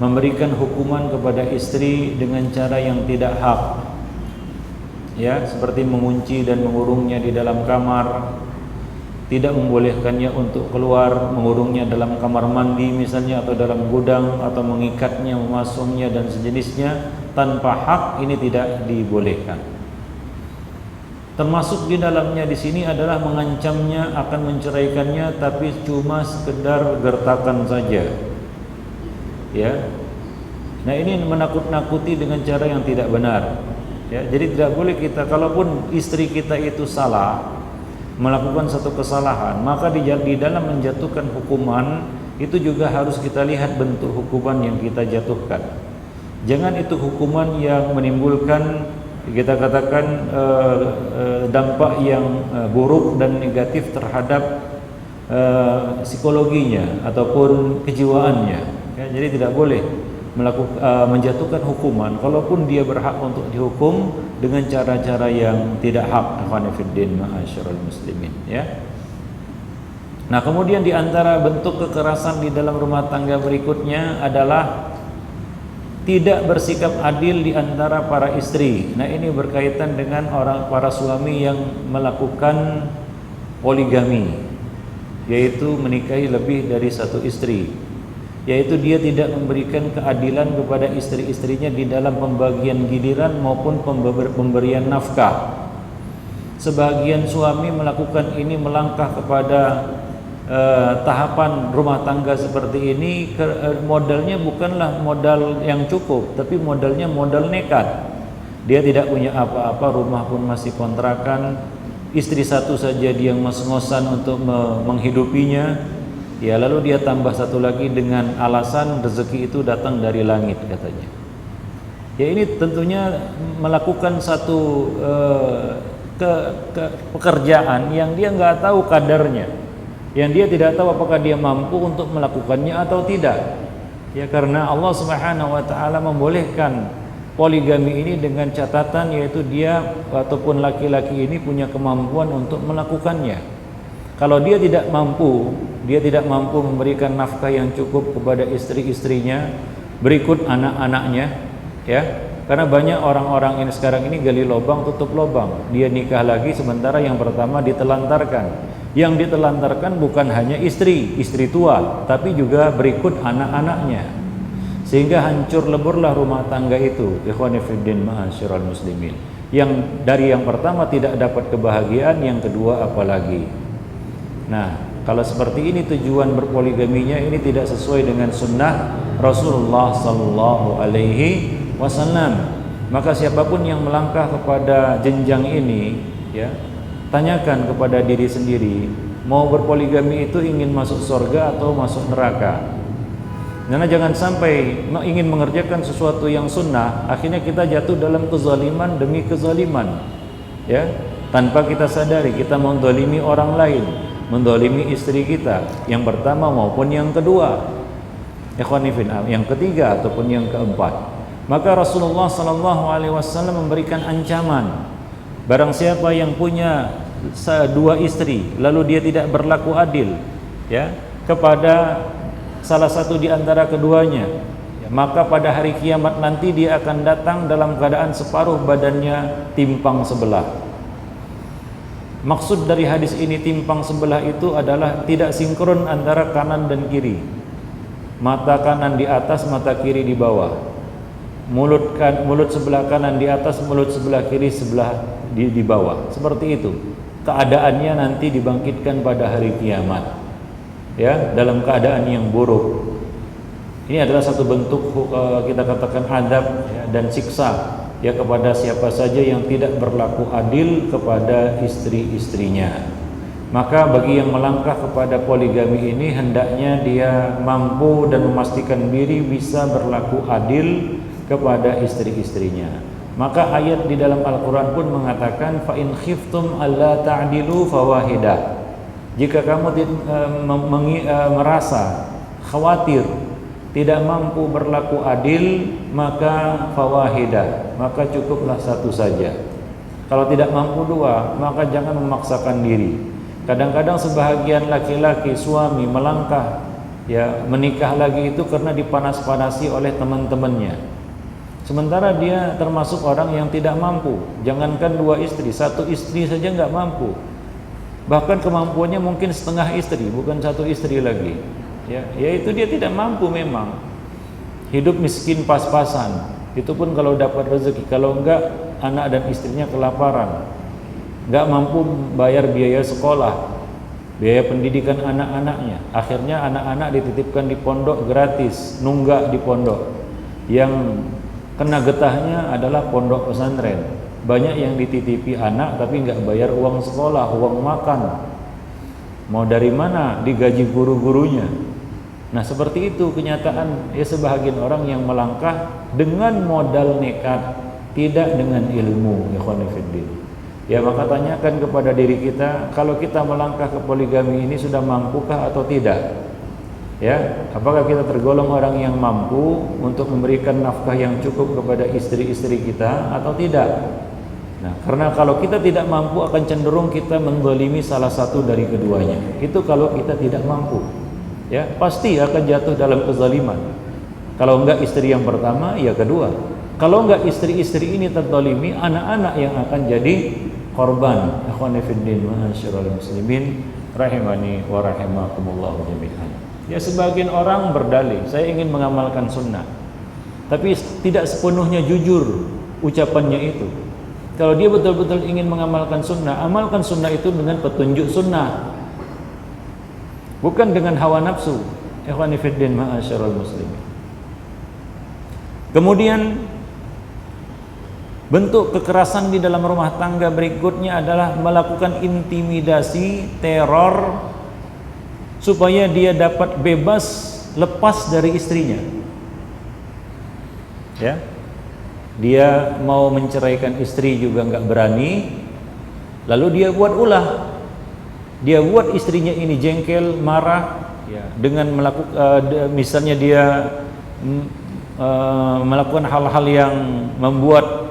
memberikan hukuman kepada istri dengan cara yang tidak hak. Ya, seperti mengunci dan mengurungnya di dalam kamar, tidak membolehkannya untuk keluar, mengurungnya dalam kamar mandi misalnya, atau dalam gudang, atau mengikatnya, memasungnya dan sejenisnya tanpa hak. Ini tidak dibolehkan. Termasuk di dalamnya di sini adalah mengancamnya akan menceraikannya, tapi cuma sekedar gertakan saja. Ya. Nah, ini menakut-nakuti dengan cara yang tidak benar. Ya, jadi tidak boleh kita, kalaupun istri kita itu salah, melakukan satu kesalahan, maka di dalam menjatuhkan hukuman itu juga harus kita lihat bentuk hukuman yang kita jatuhkan. Jangan itu hukuman yang menimbulkan kita katakan dampak yang buruk dan negatif terhadap psikologinya ataupun kejiwaannya. Ya, jadi tidak boleh menjatuhkan hukuman kalaupun dia berhak untuk dihukum dengan cara-cara yang tidak hak. Ikhwani fiddin ma'asyiral muslimin, ya. Nah, kemudian di antara bentuk kekerasan di dalam rumah tangga berikutnya adalah tidak bersikap adil di antara para istri. Nah, ini berkaitan dengan para suami yang melakukan poligami, yaitu menikahi lebih dari satu istri, yaitu dia tidak memberikan keadilan kepada istri-istrinya di dalam pembagian giliran maupun pemberian nafkah. Sebagian suami melakukan ini melangkah kepada tahapan rumah tangga seperti ini, modalnya bukanlah modal yang cukup, tapi modalnya modal nekat. Dia tidak punya apa-apa, rumah pun masih kontrakan, istri satu saja dia ngos-ngosan untuk menghidupinya, ya, lalu dia tambah satu lagi dengan alasan rezeki itu datang dari langit katanya. Ya, ini tentunya melakukan satu pekerjaan yang dia nggak tahu kadarnya, yang dia tidak tahu apakah dia mampu untuk melakukannya atau tidak. Ya, karena Allah Subhanahu wa taala membolehkan poligami ini dengan catatan, yaitu dia ataupun laki-laki ini punya kemampuan untuk melakukannya. Kalau dia tidak mampu memberikan nafkah yang cukup kepada istri-istrinya, berikut anak-anaknya, ya. Karena banyak orang-orang ini sekarang ini gali lubang tutup lubang. Dia nikah lagi sementara yang pertama ditelantarkan. Yang ditelantarkan bukan hanya istri tua, tapi juga berikut anak-anaknya. Sehingga hancur leburlah rumah tangga itu. Ikhwani fiddin ma'asyiral muslimin. Yang dari yang pertama tidak dapat kebahagiaan, yang kedua apalagi. Nah, kalau seperti ini tujuan berpoligaminya ini tidak sesuai dengan sunnah Rasulullah sallallahu alaihi wasallam. Maka siapapun yang melangkah kepada jenjang ini, ya, tanyakan kepada diri sendiri, mau berpoligami itu ingin masuk surga atau masuk neraka. Karena jangan sampai ingin mengerjakan sesuatu yang sunnah, akhirnya kita jatuh dalam kezaliman demi kezaliman, ya, tanpa kita sadari kita menzalimi orang lain, menzalimi istri kita yang pertama maupun yang kedua, yang ketiga ataupun yang keempat. Maka Rasulullah SAW memberikan ancaman, barang siapa yang punya dua istri lalu dia tidak berlaku adil, ya, kepada salah satu di antara keduanya, ya, maka pada hari kiamat nanti dia akan datang dalam keadaan separuh badannya timpang sebelah. Maksud dari hadis ini timpang sebelah itu adalah tidak sinkron antara kanan dan kiri. Mata kanan di atas, mata kiri di bawah. Mulut sebelah kanan di atas, mulut sebelah kiri di bawah. Seperti itu keadaannya nanti dibangkitkan pada hari kiamat, ya, dalam keadaan yang buruk. Ini adalah satu bentuk kita katakan adab, ya, dan siksa, ya, kepada siapa saja yang tidak berlaku adil kepada istri-istrinya. Maka bagi yang melangkah kepada poligami ini hendaknya dia mampu dan memastikan diri bisa berlaku adil kepada istri-istrinya. Maka ayat di dalam Al-Quran pun mengatakan fa in khiftum alla ta'dilu fawahidah. Jika kamu merasa khawatir tidak mampu berlaku adil, maka fawahidah, maka cukuplah satu saja. Kalau tidak mampu dua, maka jangan memaksakan diri. Kadang-kadang sebahagian laki-laki suami melangkah, ya, menikah lagi itu karena dipanas-panasi oleh teman-temannya. Sementara dia termasuk orang yang tidak mampu. Jangankan dua istri, satu istri saja nggak mampu. Bahkan kemampuannya mungkin setengah istri, bukan satu istri lagi. Ya, yaitu dia tidak mampu memang. Hidup miskin pas-pasan. Itu pun kalau dapat rezeki. Kalau enggak, anak dan istrinya kelaparan. Nggak mampu bayar biaya sekolah, biaya pendidikan anak-anaknya. Akhirnya anak-anak dititipkan di pondok gratis, nunggak di pondok. Yang kena getahnya adalah pondok pesantren. Banyak yang dititipi anak tapi nggak bayar uang sekolah, uang makan. Mau dari mana digaji guru-gurunya? Nah, seperti itu kenyataan, ya, sebahagian orang yang melangkah dengan modal nekat, tidak dengan ilmu, ikhwan fillah. Ya, maka tanyakan kepada diri kita, kalau kita melangkah ke poligami ini sudah mampukah atau tidak? Ya, apakah kita tergolong orang yang mampu untuk memberikan nafkah yang cukup kepada istri-istri kita atau tidak? Nah, karena kalau kita tidak mampu akan cenderung kita menzalimi salah satu dari keduanya. Itu kalau kita tidak mampu. Ya, pasti akan jatuh dalam kezaliman. Kalau enggak istri yang pertama, ya kedua. Kalau enggak istri-istri ini terzalimi, anak-anak yang akan jadi korban. Ikhwani fiddin wa asyiral muslimin rahimani wa rahimakumullah jami'an. Ya, sebagian orang berdalih, saya ingin mengamalkan sunnah, tapi tidak sepenuhnya jujur ucapannya itu. Kalau dia betul-betul ingin mengamalkan sunnah, amalkan sunnah itu dengan petunjuk sunnah, bukan dengan hawa nafsu. Ikhwani fiddin ma'asyiral muslimin. Kemudian bentuk kekerasan di dalam rumah tangga berikutnya adalah melakukan intimidasi, teror, supaya dia dapat bebas lepas dari istrinya. Ya, dia mau menceraikan istri juga nggak berani, lalu dia buat ulah, dia buat istrinya ini jengkel, marah, ya, dengan melakukan misalnya dia melakukan hal-hal yang membuat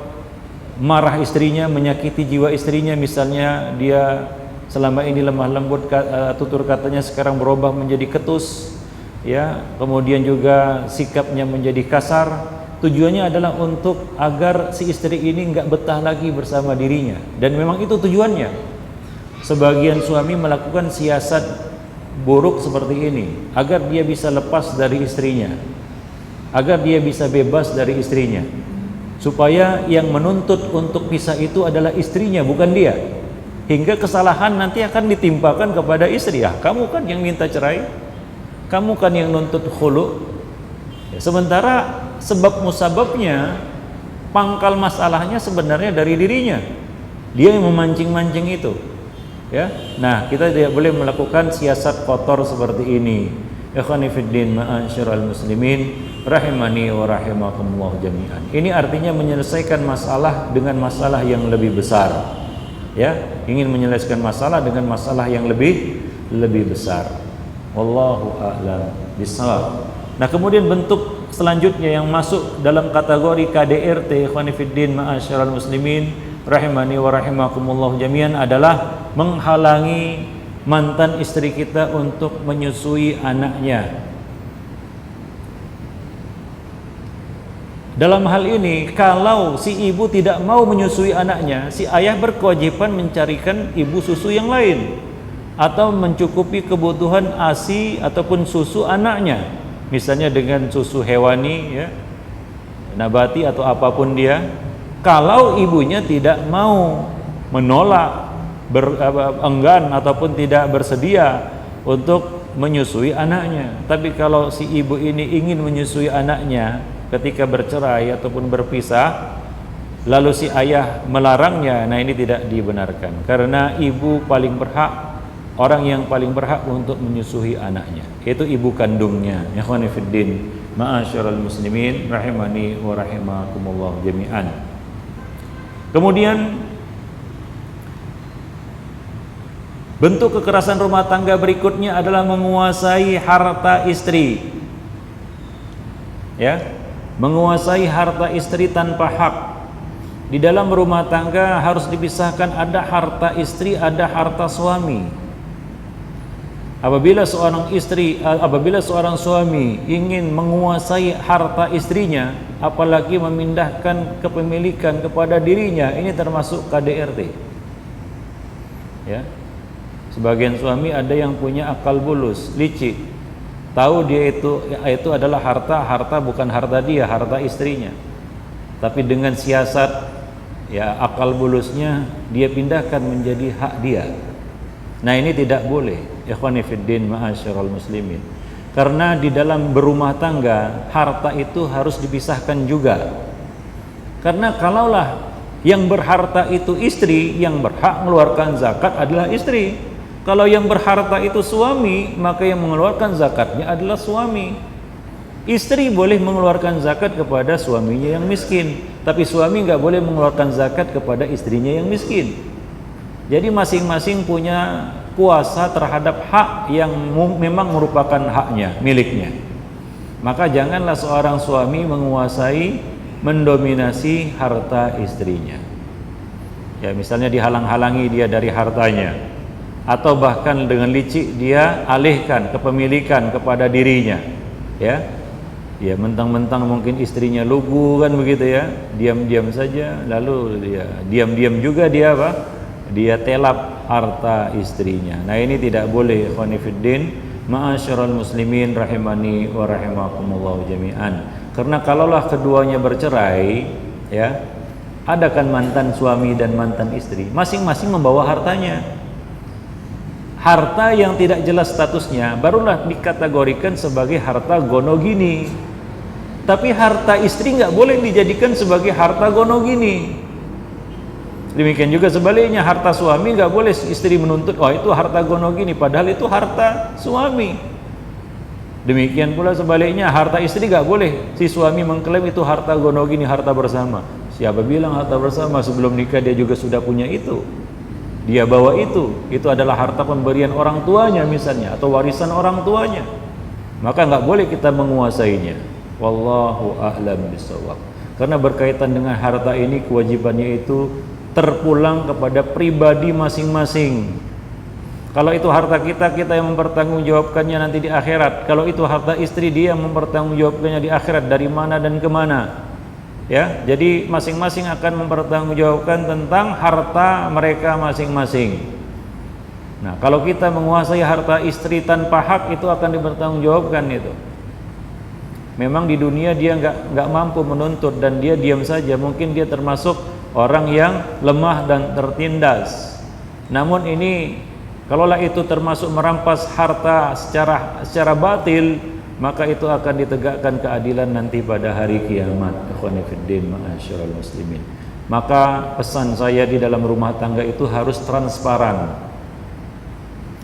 marah istrinya, menyakiti jiwa istrinya. Misalnya dia selama ini lemah lembut, tutur katanya sekarang berubah menjadi ketus, ya, kemudian juga sikapnya menjadi kasar. Tujuannya adalah untuk agar si istri ini nggak betah lagi bersama dirinya, dan memang itu tujuannya. Sebagian suami melakukan siasat buruk seperti ini agar dia bisa lepas dari istrinya, agar dia bisa bebas dari istrinya, supaya yang menuntut untuk pisah itu adalah istrinya, bukan dia. Hingga kesalahan nanti akan ditimpakan kepada istri. Ya, kamu kan yang minta cerai, kamu kan yang nuntut khulu. Ya, sementara sebab musababnya, pangkal masalahnya sebenarnya dari dirinya. Dia yang memancing-mancing itu. Ya, nah kita tidak boleh melakukan siasat kotor seperti ini. Ikhwani fiddin ma'asyiral muslimin rahimani wa rahimakumullah jami'an. Ini artinya menyelesaikan masalah dengan masalah yang lebih besar. Ya, ingin menyelesaikan masalah dengan masalah yang lebih besar. Wallahu a'lam bishawab. Nah, kemudian bentuk selanjutnya yang masuk dalam kategori KDRT, ikhwani fiddin ma'asyiral muslimin rahimani wa rahimakumullah jami'an, adalah menghalangi mantan istri kita untuk menyusui anaknya. Dalam hal ini, kalau si ibu tidak mau menyusui anaknya, si ayah berkewajiban mencarikan ibu susu yang lain atau mencukupi kebutuhan ASI ataupun susu anaknya, misalnya dengan susu hewani, ya, nabati atau apapun dia. Kalau ibunya tidak mau, menolak, enggan ataupun tidak bersedia untuk menyusui anaknya, tapi kalau si ibu ini ingin menyusui anaknya ketika bercerai ataupun berpisah, lalu si ayah melarangnya, nah ini tidak dibenarkan, karena ibu paling berhak, orang yang paling berhak untuk menyusui anaknya yaitu ibu kandungnya. Ikhwani fiddin ma'asyiral muslimin rahimani wa rahimakumullah jami'an. Kemudian bentuk kekerasan rumah tangga berikutnya adalah menguasai harta istri. Ya, menguasai harta istri tanpa hak. Di dalam rumah tangga harus dipisahkan, ada harta istri, ada harta suami. Apabila seorang suami ingin menguasai harta istrinya, apalagi memindahkan kepemilikan kepada dirinya, ini termasuk KDRT. Ya. Sebagian suami ada yang punya akal bulus, licik. Tahu dia itu adalah harta bukan harta dia, harta istrinya. Tapi dengan siasat, ya, akal bulusnya dia pindahkan menjadi hak dia. Nah, ini tidak boleh. Ikhwani fiddin ma'asyiral muslimin. Karena di dalam berumah tangga, harta itu harus dipisahkan juga. Karena kalaulah yang berharta itu istri, yang berhak mengeluarkan zakat adalah istri. Kalau yang berharta itu suami, maka yang mengeluarkan zakatnya adalah suami. Istri boleh mengeluarkan zakat kepada suaminya yang miskin, Tapi suami nggak boleh mengeluarkan zakat kepada istrinya yang miskin. Jadi masing-masing punya kuasa terhadap hak yang memang merupakan haknya, miliknya. Maka janganlah seorang suami menguasai, mendominasi harta istrinya. Ya, misalnya dihalang-halangi dia dari hartanya, atau bahkan dengan licik dia alihkan kepemilikan kepada dirinya. Ya, ya mentang-mentang mungkin istrinya lugu kan begitu ya, diam-diam saja, lalu dia diam-diam juga dia apa? Dia telap harta istrinya. Nah, ini tidak boleh, ikhwani fiddin, ma'asyiral muslimin rahimani wa rahimakumullah jami'an. Karena kalaulah keduanya bercerai, ya, ada kan mantan suami dan mantan istri, masing-masing membawa hartanya. Harta yang tidak jelas statusnya barulah dikategorikan sebagai harta gonogini. Tapi harta istri nggak boleh dijadikan sebagai harta gonogini. Demikian juga sebaliknya, harta suami nggak boleh istri menuntut, oh itu harta gonogini, padahal itu harta suami. Demikian pula sebaliknya, harta istri nggak boleh si suami mengklaim itu harta gonogini, harta bersama. Siapa bilang harta bersama? Sebelum nikah dia juga sudah punya itu, dia bawa itu adalah harta pemberian orang tuanya misalnya, atau warisan orang tuanya. Maka nggak boleh kita menguasainya. Wallahu a'lam bishawab. Karena berkaitan dengan harta ini, kewajibannya itu terpulang kepada pribadi masing-masing. Kalau itu harta kita, kita yang mempertanggungjawabkannya nanti di akhirat. Kalau itu harta istri, dia yang mempertanggungjawabkannya di akhirat, dari mana dan kemana. Ya, jadi masing-masing akan mempertanggungjawabkan tentang harta mereka masing-masing. Nah, kalau kita menguasai harta istri tanpa hak, itu akan dipertanggungjawabkan itu. Memang di dunia dia nggak mampu menuntut dan dia diam saja, mungkin dia termasuk orang yang lemah dan tertindas. Namun ini, kalaulah itu termasuk merampas harta secara batil, maka itu akan ditegakkan keadilan nanti pada hari kiamat. Ikhwani fiddin, ma'asyiral muslimin. Maka pesan saya di dalam rumah tangga itu harus transparan.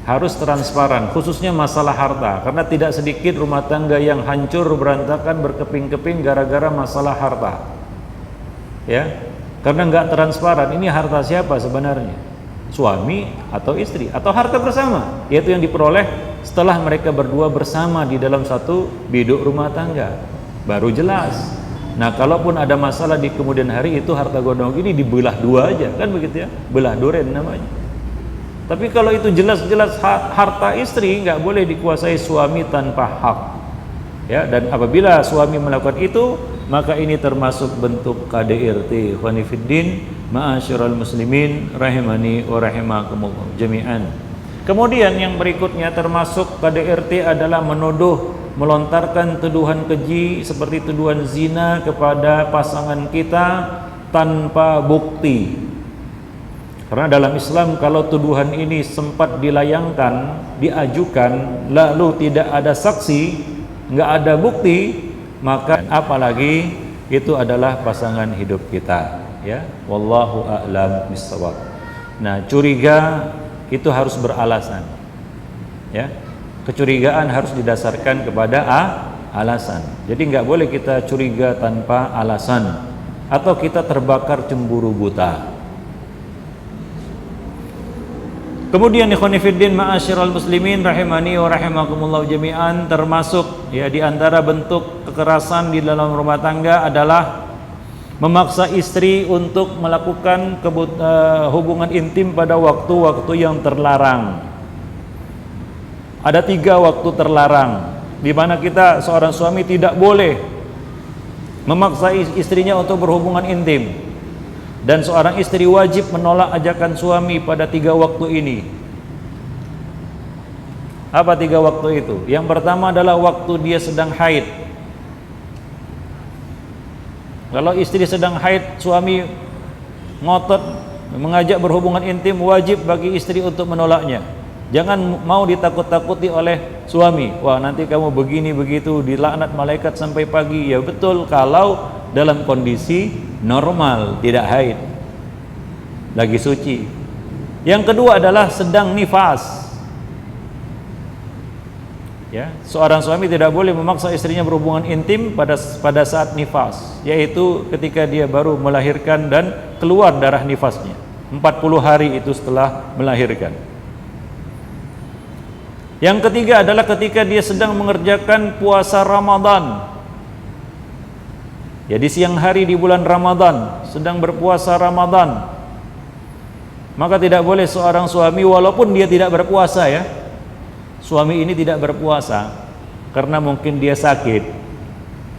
Harus transparan, khususnya masalah harta, karena tidak sedikit rumah tangga yang hancur berantakan berkeping-keping gara-gara masalah harta. Ya, karena nggak transparan, ini harta siapa sebenarnya, suami atau istri, atau harta bersama, yaitu yang diperoleh setelah mereka berdua bersama di dalam satu biduk rumah tangga, baru jelas. Nah, kalaupun ada masalah di kemudian hari, itu harta gondong ini dibelah dua aja, kan begitu ya, belah duren namanya. Tapi kalau itu jelas-jelas harta istri, nggak boleh dikuasai suami tanpa hak. Ya, dan apabila suami melakukan itu, maka ini termasuk bentuk KDRT. Ikhwani fiddin, ma'asyiral muslimin rahimani wa rahimakumullah jami'an. Kemudian yang berikutnya termasuk KDRT adalah menuduh, melontarkan tuduhan keji seperti tuduhan zina kepada pasangan kita tanpa bukti. Karena dalam Islam, kalau tuduhan ini sempat dilayangkan, diajukan, lalu tidak ada saksi, nggak ada bukti, maka apalagi itu adalah pasangan hidup kita. Ya, wallahu a'lam bishawab. Nah, curiga itu harus beralasan. Ya, kecurigaan harus didasarkan kepada alasan. Jadi nggak boleh kita curiga tanpa alasan, atau kita terbakar cemburu buta. Kemudian ikhwani fiddin, ma'asyiral muslimin rahimani wa rahimakumullah jami'an, termasuk ya di antara bentuk kekerasan di dalam rumah tangga adalah memaksa istri untuk melakukan hubungan intim pada waktu-waktu yang terlarang. Ada 3 waktu terlarang di mana kita seorang suami tidak boleh memaksa istrinya untuk berhubungan intim. Dan seorang istri wajib menolak ajakan suami pada 3 waktu ini. Apa 3 waktu itu? Yang pertama adalah waktu dia sedang haid. Kalau istri sedang haid, suami ngotot mengajak berhubungan intim, wajib bagi istri untuk menolaknya. Jangan mau ditakut-takuti oleh suami. Wah, nanti kamu begini begitu, dilaknat malaikat sampai pagi. Ya betul, kalau dalam kondisi normal, tidak haid, lagi suci. Yang kedua adalah sedang nifas. Ya, seorang suami tidak boleh memaksa istrinya berhubungan intim pada saat nifas, yaitu ketika dia baru melahirkan dan keluar darah nifasnya. 40 hari itu setelah melahirkan. Yang ketiga adalah ketika dia sedang mengerjakan puasa Ramadan. Ya, di siang hari di bulan Ramadan, sedang berpuasa Ramadan. Maka tidak boleh seorang suami, walaupun dia tidak berpuasa ya, suami ini tidak berpuasa karena mungkin dia sakit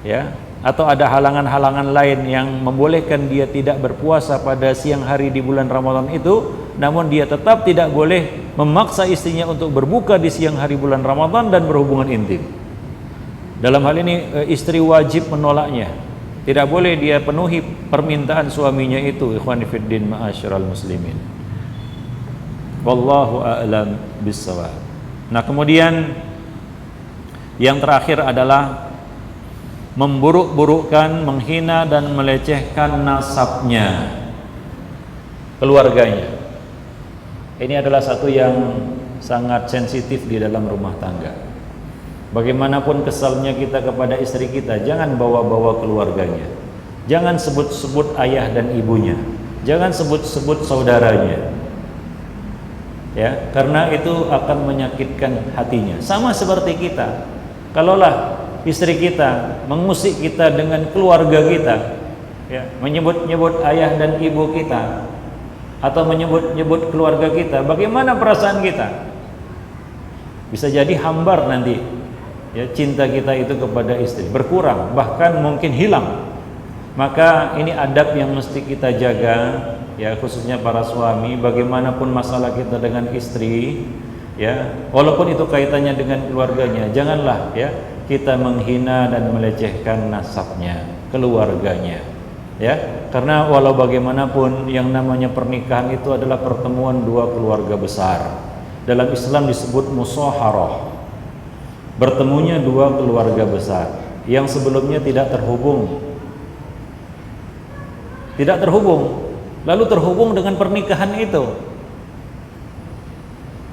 ya, atau ada halangan-halangan lain yang membolehkan dia tidak berpuasa pada siang hari di bulan Ramadan itu, namun dia tetap tidak boleh memaksa istrinya untuk berbuka di siang hari bulan Ramadan dan berhubungan intim. Dalam hal ini istri wajib menolaknya. Tidak boleh dia penuhi permintaan suaminya itu. Ikhwani fiddin ma'asyiral muslimin. Wallahu a'lam bissawab. Nah, kemudian yang terakhir adalah memburuk-burukkan, menghina dan melecehkan nasabnya, keluarganya. Ini adalah satu yang sangat sensitif di dalam rumah tangga. Bagaimanapun kesalnya kita kepada istri kita, jangan bawa-bawa keluarganya. Jangan sebut-sebut ayah dan ibunya. Jangan sebut-sebut saudaranya. Ya, karena itu akan menyakitkan hatinya. Sama seperti kita. Kalaulah istri kita mengusik kita dengan keluarga kita, ya, menyebut-nyebut ayah dan ibu kita, atau menyebut-nyebut keluarga kita, bagaimana perasaan kita? Bisa jadi hambar nanti. Ya, cinta kita itu kepada istri berkurang, bahkan mungkin hilang. Maka ini adab yang mesti kita jaga, ya, khususnya para suami. Bagaimanapun masalah kita dengan istri, ya, walaupun itu kaitannya dengan keluarganya, janganlah ya kita menghina dan melecehkan nasabnya, keluarganya, ya, karena walau bagaimanapun yang namanya pernikahan itu adalah pertemuan dua keluarga besar. Dalam Islam disebut musyaharah, bertemunya dua keluarga besar yang sebelumnya tidak terhubung, lalu terhubung dengan pernikahan itu.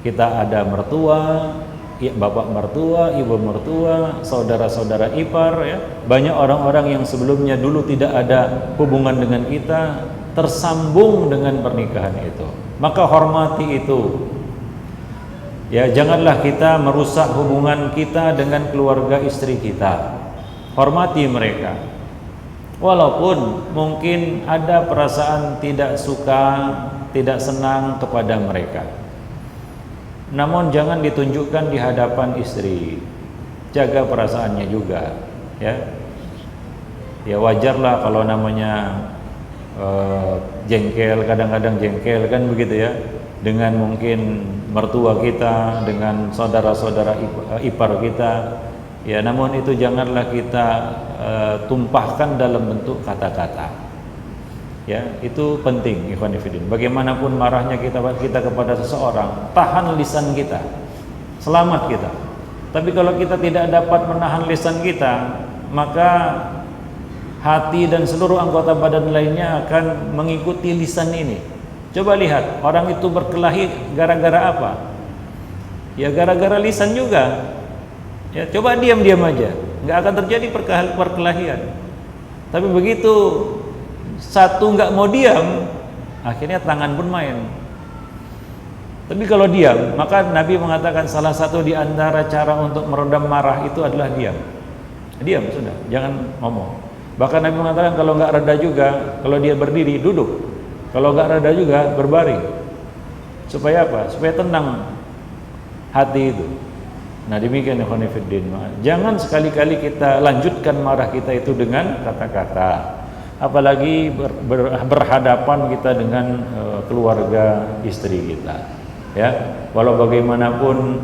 Kita ada mertua, bapak mertua, ibu mertua, saudara-saudara ipar, ya. Banyak orang-orang yang sebelumnya dulu tidak ada hubungan dengan kita, tersambung dengan pernikahan itu. Maka hormati itu. Ya, janganlah kita merusak hubungan kita dengan keluarga istri kita. Hormati mereka. Walaupun mungkin ada perasaan tidak suka, tidak senang kepada mereka. Namun jangan ditunjukkan di hadapan istri. Jaga perasaannya juga, ya. Ya, wajarlah kalau namanya jengkel, kadang-kadang jengkel kan begitu ya. Dengan mungkin mertua kita, dengan saudara-saudara ipar kita, ya, namun itu janganlah kita tumpahkan dalam bentuk kata-kata. Ya, itu penting, ikhwan fillah. Bagaimanapun marahnya kita kepada seseorang, tahan lisan kita, selamat kita. Tapi kalau kita tidak dapat menahan lisan kita, maka hati dan seluruh anggota badan lainnya akan mengikuti lisan ini. Coba lihat, orang itu berkelahi gara-gara apa? Ya gara-gara lisan juga. Ya, coba diam-diam aja, nggak akan terjadi perkelahian. Tapi begitu satu nggak mau diam, akhirnya tangan pun main. Tapi kalau diam, maka Nabi mengatakan salah satu di antara cara untuk meredam marah itu adalah diam. Diam sudah, jangan ngomong. Bahkan Nabi mengatakan kalau nggak reda juga, kalau dia berdiri, duduk. Kalau nggak reda juga, berbaring. Supaya apa? Supaya tenang hati itu. Nah, demikian ya ikhwan fillah. Jangan sekali-kali kita lanjutkan marah kita itu dengan kata-kata. Apalagi berhadapan kita dengan keluarga istri kita. Ya, walau bagaimanapun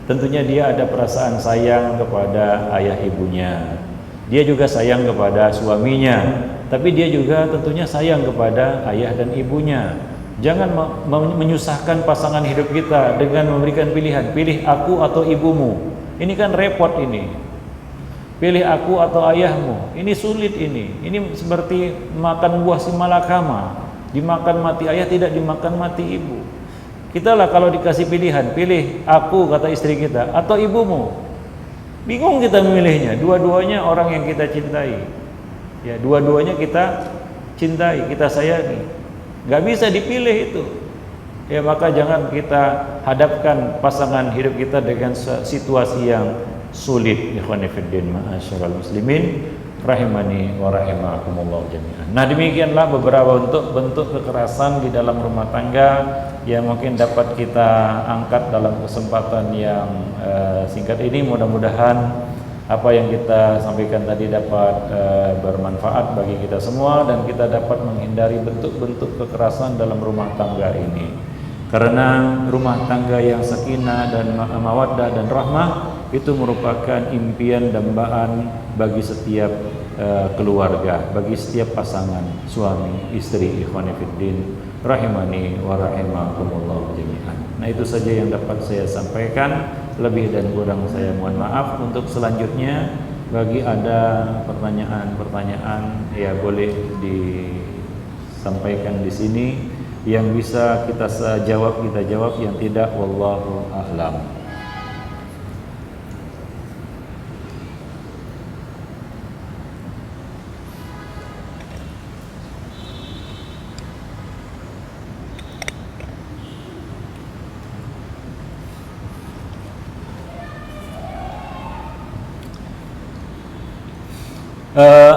tentunya dia ada perasaan sayang kepada ayah ibunya. Dia juga sayang kepada suaminya. Tapi dia juga tentunya sayang kepada ayah dan ibunya. Jangan menyusahkan pasangan hidup kita dengan memberikan pilihan, pilih aku atau ibumu. Ini kan repot ini. Pilih aku atau ayahmu. Ini sulit ini. Ini seperti makan buah si malakama. Dimakan mati ayah, tidak dimakan mati ibu. Kita lah kalau dikasih pilihan, pilih aku kata istri kita atau ibumu. Bingung kita memilihnya. Dua-duanya orang yang kita cintai. Ya, dua-duanya kita cintai, kita sayangi. Nggak bisa dipilih itu. Ya, maka jangan kita hadapkan pasangan hidup kita dengan situasi yang sulit. Ikhwani fiddin, ma'asyiral muslimin, rahimani wa rahimakumullah jami'an. Nah, demikianlah beberapa bentuk kekerasan di dalam rumah tangga yang mungkin dapat kita angkat dalam kesempatan yang singkat ini. Mudah-mudahan apa yang kita sampaikan tadi dapat bermanfaat bagi kita semua dan kita dapat menghindari bentuk-bentuk kekerasan dalam rumah tangga ini. Karena rumah tangga yang sakinah dan mawaddah dan rahmah itu merupakan impian dambaan bagi setiap keluarga, bagi setiap pasangan suami istri. Ikhwani fiddin, rahimani wa rahimakumullah jami'an. Nah, itu saja yang dapat saya sampaikan. Lebih dan kurang saya mohon maaf. Untuk selanjutnya, bagi ada pertanyaan-pertanyaan ya boleh disampaikan di sini. Yang bisa kita jawab kita jawab, yang tidak wallahu a'lam.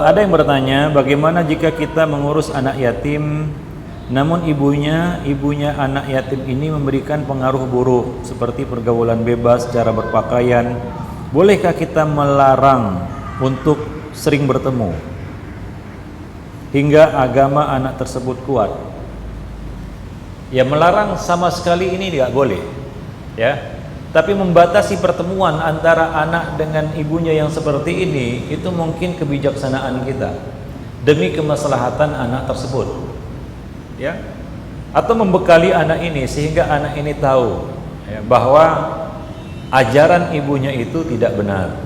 Ada yang bertanya, bagaimana jika kita mengurus anak yatim, namun ibunya anak yatim ini memberikan pengaruh buruk seperti pergaulan bebas, cara berpakaian. Bolehkah kita melarang untuk sering bertemu hingga agama anak tersebut kuat? Ya, melarang sama sekali ini tidak boleh, ya. Tapi membatasi pertemuan antara anak dengan ibunya yang seperti ini, itu mungkin kebijaksanaan kita demi kemaslahatan anak tersebut, ya. Atau membekali anak ini sehingga anak ini tahu ya, bahwa ajaran ibunya itu tidak benar,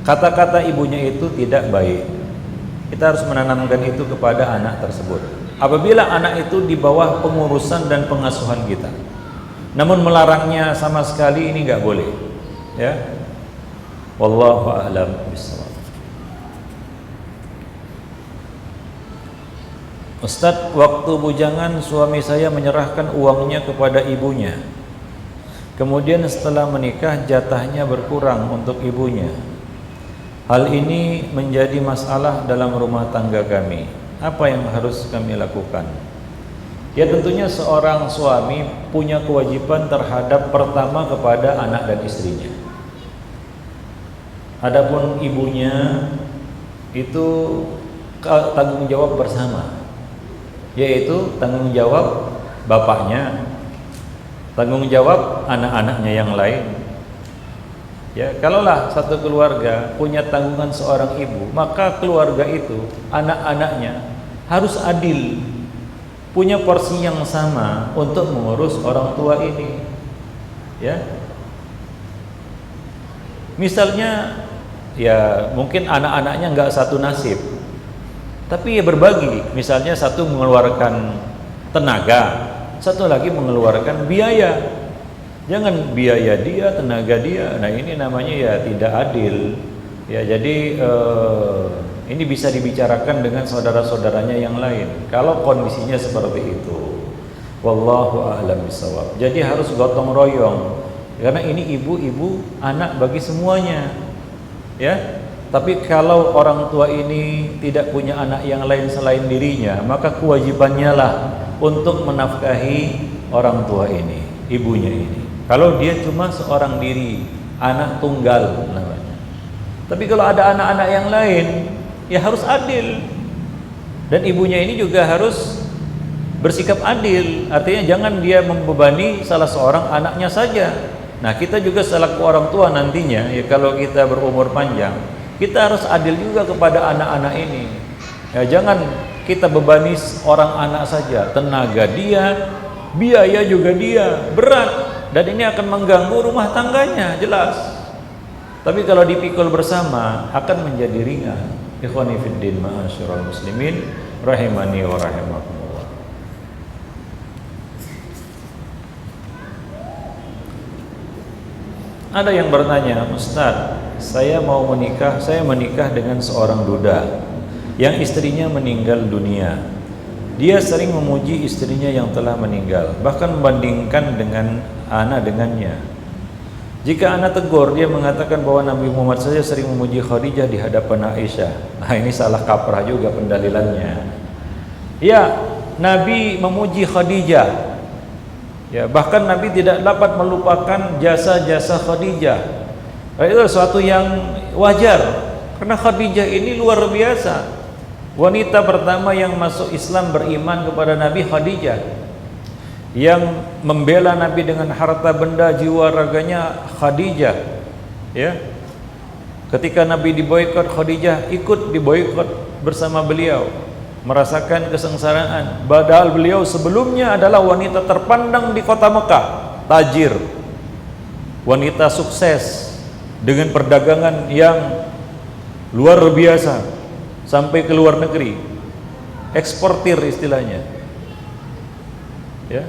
kata-kata ibunya itu tidak baik. Kita harus menanamkan itu kepada anak tersebut apabila anak itu di bawah pengurusan dan pengasuhan kita. Namun melarangnya sama sekali ini nggak boleh, ya. Wallahu a'lam bishawab. Ustadz, waktu bujangan suami saya menyerahkan uangnya kepada ibunya. Kemudian setelah menikah jatahnya berkurang untuk ibunya. Hal ini menjadi masalah dalam rumah tangga kami. Apa yang harus kami lakukan? Ya, tentunya seorang suami punya kewajiban terhadap pertama kepada anak dan istrinya. Adapun ibunya itu tanggung jawab bersama, yaitu tanggung jawab bapaknya, tanggung jawab anak-anaknya yang lain. Ya, kalaulah satu keluarga punya tanggungan seorang ibu, maka keluarga itu anak-anaknya harus adil, punya porsi yang sama untuk mengurus orang tua ini, ya. Misalnya, ya mungkin anak-anaknya nggak satu nasib, tapi ya berbagi. Misalnya satu mengeluarkan tenaga, satu lagi mengeluarkan biaya. Jangan biaya dia, tenaga dia. Nah, ini namanya ya tidak adil. Ya, jadi ini bisa dibicarakan dengan saudara-saudaranya yang lain kalau kondisinya seperti itu. Wallahu a'lam bishawab. Jadi harus gotong royong, karena ini ibu anak bagi semuanya, ya. Tapi kalau orang tua ini tidak punya anak yang lain selain dirinya, maka kewajibannya lah untuk menafkahi orang tua ini, ibunya ini. Kalau dia cuma seorang diri, anak tunggal namanya. Tapi kalau ada anak-anak yang lain, ya harus adil. Dan ibunya ini juga harus bersikap adil. Artinya jangan dia membebani salah seorang anaknya saja. Nah, kita juga selaku orang tua nantinya, ya kalau kita berumur panjang, kita harus adil juga kepada anak-anak ini. Ya, jangan kita bebani orang anak saja, tenaga dia, biaya juga dia, berat. Dan ini akan mengganggu rumah tangganya, jelas. Tapi kalau dipikul bersama akan menjadi ringan. Ikhwani fiddin, ma'asyiral muslimin, rahimani wa rahimakumullah. Ada yang bertanya, Ustaz, saya menikah dengan seorang duda yang istrinya meninggal dunia. Dia sering memuji istrinya yang telah meninggal, bahkan membandingkan dengan ana dengannya. Jika ana tegur, dia mengatakan bahwa Nabi Muhammad saja sering memuji Khadijah di hadapan Aisyah. Nah, ini salah kaprah juga pendalilannya. Ya, Nabi memuji Khadijah. Ya, bahkan Nabi tidak dapat melupakan jasa-jasa Khadijah. Itu sesuatu yang wajar karena Khadijah ini luar biasa. Wanita pertama yang masuk Islam, beriman kepada Nabi, Khadijah. Yang membela Nabi dengan harta benda jiwa raganya, Khadijah. Ya. Ketika Nabi diboikot, Khadijah ikut diboikot bersama beliau, merasakan kesengsaraan. Padahal beliau sebelumnya adalah wanita terpandang di kota Mekah, tajir, wanita sukses dengan perdagangan yang luar biasa sampai ke luar negeri, eksportir istilahnya. Ya,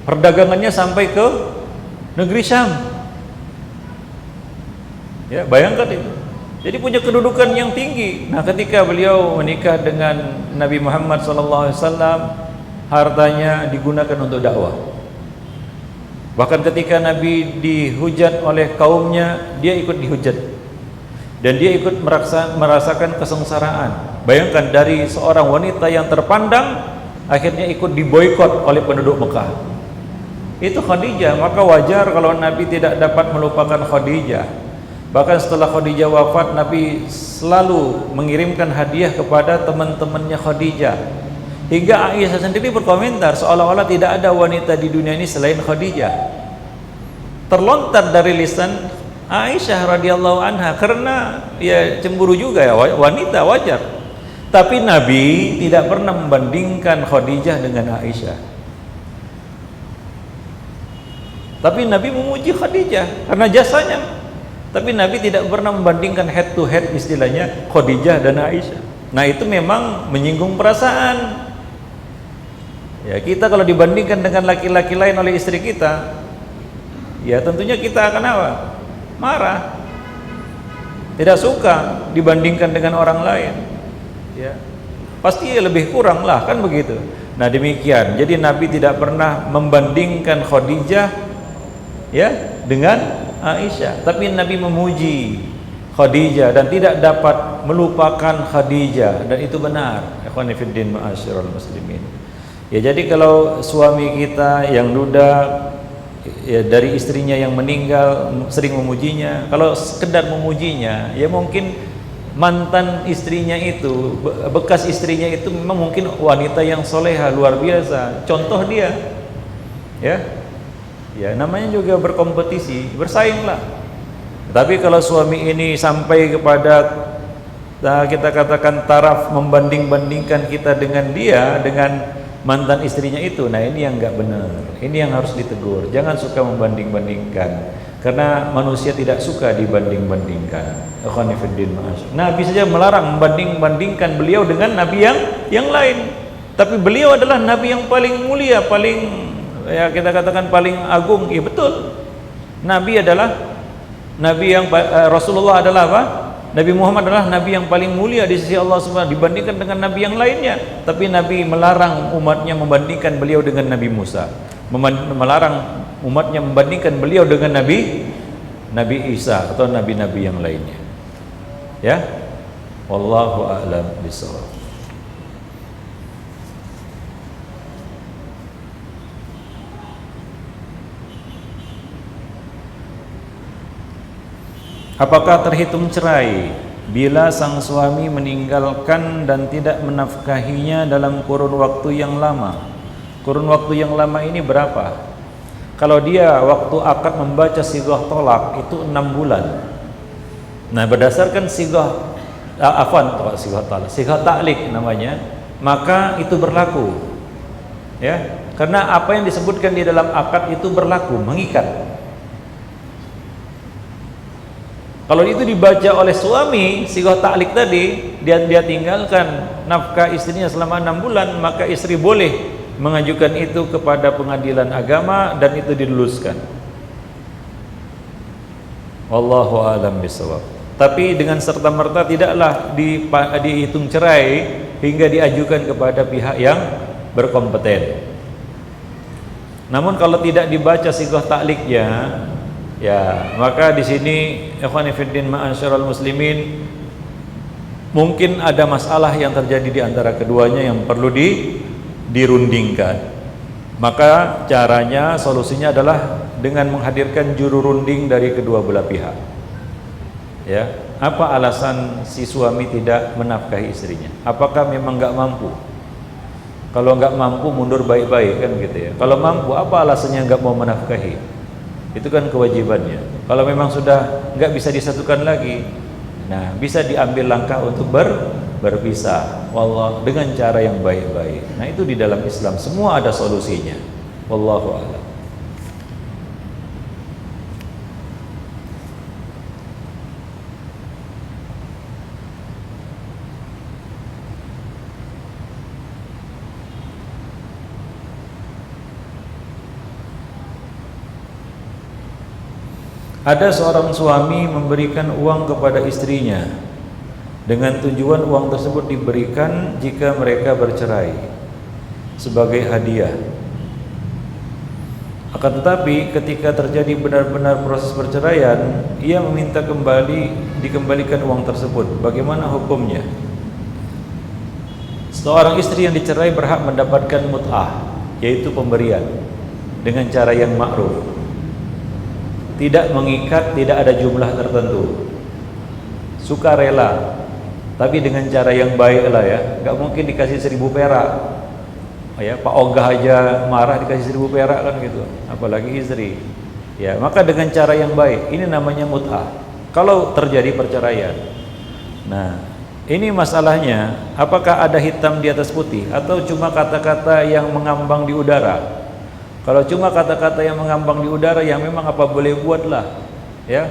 perdagangannya sampai ke negeri Syam. Ya, bayangkan itu. Jadi punya kedudukan yang tinggi. Nah, ketika beliau menikah dengan Nabi Muhammad SAW, hartanya digunakan untuk dakwah. Bahkan ketika Nabi dihujat oleh kaumnya, dia ikut dihujat. Dan dia ikut merasakan kesengsaraan. Bayangkan, dari seorang wanita yang terpandang, akhirnya ikut diboikot oleh penduduk Mekah. Itu Khadijah. Maka wajar kalau Nabi tidak dapat melupakan Khadijah. Bahkan setelah Khadijah wafat, Nabi selalu mengirimkan hadiah kepada teman-temannya Khadijah. Hingga Aisyah sendiri berkomentar seolah-olah tidak ada wanita di dunia ini selain Khadijah. Terlontar dari lisan Aisyah radhiyallahu anha, karena ya cemburu juga ya, wanita wajar. Tapi Nabi tidak pernah membandingkan Khadijah dengan Aisyah. Tapi Nabi memuji Khadijah karena jasanya. Tapi Nabi tidak pernah membandingkan head to head istilahnya Khadijah dan Aisyah. Nah, itu memang menyinggung perasaan. Ya, kita kalau dibandingkan dengan laki-laki lain oleh istri kita, ya tentunya kita akan apa? Marah. Tidak suka dibandingkan dengan orang lain. Ya. Pasti lebih kurang lah, kan begitu. Nah, demikian. Jadi Nabi tidak pernah membandingkan Khadijah ya dengan Aisyah, tapi Nabi memuji Khadijah dan tidak dapat melupakan Khadijah, dan itu benar. Ikhwani fiddin ma'asyiral muslimin. Ya, jadi kalau suami kita yang duda ya, dari istrinya yang meninggal sering memujinya, kalau sekedar memujinya, ya mungkin mantan istrinya itu, bekas istrinya itu memang mungkin wanita yang soleha luar biasa, contoh dia. Ya, namanya juga berkompetisi, bersainglah. Tapi kalau suami ini sampai kepada kita katakan taraf membanding-bandingkan kita dengan dia, dengan mantan istrinya itu, nah ini yang enggak benar. Ini yang harus ditegur. Jangan suka membanding-bandingkan, karena manusia tidak suka dibanding-bandingkan. Nabi saja melarang membanding-bandingkan beliau dengan nabi yang lain. Tapi beliau adalah nabi yang paling mulia, paling ya kita katakan paling agung. Ya betul, Nabi adalah Nabi yang Rasulullah adalah apa? Nabi Muhammad adalah Nabi yang paling mulia di sisi Allah SWT dibandingkan dengan Nabi yang lainnya. Tapi Nabi melarang umatnya membandingkan beliau dengan Nabi Musa, melarang umatnya membandingkan beliau dengan Nabi Isa atau nabi-nabi yang lainnya. Ya, wallahu a'lam bishawab. Apakah terhitung cerai bila sang suami meninggalkan dan tidak menafkahinya dalam kurun waktu yang lama? Kurun waktu yang lama ini berapa? Kalau dia waktu akad membaca sighah tolak itu 6 bulan. Nah, berdasarkan sighah sighah ta'liq namanya, maka itu berlaku. Ya, karena apa yang disebutkan di dalam akad itu berlaku, mengikat. Kalau itu dibaca oleh suami, sighah ta'liq tadi, dia tinggalkan nafkah istrinya selama 6 bulan, maka istri boleh mengajukan itu kepada pengadilan agama dan itu diluluskan. Wallahu a'lam bishawab. Tapi dengan serta-merta tidaklah dihitung cerai hingga diajukan kepada pihak yang berkompeten. Namun kalau tidak dibaca sighah ta'liqnya, ya maka di sini ikhwan fillah ma'asyiral muslimin, mungkin ada masalah yang terjadi di antara keduanya yang perlu dirundingkan. Maka caranya, solusinya adalah dengan menghadirkan juru runding dari kedua belah pihak. Ya, apa alasan si suami tidak menafkahi istrinya? Apakah memang nggak mampu? Kalau nggak mampu mundur baik-baik kan gitu ya. Kalau mampu, apa alasannya nggak mau menafkahi? Itu kan kewajibannya. Kalau memang sudah nggak bisa disatukan lagi, nah bisa diambil langkah untuk berpisah. Wallah, dengan cara yang baik-baik. Nah itu di dalam Islam semua ada solusinya. Wallahu a'lam. Ada seorang suami memberikan uang kepada istrinya dengan tujuan uang tersebut diberikan jika mereka bercerai sebagai hadiah. Akan tetapi ketika terjadi benar-benar proses perceraian, ia meminta dikembalikan uang tersebut. Bagaimana hukumnya? Seorang istri yang dicerai berhak mendapatkan mut'ah, yaitu pemberian dengan cara yang ma'ruf. Tidak mengikat, tidak ada jumlah tertentu, sukarela, tapi dengan cara yang baik lah ya. Gak mungkin dikasih 1000 perak ya, Pak Ogah aja marah dikasih 1000 perak kan gitu, apalagi istri ya. Maka dengan cara yang baik, ini namanya mut'ah kalau terjadi perceraian. Nah ini masalahnya, apakah ada hitam di atas putih atau cuma kata-kata yang mengambang di udara? Kalau cuma kata-kata yang mengambang di udara, yang memang apa boleh buatlah, ya.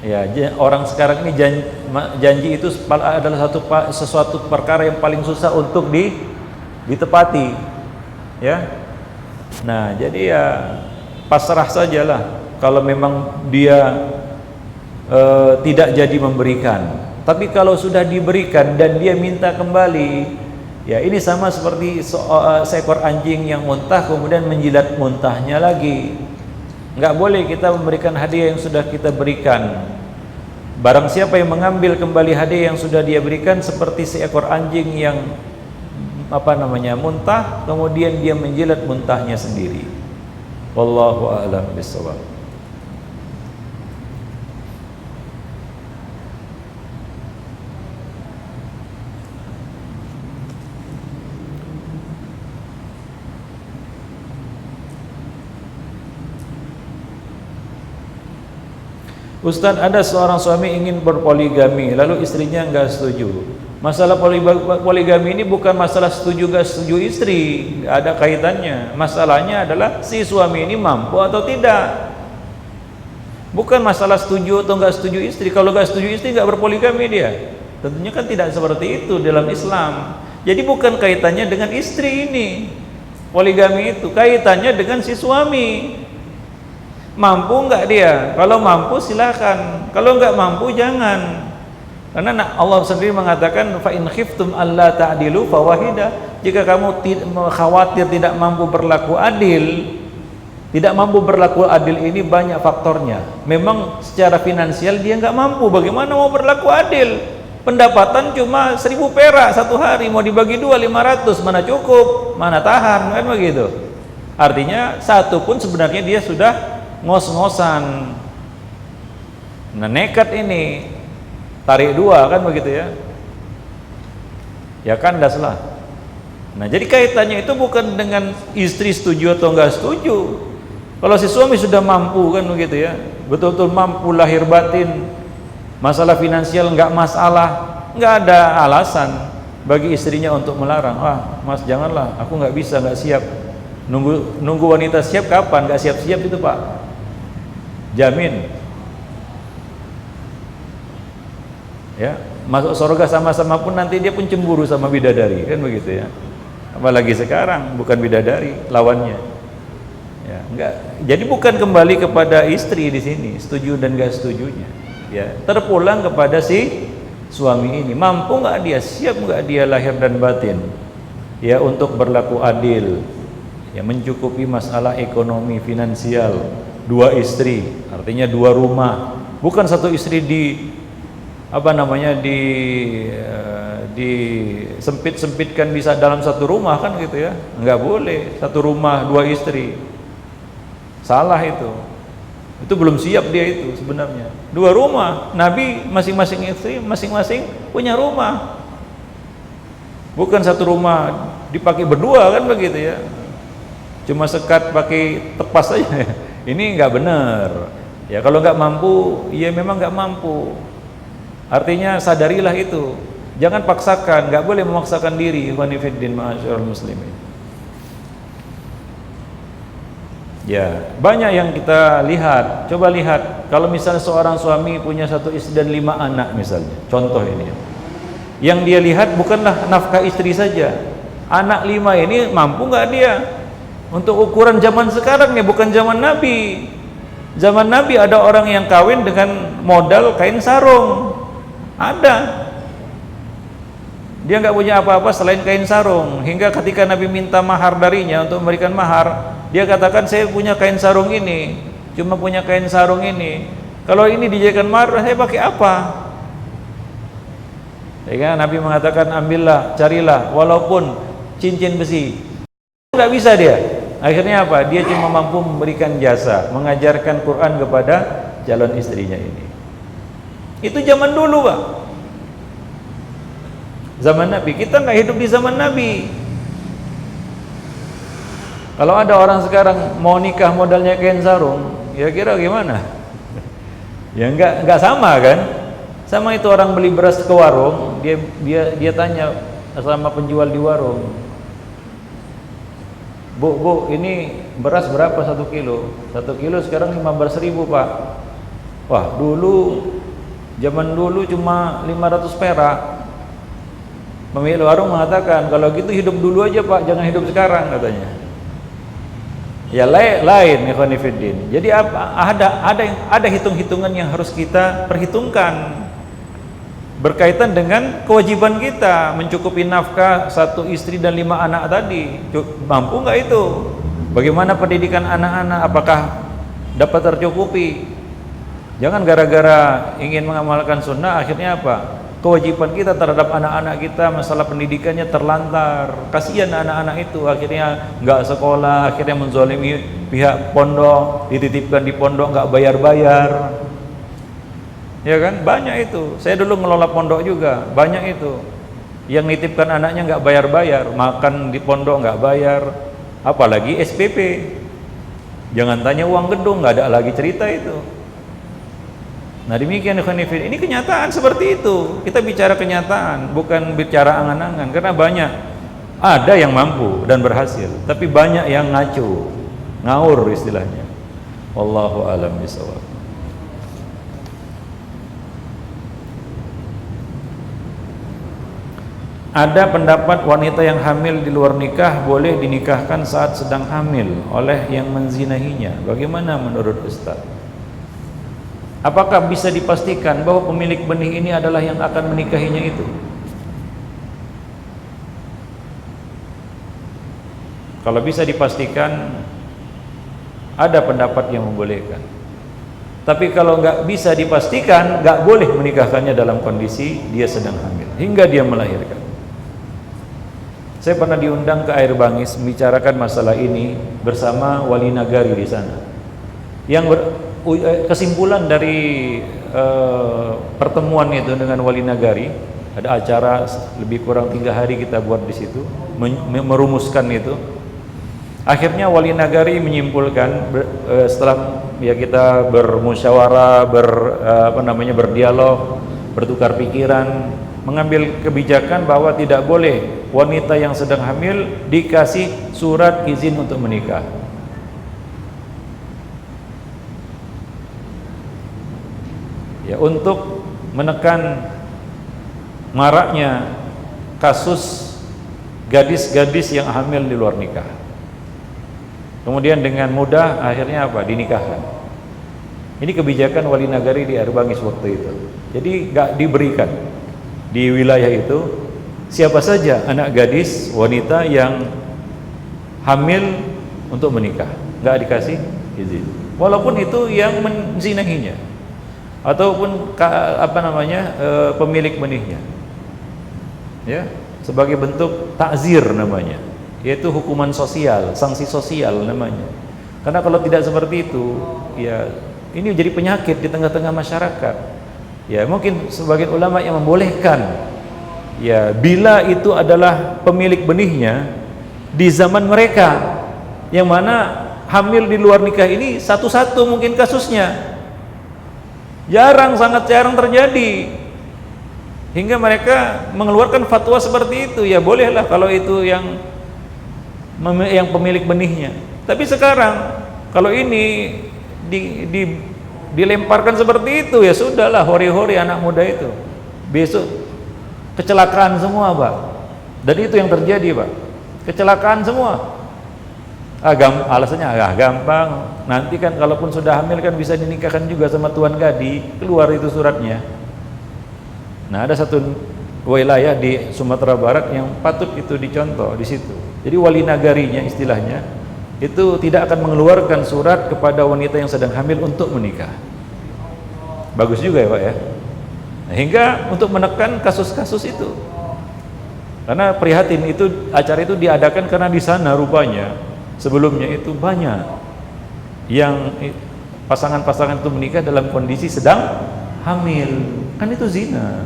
Ya, orang sekarang ini janji itu adalah sesuatu perkara yang paling susah untuk ditepati, ya. Nah, jadi ya pasrah sajalah kalau memang dia tidak jadi memberikan. Tapi kalau sudah diberikan dan dia minta kembali, ya ini sama seperti seekor anjing yang muntah kemudian menjilat muntahnya lagi. Nggak boleh kita memberikan hadiah yang sudah kita berikan. Barang siapa yang mengambil kembali hadiah yang sudah dia berikan, seperti seekor anjing yang muntah kemudian dia menjilat muntahnya sendiri. Wallahu a'lam bishawab. Ustaz, ada seorang suami ingin berpoligami lalu istrinya enggak setuju. Masalah poligami ini bukan masalah setuju enggak setuju istri, enggak ada kaitannya. Masalahnya adalah si suami ini mampu atau tidak. Bukan masalah setuju atau enggak setuju istri. Kalau enggak setuju istri enggak berpoligami dia. Tentunya kan tidak seperti itu dalam Islam. Jadi bukan kaitannya dengan istri ini. Poligami itu kaitannya dengan si suami. Mampu enggak dia? Kalau mampu silakan, kalau enggak mampu jangan. Karena Allah sendiri mengatakan fa in khiftum alla ta'dilu fawahida. Jika kamu khawatir tidak mampu berlaku adil, tidak mampu berlaku adil ini banyak faktornya. Memang secara finansial dia enggak mampu, bagaimana mau berlaku adil? Pendapatan cuma 1000 perak satu hari, mau dibagi 2 500, mana cukup, mana tahan, kan begitu. Artinya satu pun sebenarnya dia sudah ngos-ngosan. Nah nekat ini tarik 2 kan begitu ya. Ya kandas lah. Nah jadi kaitannya itu bukan dengan istri setuju atau enggak setuju. Kalau si suami sudah mampu kan begitu ya, betul-betul mampu lahir batin, masalah finansial enggak masalah, enggak ada alasan bagi istrinya untuk melarang. Ah mas janganlah, aku enggak bisa, enggak siap. Nunggu wanita siap kapan? Enggak siap-siap itu pak, jamin ya, masuk surga sama-sama pun nanti dia pun cemburu sama bidadari kan begitu ya. Apalagi sekarang bukan bidadari lawannya Ya, enggak. Jadi bukan kembali kepada istri di sini, setuju dan enggak setujunya. Ya, terpulang kepada si suami ini, mampu enggak dia, siap enggak dia lahir dan batin, ya, untuk berlaku adil, ya, mencukupi masalah ekonomi finansial, dua istri, artinya dua rumah, bukan satu istri di apa namanya di sempit-sempitkan bisa dalam satu rumah kan gitu ya, enggak boleh satu rumah dua istri. Salah itu belum siap dia itu sebenarnya. Dua rumah, Nabi masing-masing istri masing-masing punya rumah, bukan satu rumah dipakai berdua kan begitu ya, cuma sekat pakai tepas saja. Ini nggak benar ya. Kalau nggak mampu, ya memang nggak mampu, artinya sadarilah itu, jangan paksakan, nggak boleh memaksakan diri. Ikhwani fiddin ma'asyiral muslimin. Ya, banyak yang kita lihat. Coba lihat, kalau misalnya seorang suami punya satu istri dan 5 anak misalnya, contoh ini, yang dia lihat bukanlah nafkah istri saja. Anak 5 ini mampu nggak dia? Untuk ukuran zaman sekarang ya, bukan zaman Nabi. Zaman Nabi ada orang yang kawin dengan modal kain sarung. Ada. Dia nggak punya apa-apa selain kain sarung, hingga ketika Nabi minta mahar darinya untuk memberikan mahar, dia katakan, saya punya kain sarung ini, cuma punya kain sarung ini, kalau ini dijadikan mahar saya pakai apa? Ya, Nabi mengatakan, ambillah, carilah walaupun cincin besi. Nggak bisa dia. Akhirnya apa? Dia cuma mampu memberikan jasa, mengajarkan Quran kepada calon istrinya ini. Itu zaman dulu, Pak. Zaman Nabi. Kita nggak hidup di zaman Nabi. Kalau ada orang sekarang mau nikah modalnya kain sarung, ya kira gimana? Ya enggak sama kan? Sama itu orang beli beras ke warung, dia tanya sama penjual di warung, Bu, ini beras berapa 1 kilo? 1 kilo sekarang 15.000, Pak. Wah, zaman dulu cuma 500 perak. Pemilik warung mengatakan, kalau gitu hidup dulu aja, Pak, jangan hidup sekarang, katanya. Ya lain ikhwan fillah. Jadi ada hitung-hitungan yang harus kita perhitungkan berkaitan dengan kewajiban kita mencukupi nafkah 1 istri dan 5 anak tadi. Mampu nggak itu? Bagaimana pendidikan anak-anak, apakah dapat tercukupi? Jangan gara-gara ingin mengamalkan sunnah akhirnya apa? Kewajiban kita terhadap anak-anak kita, masalah pendidikannya terlantar. Kasihan anak-anak itu, akhirnya nggak sekolah, akhirnya menzalimi pihak pondok, dititipkan di pondok nggak bayar-bayar, ya kan? Banyak itu. Saya dulu ngelola pondok juga, banyak itu yang nitipkan anaknya nggak bayar-bayar, makan di pondok nggak bayar, apalagi SPP. Jangan tanya uang gedung, nggak ada lagi cerita itu. Nah demikian ini kenyataan seperti itu. Kita bicara kenyataan, bukan bicara angan-angan. Karena banyak, ada yang mampu dan berhasil, tapi banyak yang ngaco, ngawur istilahnya. Wallahu a'lam bishawab. Ada pendapat wanita yang hamil di luar nikah boleh dinikahkan saat sedang hamil oleh yang menzinahinya. Bagaimana menurut Ustaz? Apakah bisa dipastikan bahwa pemilik benih ini adalah yang akan menikahinya itu? Kalau bisa dipastikan, ada pendapat yang membolehkan. Tapi kalau nggak bisa dipastikan, nggak boleh menikahkannya dalam kondisi dia sedang hamil hingga dia melahirkan. Saya pernah diundang ke Air Bangis membicarakan masalah ini bersama wali nagari di sana. Kesimpulan dari pertemuan itu dengan wali nagari, ada acara lebih kurang 3 hari kita buat di situ, merumuskan itu. Akhirnya wali nagari menyimpulkan setelah ya kita bermusyawarah, berdialog, bertukar pikiran, mengambil kebijakan bahwa tidak boleh wanita yang sedang hamil dikasih surat izin untuk menikah. Ya, untuk menekan maraknya kasus gadis-gadis yang hamil di luar nikah. Kemudian dengan mudah akhirnya apa? Dinikahkan. Ini kebijakan wali nagari di Arbangis waktu itu. Jadi nggak diberikan di wilayah itu siapa saja anak gadis wanita yang hamil untuk menikah, nggak dikasih izin. Walaupun itu yang menzinahinya ataupun pemilik benihnya. Ya, sebagai bentuk takzir namanya, yaitu hukuman sosial, sanksi sosial namanya. Karena kalau tidak seperti itu, ya ini jadi penyakit di tengah-tengah masyarakat. Ya, mungkin sebagian ulama yang membolehkan, ya bila itu adalah pemilik benihnya di zaman mereka, yang mana hamil di luar nikah ini satu-satu mungkin kasusnya. Sangat jarang terjadi. Hingga mereka mengeluarkan fatwa seperti itu. Ya bolehlah kalau itu yang pemilik benihnya. Tapi sekarang kalau ini dilemparkan seperti itu, ya sudahlah, hori-hori anak muda itu. Besok kecelakaan semua, Pak. Dan itu yang terjadi, Pak. Kecelakaan semua. Alasannya gampang. Nanti kan kalaupun sudah hamil kan bisa dinikahkan juga sama tuan gadi, keluar itu suratnya. Nah, ada satu wilayah di Sumatera Barat yang patut itu dicontoh di situ. Jadi wali nagarinya istilahnya itu tidak akan mengeluarkan surat kepada wanita yang sedang hamil untuk menikah. Bagus juga ya, Pak ya. Nah, hingga untuk menekan kasus-kasus itu. Karena prihatin itu, acara itu diadakan karena di sana rupanya sebelumnya itu banyak yang pasangan-pasangan itu menikah dalam kondisi sedang hamil. Kan itu zina.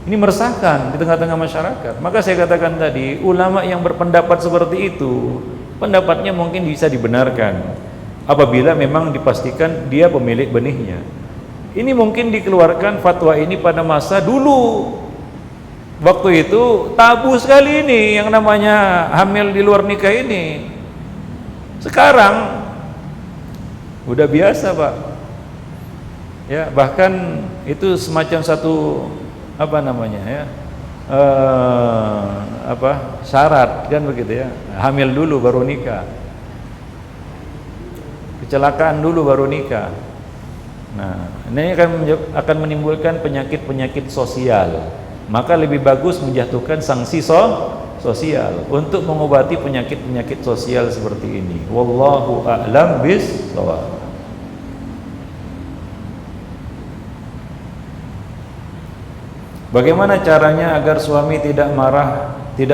Ini meresahkan di tengah-tengah masyarakat. Maka saya katakan tadi, ulama yang berpendapat seperti itu, pendapatnya mungkin bisa dibenarkan apabila memang dipastikan dia pemilik benihnya. Ini mungkin dikeluarkan fatwa ini pada masa dulu. Waktu itu tabu sekali ini yang namanya hamil di luar nikah ini. Sekarang udah biasa, Pak. Ya, bahkan itu semacam satu syarat kan begitu ya. Hamil dulu baru nikah. Kecelakaan dulu baru nikah. Nah, ini akan menimbulkan penyakit-penyakit sosial. Maka lebih bagus menjatuhkan sanksi sosial untuk mengobati penyakit-penyakit sosial seperti ini. Wallahu a'lam bishawab. Bagaimana caranya agar suami tidak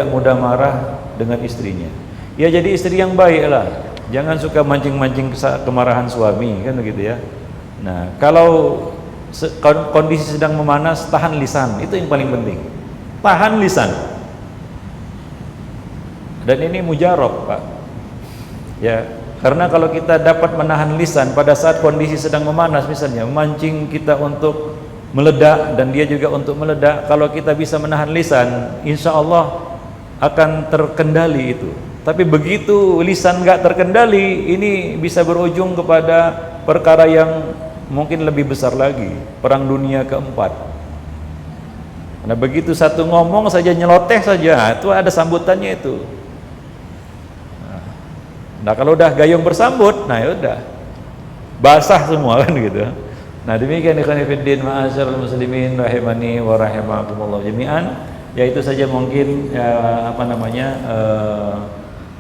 mudah marah dengan istrinya? Ya jadi istri yang baik lah. Jangan suka mancing-mancing kemarahan suami, kan begitu ya. Nah, kalau kondisi sedang memanas, tahan lisan, itu yang paling penting. Tahan lisan. Dan ini mujarab, Pak. Ya, karena kalau kita dapat menahan lisan pada saat kondisi sedang memanas, misalnya memancing kita untuk meledak dan dia juga untuk meledak, kalau kita bisa menahan lisan, insya Allah akan terkendali itu. Tapi begitu lisan nggak terkendali, ini bisa berujung kepada perkara yang mungkin lebih besar lagi, perang dunia keempat. Nah, begitu satu ngomong saja, nyeloteh saja, itu ada sambutannya itu. Nah, kalau udah gayung bersambut, nah ya udah basah semua kan gitu. Nah, demikian ikhwan fillah ma'asyiral muslimin rahimani wa rahimakumullah jami'an. Ya itu saja mungkin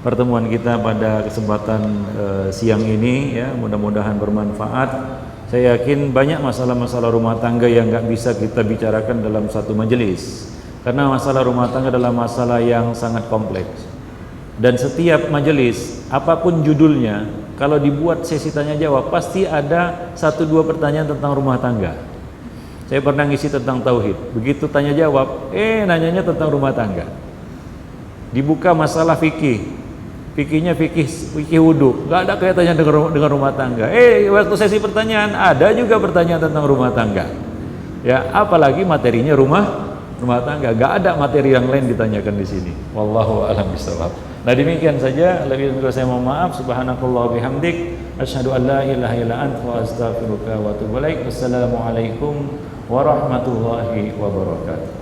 pertemuan kita pada kesempatan siang ini ya, mudah-mudahan bermanfaat. Saya yakin banyak masalah-masalah rumah tangga yang nggak bisa kita bicarakan dalam satu majelis, karena masalah rumah tangga adalah masalah yang sangat kompleks. Dan setiap majelis, apapun judulnya, kalau dibuat sesi tanya jawab, pasti ada 1-2 pertanyaan tentang rumah tangga. Saya pernah ngisi tentang tauhid, begitu tanya jawab, nanyanya tentang rumah tangga. Dibuka masalah fikih, fikihnya fikih wudu, nggak ada kaitannya dengan rumah tangga. Waktu sesi pertanyaan ada juga pertanyaan tentang rumah tangga. Ya, apalagi materinya rumah tangga, nggak ada materi yang lain ditanyakan di sini. Wallahu a'lam bishawab. Nah, demikian saja. Lebih kurang saya mohon maaf. Subhanakallah bihamdik, asyhadu an la ilaha illa anta wa astaghfiruka wa atubu ilaik. Wassalamualaikum warahmatullahi wabarakatuh.